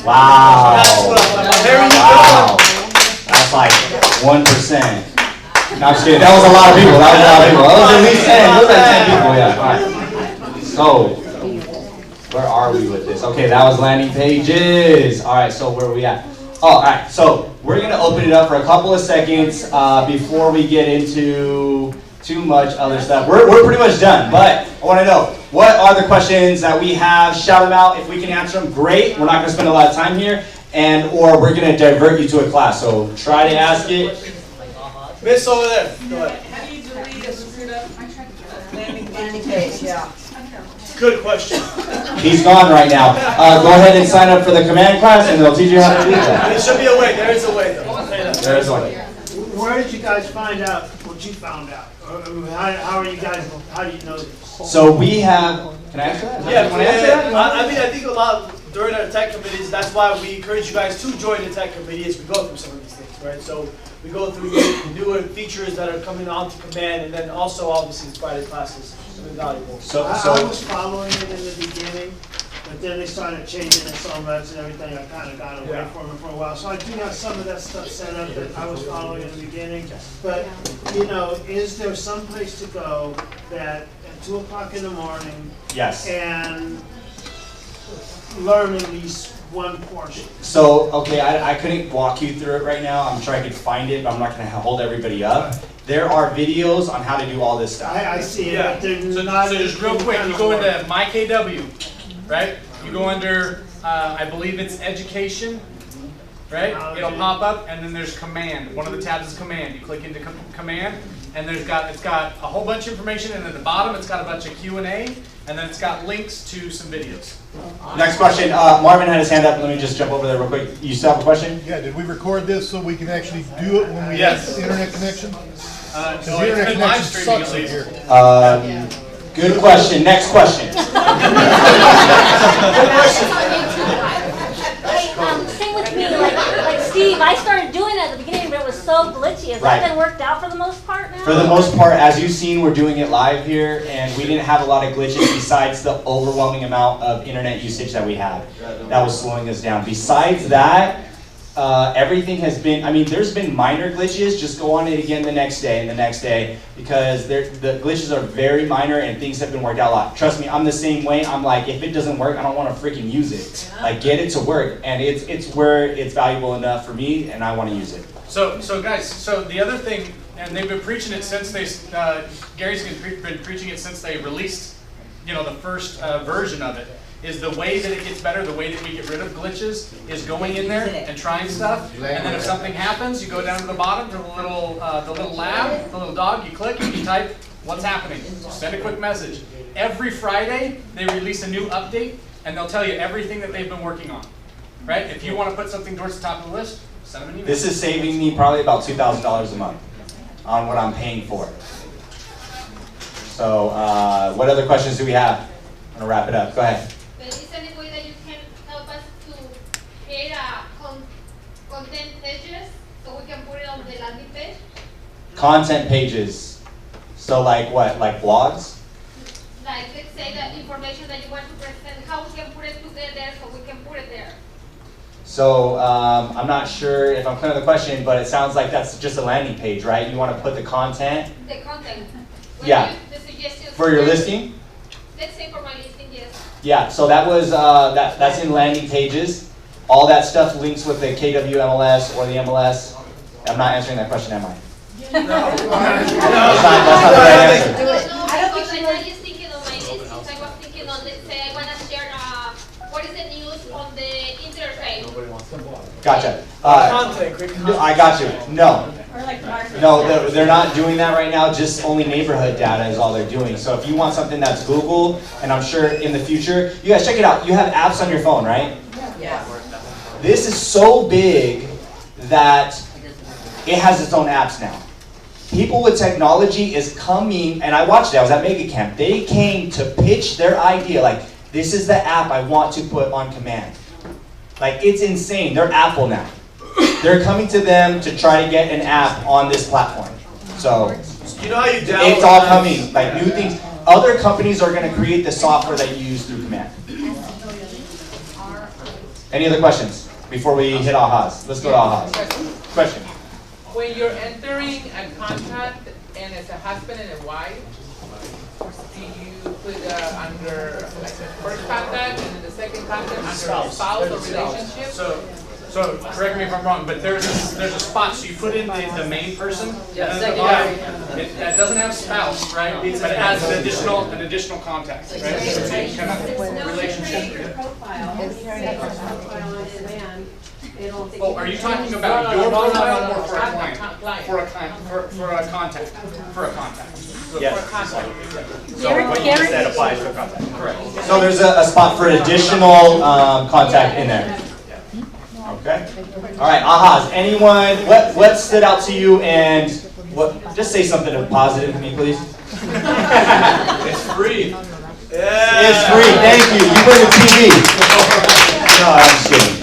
Wow. Wow. That's like 1%. No, I'm just kidding. That was a lot of people. That was at least 10. It was like 10 people, yeah. All right. So, where are we with this? Okay, that was landing pages. All right, so where are we at? Oh, all right. So, we're going to open it up for a couple of seconds before we get into too much other stuff. We're pretty much done, but I want to know, what are the questions that we have? Shout them out. If we can answer them, great. We're not going to spend a lot of time here, or we're going to divert you to a class. So, try to ask it. Miss over there. Go ahead. How do you delete a screwed up Landing page, yeah. Good question. He's gone right now. Go ahead and sign up for the command class, and they'll teach you how to do that. There should be a way. There is a way, though. There is a way. Where did you guys find out what you found out? How are you guys? How do you know this? So we have. Can I answer that? Yeah, Can I answer that? I mean, I think a lot during our tech committees. That's why we encourage you guys to join the tech committee as we go through some of these things, right? So we go through newer features that are coming onto command, and then also obviously the Friday classes are invaluable. I was following it in the beginning, but then they started changing the summits and everything. I kind of got away from it for a while. So I do have some of that stuff set up that I was following in the beginning. But you know, is there some place to go that at 2 o'clock in the morning? Yes. And learn at least one portion. So, okay, I couldn't walk you through it right now. I'm sure I could find it, but I'm not going to hold everybody up. There are videos on how to do all this stuff. I see it, but they're So just real quick, you go into MyKW, right? You go under, I believe it's education, right? It'll pop up, and then there's command. One of the tabs is command. You click into command, and it's got a whole bunch of information, and at the bottom it's got a bunch of Q&A, and then it's got links to some videos. Next question. Marvin had his hand up. Let me just jump over there real quick. You still have a question? Yeah, did we record this so we can actually do it when we Yes. have internet connection? No, The it's internet been live connection streaming sucks at in least. here. Good question. Next question. Hey, same with me, like Steve, I started doing it at the beginning, but it was so glitchy. Has Right. that been worked out for the most part now? For the most part, as you've seen, we're doing it live here, and we didn't have a lot of glitches besides the overwhelming amount of internet usage that we had. That was slowing us down. Besides that, everything has been, I mean, there's been minor glitches. Just go on it again the next day and the next day, because the glitches are very minor and things have been worked out a lot. Trust me, I'm the same way. I'm like, if it doesn't work, I don't want to freaking use it. Like, get it to work, and it's where it's valuable enough for me, and I want to use it. So guys, so the other thing, and they've been preaching it since Gary's been preaching it since they released, the first version of it, is the way that it gets better, the way that we get rid of glitches, is going in there and trying stuff, and then if something happens, you go down to the bottom to the little lab, the little dog, you click, and you type, what's happening? Send a quick message. Every Friday, they release a new update, and they'll tell you everything that they've been working on, right? If you want to put something towards the top of the list, send them an email. This is saving me probably about $2,000 a month on what I'm paying for. So, what other questions do we have? I'm gonna wrap it up. Go ahead. Is there any way that you can help us to create content pages so we can put it on the landing page? Content pages. So like what? Like blogs? Like, let's say the information that you want to present, how we can put it together so we can put it there. So I'm not sure if I'm clear on the question, but it sounds like that's just a landing page, right? You want to put the content. The content. Yeah. The suggestions. For your listing? Let's say for my listing, yes. Yeah. So that was that's in landing pages. All that stuff links with the KWMLS or the MLS. I'm not answering that question, am I? No. That's not the right answer. I'm just thinking on my listings. I was thinking on, let's say I want to share what is the news on the interface. Gotcha. I got you. No. No, they're not doing that right now. Just only neighborhood data is all they're doing. So if you want something that's Google, and I'm sure in the future, you guys check it out. You have apps on your phone, right? Yeah. This is so big that it has its own apps now. People with technology is coming, and I watched it. I was at Mega Camp. They came to pitch their idea, like, this is the app I want to put on command. Like, it's insane. They're Apple now. They're coming to them to try to get an app on this platform. So, you know how you download it's all coming, like new things. Other companies are going to create the software that you use through command. Any other questions before we hit ahas? Let's go to ahas. Question. When you're entering a contract and it's a husband and a wife, do you put under like the first contact and then the second contact under spouse or relationship? So correct me if I'm wrong, but there's a spot, so you put in the main person, Yeah, and then at the bottom, that doesn't have spouse, right? But it has an additional contact, right? So you kind of relationship. Oh, are you talking about your profile or for a client? For a contact. For a contact. Yes. So what you just said applies to a contact. Correct. So there's a spot for additional contact in there. Okay. All right. Ahas. Anyone? What stood out to you? And what? Just say something positive to me, please. It's free. Yeah. It's free. Thank you. You bring the TV. No, I'm just kidding.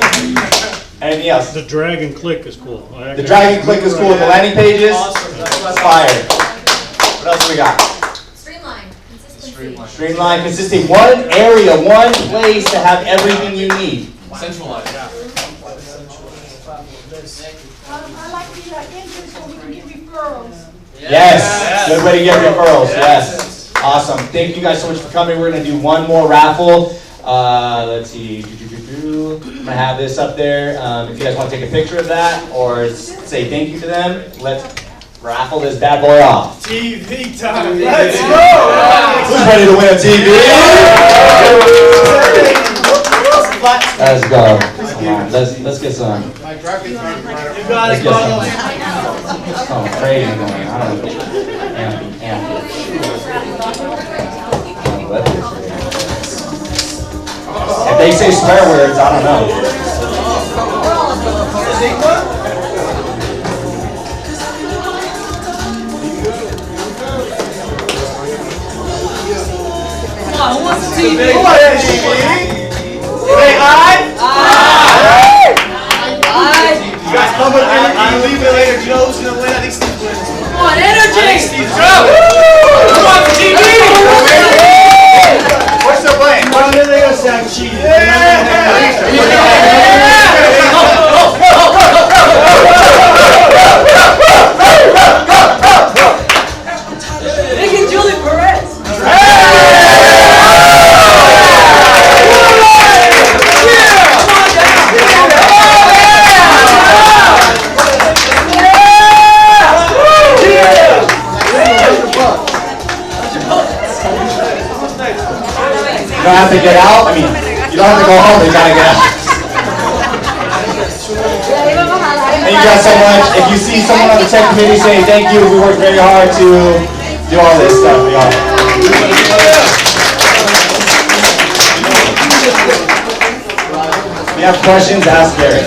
Anything else? The drag and click is cool. The drag and click is cool. The landing pages. Fire. What else do we got? Streamline. Consistency. Streamline, consistency. One area, one place to have everything you need. Centralized. I like the engine so we can get referrals. Yes. Good way to get referrals. Yes. Awesome. Thank you guys so much for coming. We're going to do one more raffle. Let's see. I'm going to have this up there. If you guys want to take a picture of that or say thank you to them, let's raffle this bad boy off. TV time. Let's go. Who's ready to win a TV? Let's go. Come on, let's get some. You got it, Carlos. Oh, crazy going. I don't know. If they say swear words, I don't know. Who wants to see? Who wants to see? Say aye. Aye. Aye. You guys come with energy. You leave it later. Joe's gonna win. I think Steve wins. Come on, energy. I think Steve Joe. Who wants TV? What's the plan? Well, then they're gonna say I'm cheating. Look at Julie Perez. You don't have to get out. I mean, you don't have to go home, but you gotta get out. Thank you guys so much. If you see someone on the tech committee, say thank you. We worked very hard to do all this stuff for y'all. If you have questions, ask Gary.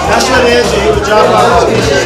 That's what it is. You would drop off his pieces.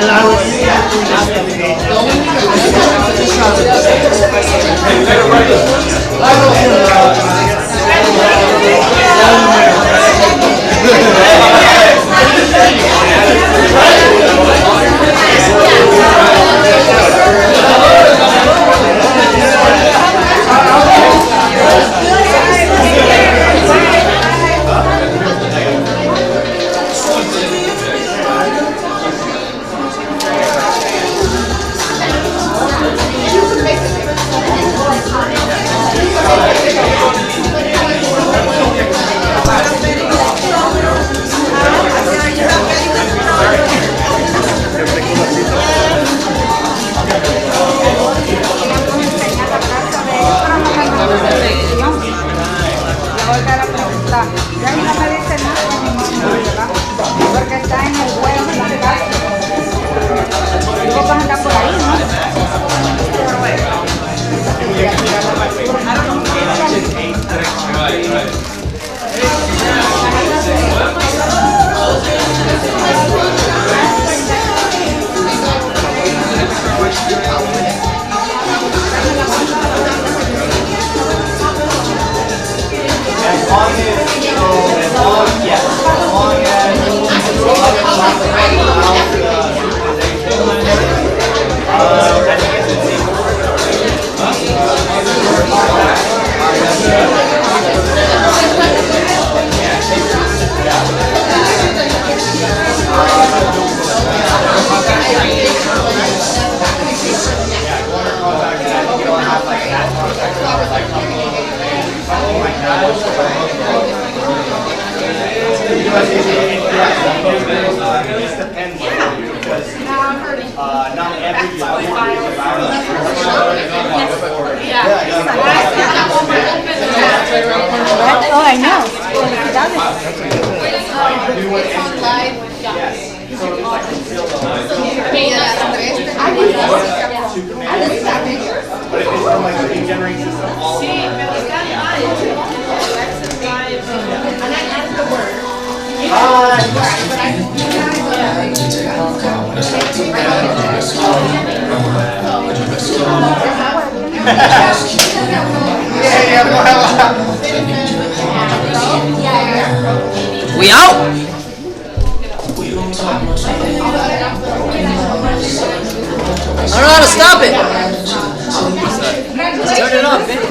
And I would It just depends because not every platform is about Oh, I know. It's on live. But if it's from like a lead generating system, all We out? I don't know how to stop it. Turn it off, man.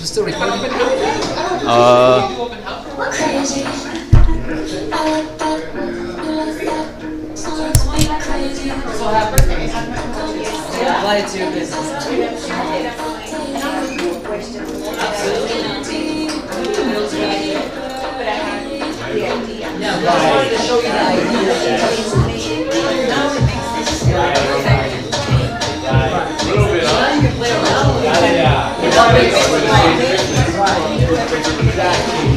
It's still recording. Apply it to your business. No, I wanted to show you the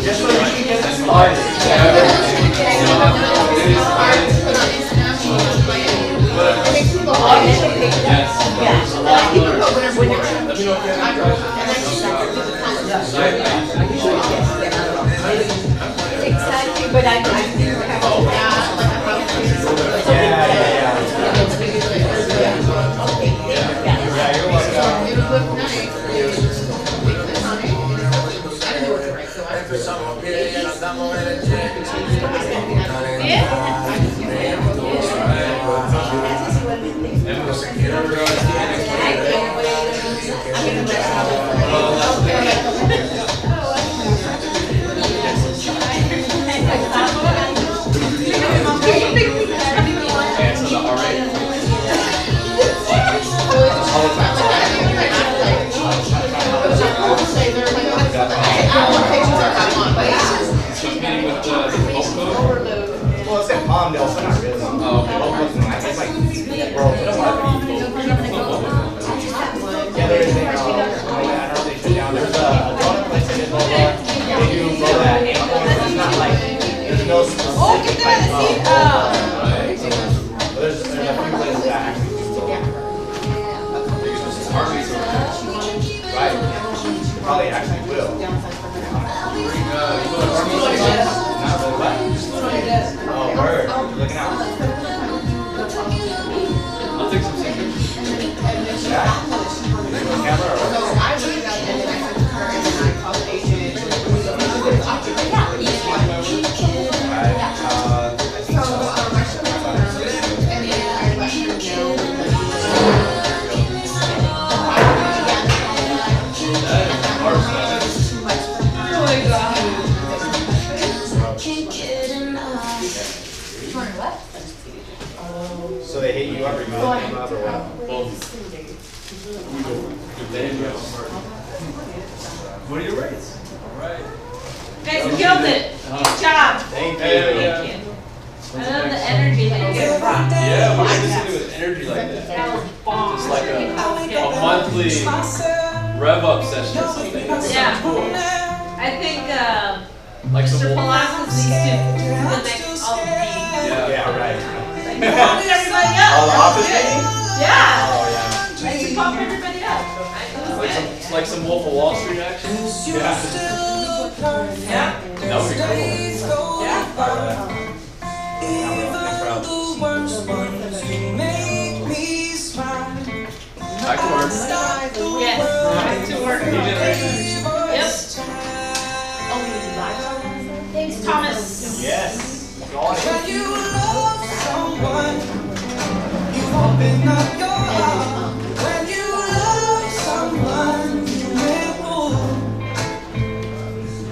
just so you can get started. Exactly, but I do have Well, it's in Palmdale, so not really. Oh, okay. It's like world. Yeah, there is a, I don't know if they shut down. There's a donut place in Boulevard. They do both at it's not like, there's no specific type of but there's a few places that actually do right. Probably actually will. Oh, word. Looking out. I'll take some pictures. Yeah. Camera or so they hit you up or you hit them up or what? Both. What are your rates? Alright. Guys, you killed it. Good job. Thank you. I love the energy that you get from. Yeah, we should just do with energy like that. That was bomb. Just like a monthly rev up session or something. That Yeah. sounds cool. I think Like Mr. some Palacios needs to connect all the meetings. Yeah, right. Like, pump everybody up. Oh, the office meeting? Yeah. Oh, yeah. Like, to pump everybody up. like some Wolf of Wall Street action. Yeah. Yeah. That would be cool. Yeah. Back to work. Yes. Back to work. Yep. Thanks, Thomas. Yes. When you love someone, you open up your heart. When you love someone, you make move.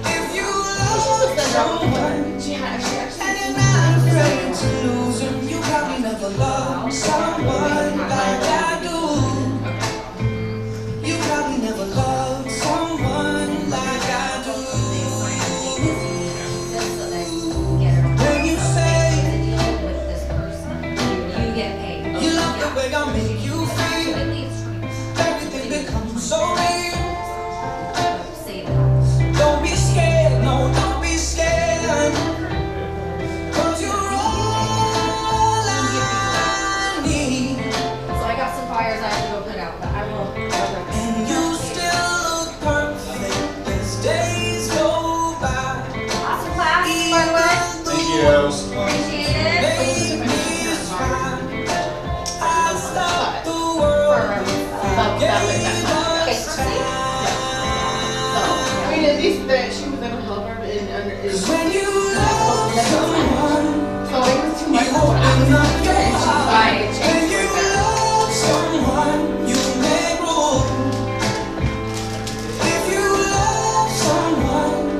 If you love someone, and you're not afraid to lose them, you probably never loved someone like I do. You probably never loved someone like I do. taxes, by the way. Thank you. Appreciate it. Okay, proceed. I mean, at least that she was able to help her When you love someone, so it was too much. I'm not your Bye. When you love someone, you make room. If you love someone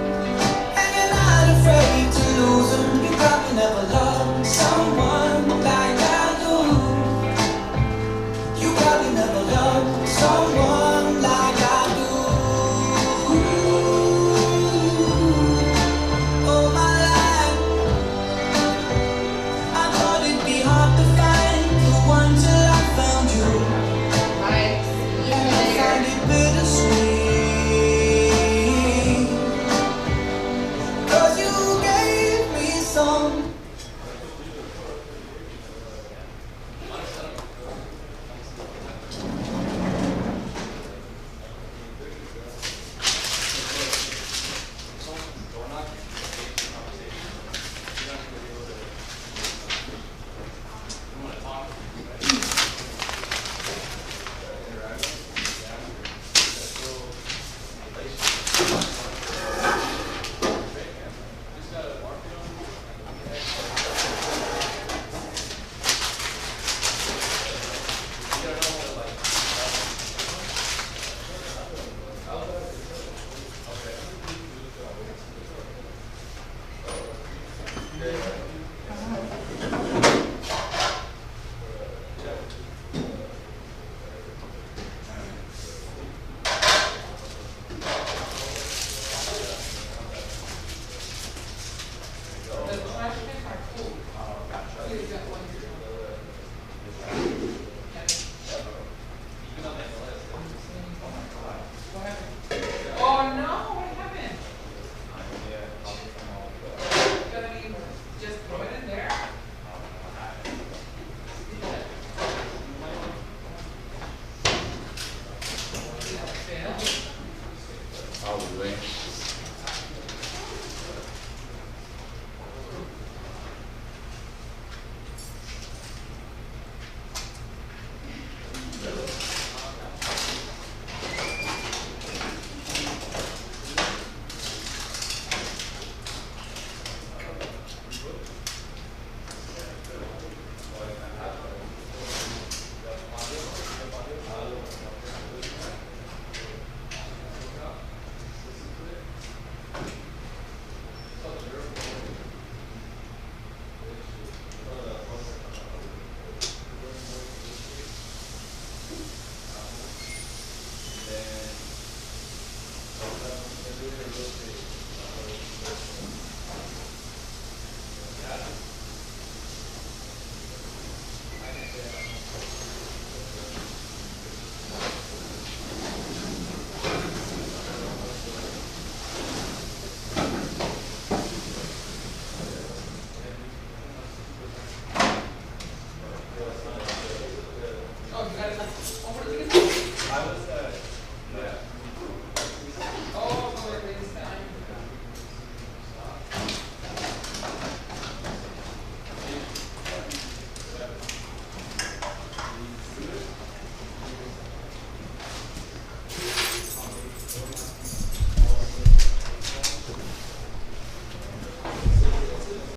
and you're not afraid to lose them, you probably never loved someone like I do. You probably never loved someone like I do. All my life, I thought it'd be hard to find the one till I found you. Bye. See you I later. find it bittersweet, 'cause you gave me some. Oh no, what happened? Gonna be just throw it in.